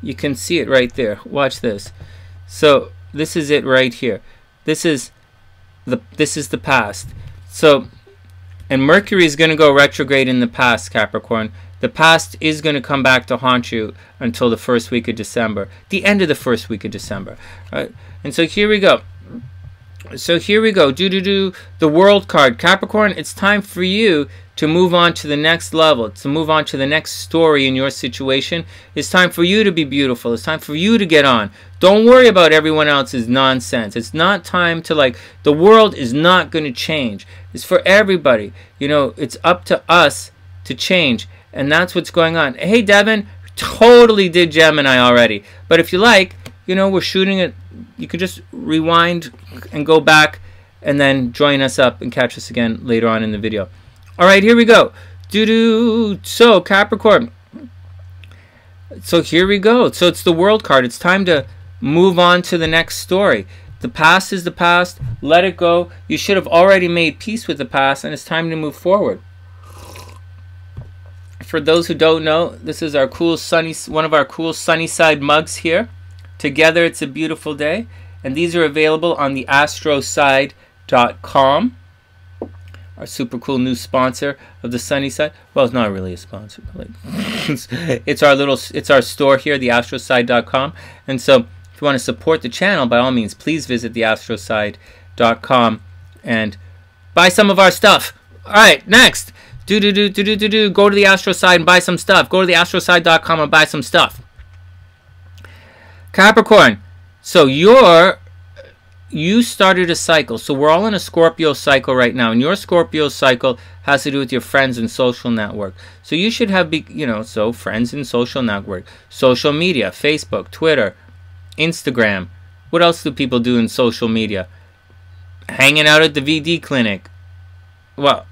You can see it right there. Watch this. So this is it right here. This is the past. So, and Mercury is going to go retrograde in the past, Capricorn. The past is going to come back to haunt you until the first week of December. The end of the first week of December. Right? And so here we go. So here we go. Do the World card. Capricorn, it's time for you to move on to the next level, to move on to the next story in your situation. It's time for you to be beautiful. It's time for you to get on. Don't worry about everyone else's nonsense. It's not time to, like, the world is not going to change. It's for everybody. You know, it's up to us to change. And that's what's going on. Hey, Devin, totally did Gemini already. But if you like, you know, we're shooting it. You can just rewind and go back and then join us up and catch us again later on in the video. All right, here we go. So, Capricorn. So, here we go. So, it's the World card. It's time to move on to the next story. The past is the past. Let it go. You should have already made peace with the past, and it's time to move forward. For those who don't know, this is our cool one of our cool SunnySide mugs here. Together, it's a beautiful day. And these are available on the Astro-Side.com. Our super cool new sponsor of the SunnySide. Well, it's not really a sponsor, but like it's our store here, the Astro-Side.com. And so if you want to support the channel, by all means, please visit the Astro-Side.com and buy some of our stuff. All right, next. Go to the Astro-Side and buy some stuff. Go to the Astro-Side.com and buy some stuff. Capricorn, so you started a cycle. So we're all in a Scorpio cycle right now. And your Scorpio cycle has to do with your friends and social network. So you should have, so friends and social network. Social media, Facebook, Twitter, Instagram. What else do people do in social media? Hanging out at the VD clinic. Well,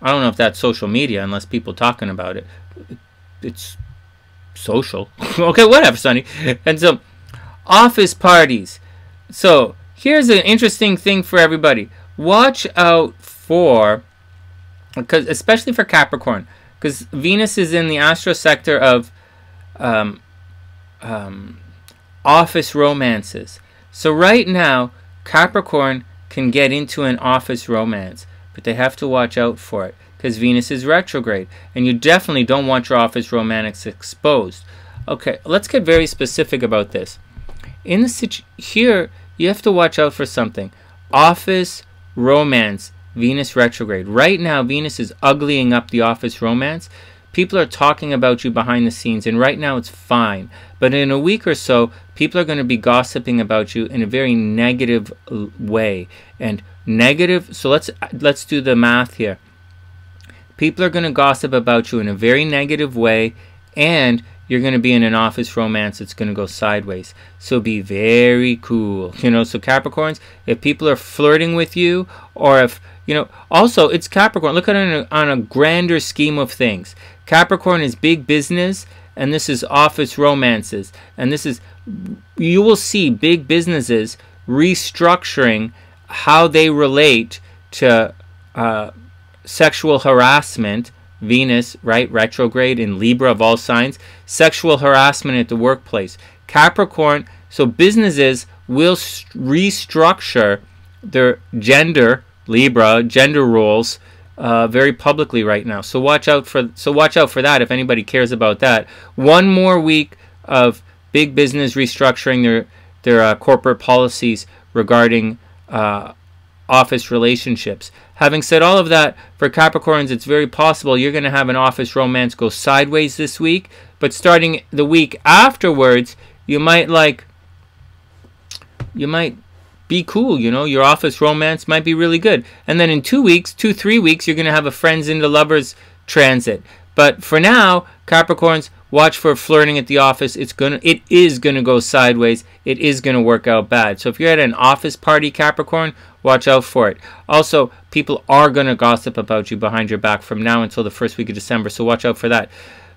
I don't know if that's social media unless people talking about it. It's social. Okay, whatever, Sonny. And so, office parties. So, here's an interesting thing for everybody. Watch out for, because especially for Capricorn, because Venus is in the astro sector of office romances. So right now, Capricorn can get into an office romance, but they have to watch out for it because Venus is retrograde, and you definitely don't want your office romantics exposed. Okay, let's get very specific about this. In the here, you have to watch out for something. Office romance, Venus retrograde. Right now, Venus is uglying up the office romance. People are talking about you behind the scenes, and right now it's fine. But in a week or so, people are going to be gossiping about you in a very negative way. And negative, so let's do the math here. People are going to gossip about you in a very negative way, and you're going to be in an office romance that's going to go sideways. So be very cool. So Capricorns, if people are flirting with you, or if, also it's Capricorn. Look at it on a grander scheme of things. Capricorn is big business, and this is office romances. And this is, you will see big businesses restructuring how they relate to sexual harassment Venus, right, retrograde in Libra of all signs. Sexual harassment at the workplace. Capricorn, so businesses will restructure their gender, Libra, gender roles very publicly right now. So watch out for that if anybody cares about that. One more week of big business restructuring their corporate policies regarding office relationships. Having said all of that, for Capricorns, it's very possible you're going to have an office romance go sideways this week, but starting the week afterwards, you might be cool, you know, your office romance might be really good. And then in 3 weeks, you're going to have a friends into lovers transit. But for now, Capricorns, watch for flirting at the office. It is gonna go sideways. It is gonna work out bad. So if you're at an office party, Capricorn, watch out for it. Also, people are gonna gossip about you behind your back from now until the first week of December. So watch out for that.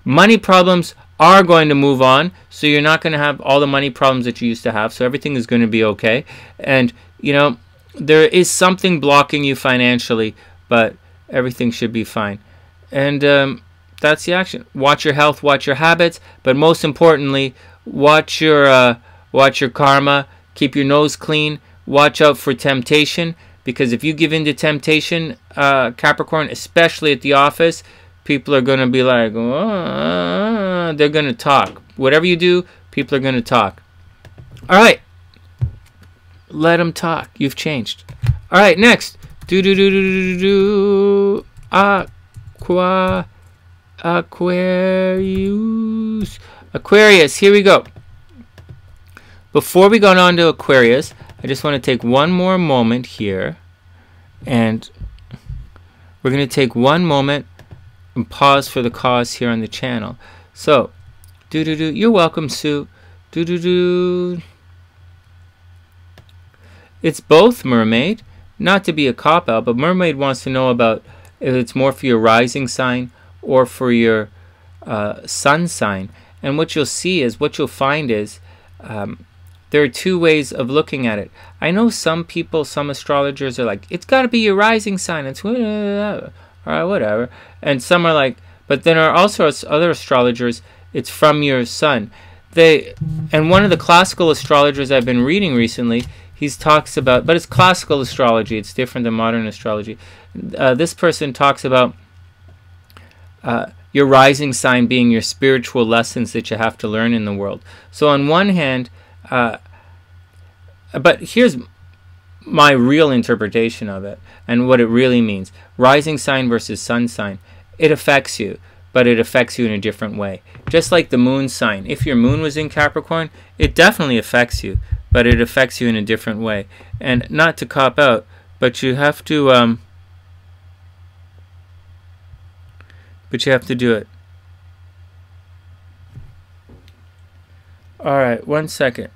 Money problems are going to move on, so you're not going to have all the money problems that you used to have. So everything is going to be okay. And you know, there is something blocking you financially, but everything should be fine. And that's the action. Watch your health, watch your habits, but most importantly, watch your karma. Keep your nose clean. Watch out for temptation, because if you give in to temptation, Capricorn, especially at the office, people are going to be like, oh, they're going to talk. Whatever you do, people are going to talk. All right, let them talk. You've changed. All right, next. Aquarius, here we go. Before we go on to Aquarius, I just want to take one more moment here, and we're going to take one moment and pause for the cause here on the channel. So, you're welcome, Sue. It's both, Mermaid. Not to be a cop-out, but Mermaid wants to know about if it's more for your rising sign or for your sun sign. And what you'll find is there are two ways of looking at it. I know some people, some astrologers are like, it's got to be your rising sign. It's all right, whatever. And some are like, but then are also other astrologers, it's from your sun. And one of the classical astrologers I've been reading recently, he talks about, but it's classical astrology. It's different than modern astrology. This person talks about your rising sign being your spiritual lessons that you have to learn in the world. So on one hand, but here's my real interpretation of it and what it really means. Rising sign versus sun sign. It affects you, but it affects you in a different way. Just like the moon sign. If your moon was in Capricorn, it definitely affects you, but it affects you in a different way. And not to cop out, but you have to do it. All right, 1 second.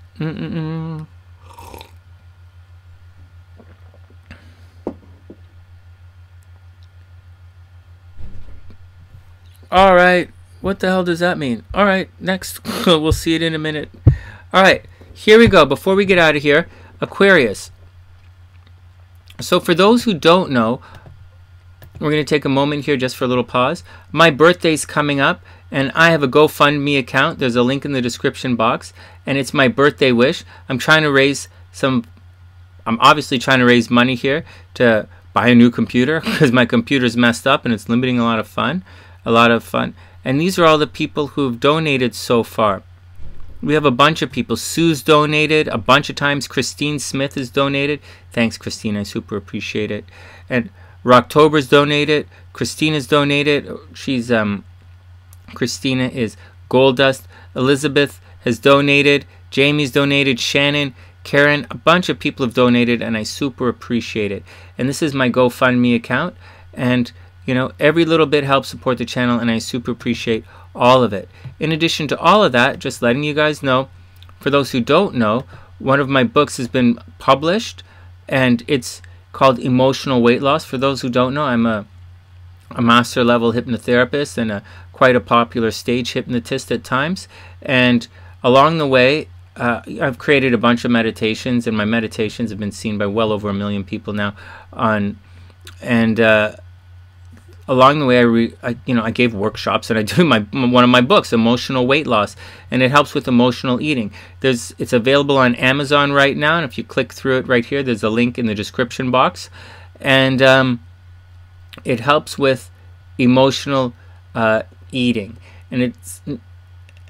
All right, what the hell does that mean? All right, next. We'll see it in a minute. All right, here we go. Before we get out of here, Aquarius. So for those who don't know, we're going to take a moment here just for a little pause. My birthday's coming up, and I have a GoFund ME account. There's a link in the description box, and it's my birthday wish. I'm obviously trying to raise money here to buy a new computer because my computer's messed up and it's limiting a lot of fun. And these are all the people who've donated so far. We have a bunch of people. Sue's donated a bunch of times. Christine Smith has donated. Thanks, Christine. I super appreciate it. And Rocktober's donated. Christina's donated. Christina is Gold Dust. Elizabeth has donated. Jamie's donated. Shannon, Karen, a bunch of people have donated, and I super appreciate it. And this is my GoFundMe account, and you know, every little bit helps support the channel, and I super appreciate all of it. In addition to all of that, just letting you guys know, for those who don't know, one of my books has been published, and it's called Emotional Weight Loss. For those who don't know, I'm a master level hypnotherapist and quite a popular stage hypnotist at times. And along the way, I've created a bunch of meditations, and my meditations have been seen by well over 1 million people now. along the way, I gave workshops, and I do one of my books, Emotional Weight Loss, and it helps with emotional eating. It's available on Amazon right now, and if you click through it right here, there's a link in the description box, and it helps with emotional eating. And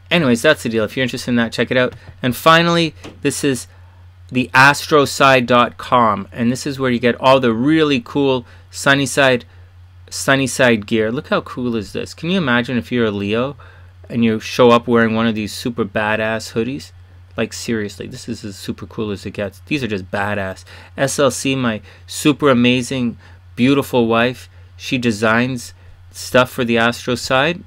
anyways, that's the deal. If you're interested in that, check it out. And finally, this is the Astro-Side.com, and this is where you get all the really cool SunnySide gear. Look how cool is this. Can you imagine if you're a Leo and you show up wearing one of these super badass hoodies? Like, seriously, this is as super cool as it gets. These are just badass. SLC, my super amazing, beautiful wife, she designs stuff for the Astro-Side.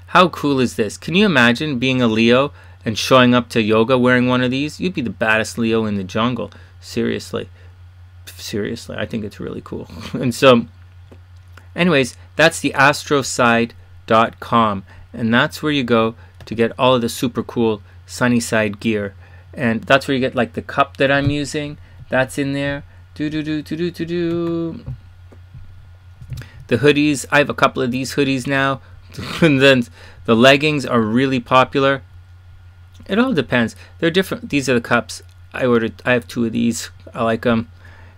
How cool is this? Can you imagine being a Leo and showing up to yoga wearing one of these? You'd be the baddest Leo in the jungle. Seriously, I think it's really cool. And so, anyways, that's the Astro-Side.com, and that's where you go to get all of the super cool SunnySide gear. And that's where you get like the cup that I'm using. That's in there. The hoodies. I have a couple of these hoodies now. And then the leggings are really popular. It all depends. They're different. These are the cups I ordered. I have 2 of these. I like them.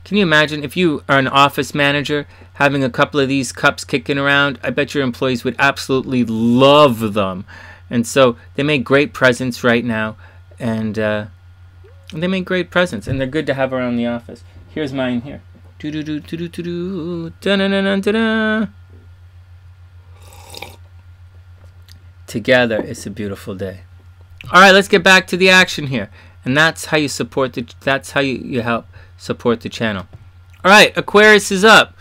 Can you imagine if you are an office manager having a couple of these cups kicking around? I bet your employees would absolutely love them. And so they make great presents right now, and they make great presents, and they're good to have around the office. Here's mine here. Together, it's a beautiful day. All right, let's get back to the action here, and that's how you support the. That's how you help support the channel. All right, Aquarius is up.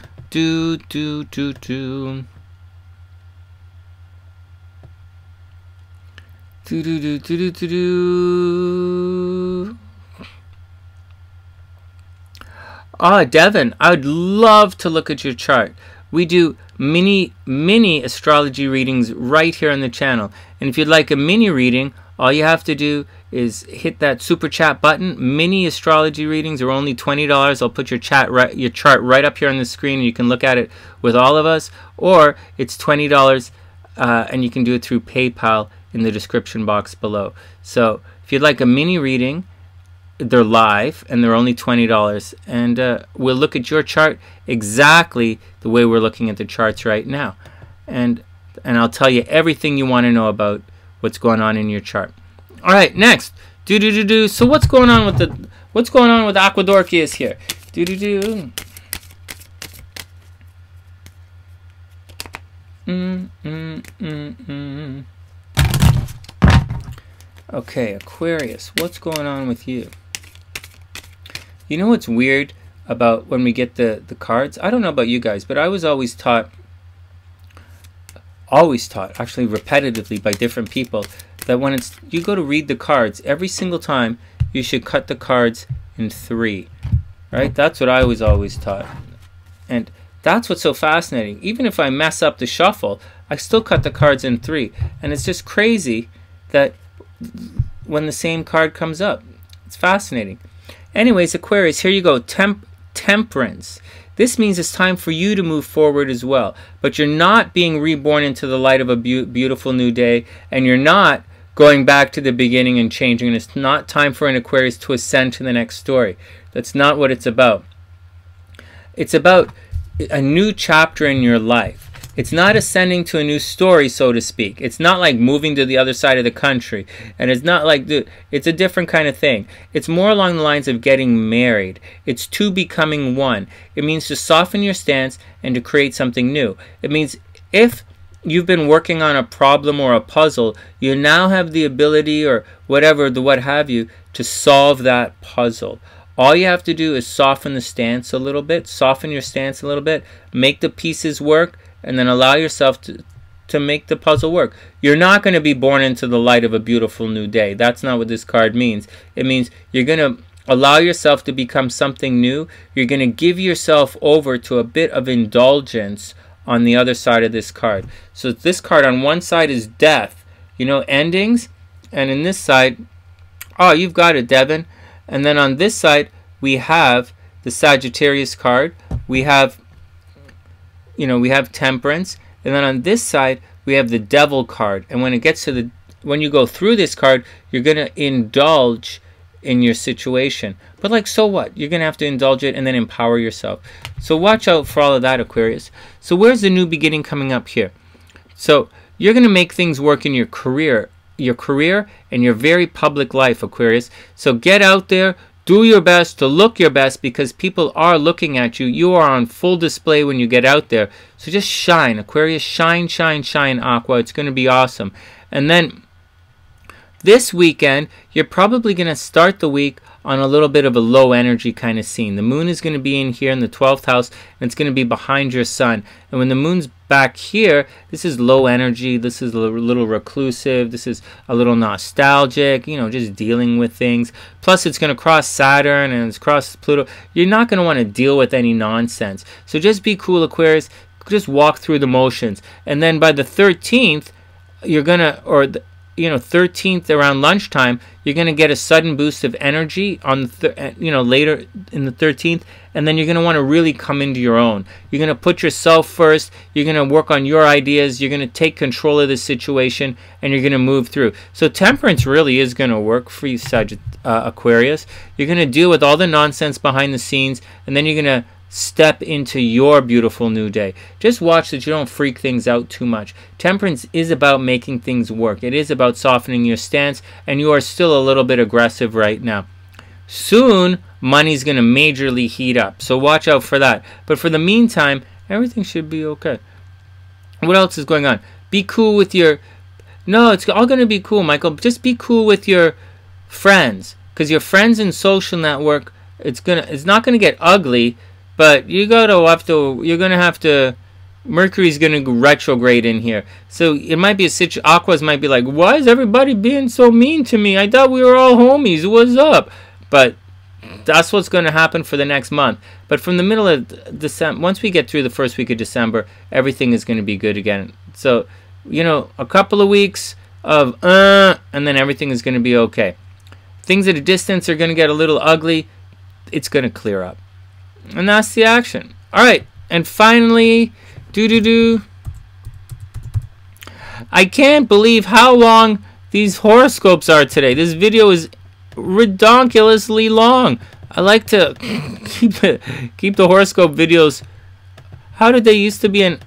Ah, Devin, I would love to look at your chart. We do mini astrology readings right here on the channel. And if you'd like a mini reading, all you have to do is hit that super chat button. Mini astrology readings are only $20. I'll put your chart right up here on the screen, and you can look at it with all of us. Or it's $20, and you can do it through PayPal in the description box below. So if you'd like a mini reading, they're live and they're only $20, and we'll look at your chart exactly the way we're looking at the charts right now, and I'll tell you everything you want to know about what's going on in your chart. All right, next, So what's going on with Aquadorcius here? Okay, Aquarius, what's going on with you? You know what's weird about when we get the cards? I don't know about you guys, but I was always taught, actually repetitively by different people, that when you go to read the cards, every single time you should cut the cards in 3. Right? That's what I was always taught. And that's what's so fascinating. Even if I mess up the shuffle, I still cut the cards in 3. And it's just crazy that when the same card comes up. It's fascinating. Anyways, Aquarius, here you go. Temperance. This means it's time for you to move forward as well. But you're not being reborn into the light of a beautiful new day. And you're not going back to the beginning and changing. And it's not time for an Aquarius to ascend to the next story. That's not what it's about. It's about a new chapter in your life. It's not ascending to a new story, so to speak. It's not like moving to the other side of the country. And it's not like, it's a different kind of thing. It's more along the lines of getting married. It's 2 becoming 1. It means to soften your stance and to create something new. It means if you've been working on a problem or a puzzle, you now have the ability or whatever, what have you, to solve that puzzle. All you have to do is soften the stance a little bit, make the pieces work, and then allow yourself to make the puzzle work. You're not going to be born into the light of a beautiful new day. That's not what this card means. It means you're going to allow yourself to become something new. You're going to give yourself over to a bit of indulgence on the other side of this card. So this card on one side is death, endings, and in this side, oh, you've got it, Devin. And then on this side, we have the Sagittarius card. We have we have Temperance, and then on this side we have the Devil card. And when it gets to when you go through this card, you're going to indulge in your situation. But like, so what? You're going to have to indulge it and then empower yourself. So watch out for all of that, Aquarius. So where's the new beginning coming up here? So you're going to make things work in your career and your very public life, Aquarius. So get out there, do your best to look your best, because people are looking at you. You are on full display when you get out there. So just shine, Aquarius. Shine, shine, shine, Aqua. It's going to be awesome. And then this weekend, you're probably going to start the week on a little bit of a low energy kind of scene. The moon is going to be in here in the 12th house, and it's going to be behind your sun. And when the moon's back here, this is low energy. This is a little reclusive. This is a little nostalgic, just dealing with things. Plus, it's going to cross Saturn and it's cross Pluto. You're not going to want to deal with any nonsense. So just be cool, Aquarius. Just walk through the motions. And then by the 13th, you're going to, 13th around lunchtime, you're going to get a sudden boost of energy on the later in the 13th, and then you're going to want to really come into your own. You're going to put yourself first. You're going to work on your ideas. You're going to take control of the situation, and you're going to move through. So Temperance really is going to work for you, Aquarius. You're going to deal with all the nonsense behind the scenes, and then you're going to step into your beautiful new day. Just watch that you don't freak things out too much. Temperance is about making things work. It is about softening your stance, and you are still a little bit aggressive right now. Soon, money's going to majorly heat up, so watch out for that. But for the meantime, everything should be okay. What else is going on? Be cool with your... No, it's all going to be cool, Michael. Just be cool with your friends, because your friends and social network, it's not going to get ugly. But you're gonna have to. Mercury's gonna go retrograde in here, so it might be a situation. Aquas might be like, "Why is everybody being so mean to me? I thought we were all homies. What's up?" But that's what's gonna happen for the next month. But from the middle of December, once we get through the first week of December, everything is gonna be good again. So, a couple of weeks of and then everything is gonna be okay. Things at a distance are gonna get a little ugly. It's gonna clear up. And that's the action. All right. And finally, I can't believe how long these horoscopes are today. This video is ridiculously long. I like to keep the horoscope videos. How did they used to be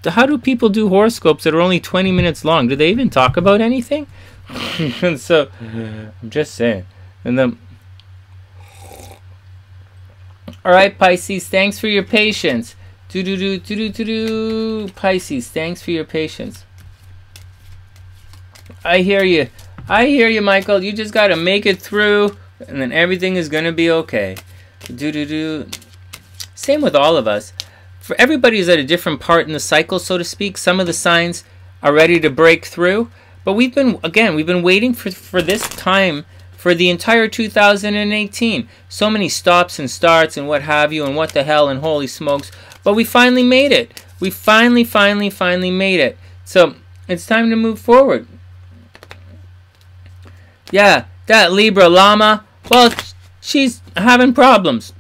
how do people do horoscopes that are only 20 minutes long? Do they even talk about anything? And so, I'm just saying. And then... All right, Pisces, thanks for your patience. Pisces, thanks for your patience. I hear you. I hear you, Michael. You just got to make it through, and then everything is going to be okay. Same with all of us. For everybody who's at a different part in the cycle, so to speak, some of the signs are ready to break through. But we've been waiting for this time for the entire 2018. So many stops and starts and what have you, and what the hell and holy smokes. But we finally made it. We finally made it. So it's time to move forward. Yeah, that Libra Llama, well, she's having problems.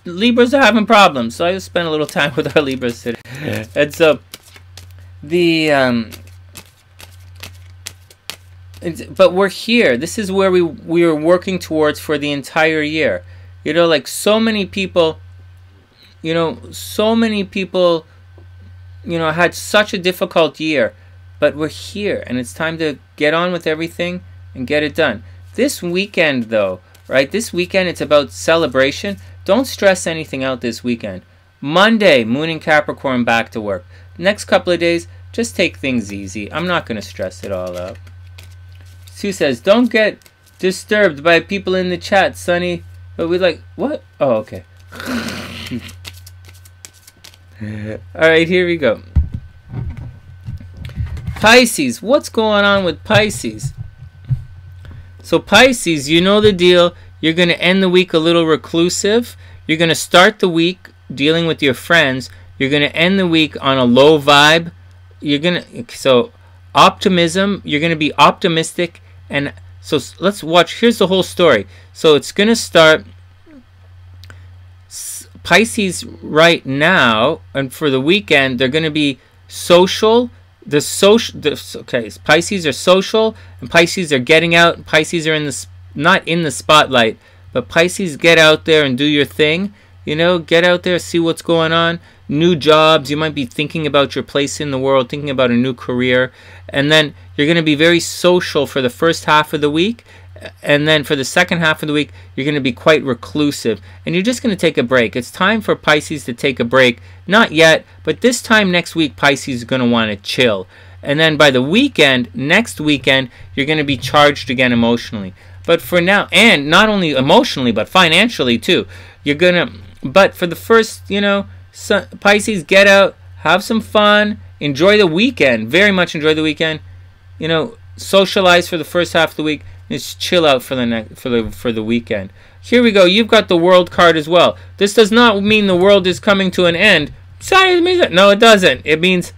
Libras are having problems. So I just spent a little time with our Libras today. And so but we're here. This is where we are working towards for the entire year. Like so many people, had such a difficult year, but we're here, and it's time to get on with everything and get it done. This weekend, though, right? This weekend, it's about celebration. Don't stress anything out this weekend. Monday, Moon in Capricorn, back to work. Next couple of days, just take things easy. I'm not going to stress it all out. Sue says, don't get disturbed by people in the chat, Sonny. But we like, what? Oh, okay. Alright, here we go. Pisces, what's going on with Pisces? So Pisces, you know the deal. You're going to end the week a little reclusive. You're going to start the week dealing with your friends. You're going to end the week on a low vibe. So optimism, you're going to be optimistic. And so let's watch. Here's the whole story. So it's going to start Pisces right now and for the weekend, they're going to be social. Pisces are social, and Pisces are getting out. Pisces are not in the spotlight, but Pisces, get out there and do your thing. You know, get out there, see what's going on. New jobs. You might be thinking about your place in the world, thinking about a new career, and then you're going to be very social for the first half of the week. And then for the second half of the week, you're going to be quite reclusive. And you're just going to take a break. It's time for Pisces to take a break. Not yet, but this time next week, Pisces is going to want to chill. And then by the weekend, next weekend, you're going to be charged again emotionally. But for now, and not only emotionally, but financially too. You're going to, but for the first, you know, Pisces, get out, have some fun, enjoy the weekend. Very much enjoy the weekend. You know, socialize for the first half of the week. Just chill out for the weekend. Here we go. You've got the World card as well. This does not mean the world is coming to an end. No, it doesn't. It means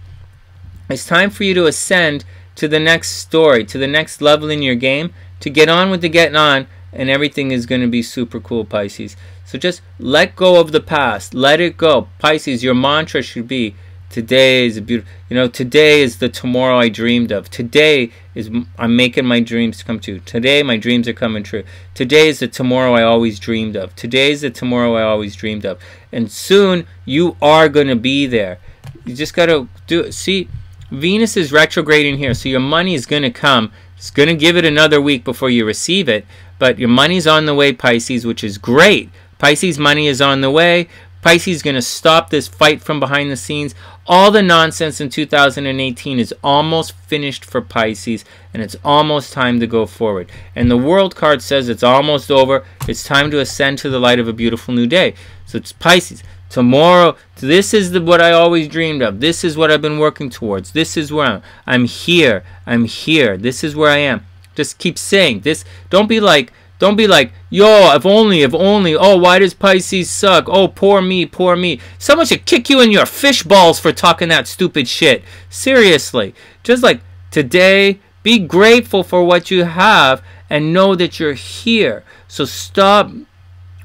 it's time for you to ascend to the next story, to the next level in your game, to get on with the getting on, and everything is going to be super cool, Pisces. So just let go of the past. Let it go. Pisces, your mantra should be, today is a beautiful, you know, today is the tomorrow I dreamed of. Today is, I'm making my dreams come true. Today my dreams are coming true. Today is the tomorrow I always dreamed of. Today is the tomorrow I always dreamed of. And soon you are going to be there. You just got to do it. See, Venus is retrograding here, so your money is going to come. It's going to give it another week before you receive it, but your money's on the way, Pisces, which is great. Pisces money is on the way. Pisces is going to stop this fight from behind the scenes. All the nonsense in 2018 is almost finished for Pisces, and it's almost time to go forward. And the World card says it's almost over. It's time to ascend to the light of a beautiful new day. So it's Pisces. Tomorrow, this is what I always dreamed of. This is what I've been working towards. This is where I'm here. I'm here. This is where I am. Just keep saying this. Don't be like, yo, if only, oh, why does Pisces suck? Oh, poor me, poor me. Someone should kick you in your fish balls for talking that stupid shit. Seriously. Just like today, be grateful for what you have and know that you're here. So stop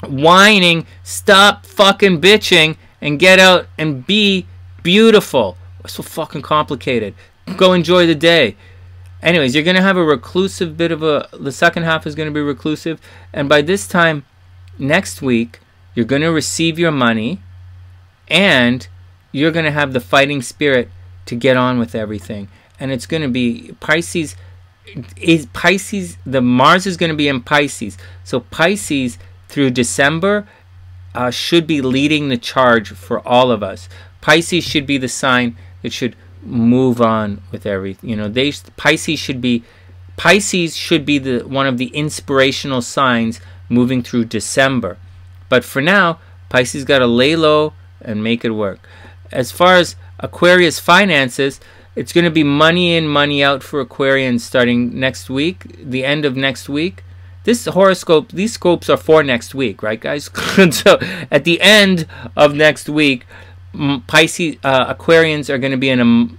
whining, stop fucking bitching, and get out and be beautiful. It's so fucking complicated. Go enjoy the day. Anyways, you're going to have a reclusive bit of the second half is going to be reclusive. And by this time next week, you're going to receive your money and you're going to have the fighting spirit to get on with everything. And it's going to be Pisces. The Mars is going to be in Pisces. So Pisces through December should be leading the charge for all of us. Pisces should be the sign that should move on with everything. You know, Pisces should be the one of the inspirational signs moving through December. But for now, Pisces got to lay low and make it work. As far as Aquarius finances, it's going to be money in, money out for Aquarians starting next week, the end of next week. This horoscope, these scopes are for next week, right, guys? So at the end of next week, Pisces, Aquarians are going to be in a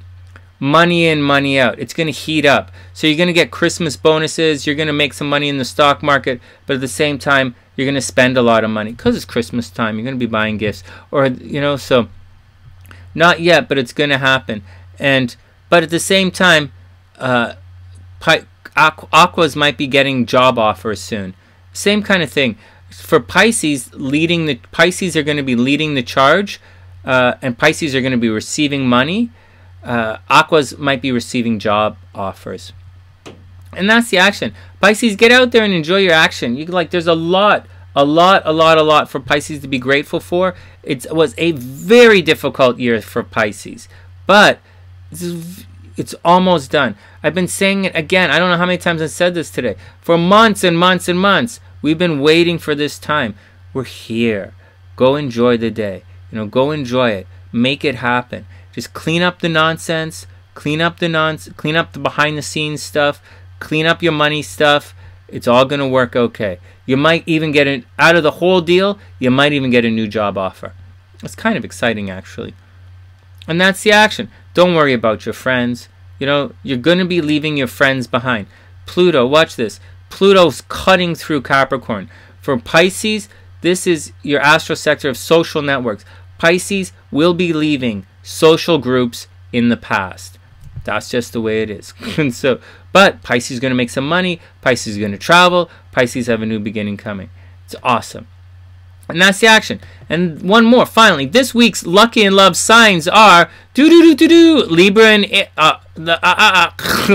money in, money out. It's going to heat up. So you're going to get Christmas bonuses. You're going to make some money in the stock market, but at the same time, you're going to spend a lot of money because it's Christmas time. You're going to be buying gifts, or you know, so not yet, but it's going to happen. But at the same time, Aquas might be getting job offers soon. Same kind of thing for Pisces. Pisces are going to be leading the charge, and Pisces are going to be receiving money. Aquas might be receiving job offers, and that's the action. Pisces, get out there and enjoy your action. There's a lot for Pisces to be grateful for. It was a very difficult year for Pisces, but it's almost done. I've been saying it again. I don't know how many times I've said this today. For months and months and months, we've been waiting for this time. We're here. Go enjoy the day. You know, go enjoy it. Make it happen. Just clean up the nonsense. Clean up the behind the scenes stuff. Clean up your money stuff. It's all going to work okay. You might even get it out of the whole deal. You might even get a new job offer. It's kind of exciting, actually. And that's the action. Don't worry about your friends. You know, you're going to be leaving your friends behind. Pluto, watch this. Pluto's cutting through Capricorn. For Pisces, This is your astro sector of social networks. Pisces will be leaving social groups in the past. That's just the way it is. And so, but Pisces is going to make some money. Pisces is going to travel. Pisces have a new beginning coming. It's awesome. And that's the action. And one more, finally. This week's lucky and love signs are Libra and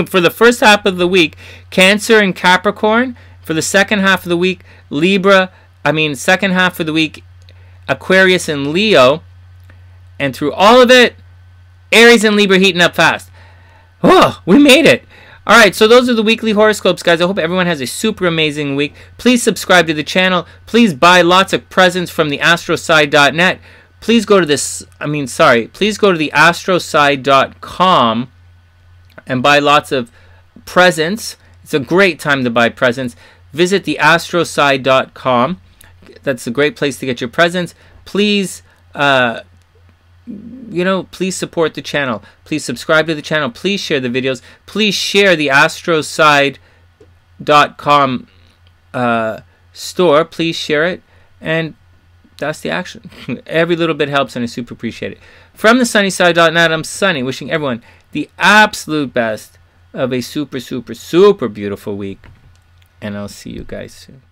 for the first half of the week, Cancer and Capricorn. For the second half of the week, second half of the week, Aquarius and Leo. And through all of it, Aries and Libra heating up fast. Oh, we made it. All right, so those are the weekly horoscopes, guys. I hope everyone has a super amazing week. Please subscribe to the channel. Please buy lots of presents from the astroside.net. Please go to please go to the astroside.com and buy lots of presents. It's a great time to buy presents. Visit the astroside.com. That's a great place to get your presents. Please please support the channel. Please subscribe to the channel. Please share the videos. Please share the astroside.com store. Please share it. And that's the action. Every little bit helps, and I super appreciate it. From the SunnySide.net, I'm Sunny, wishing everyone the absolute best of a super, super, super beautiful week. And I'll see you guys soon.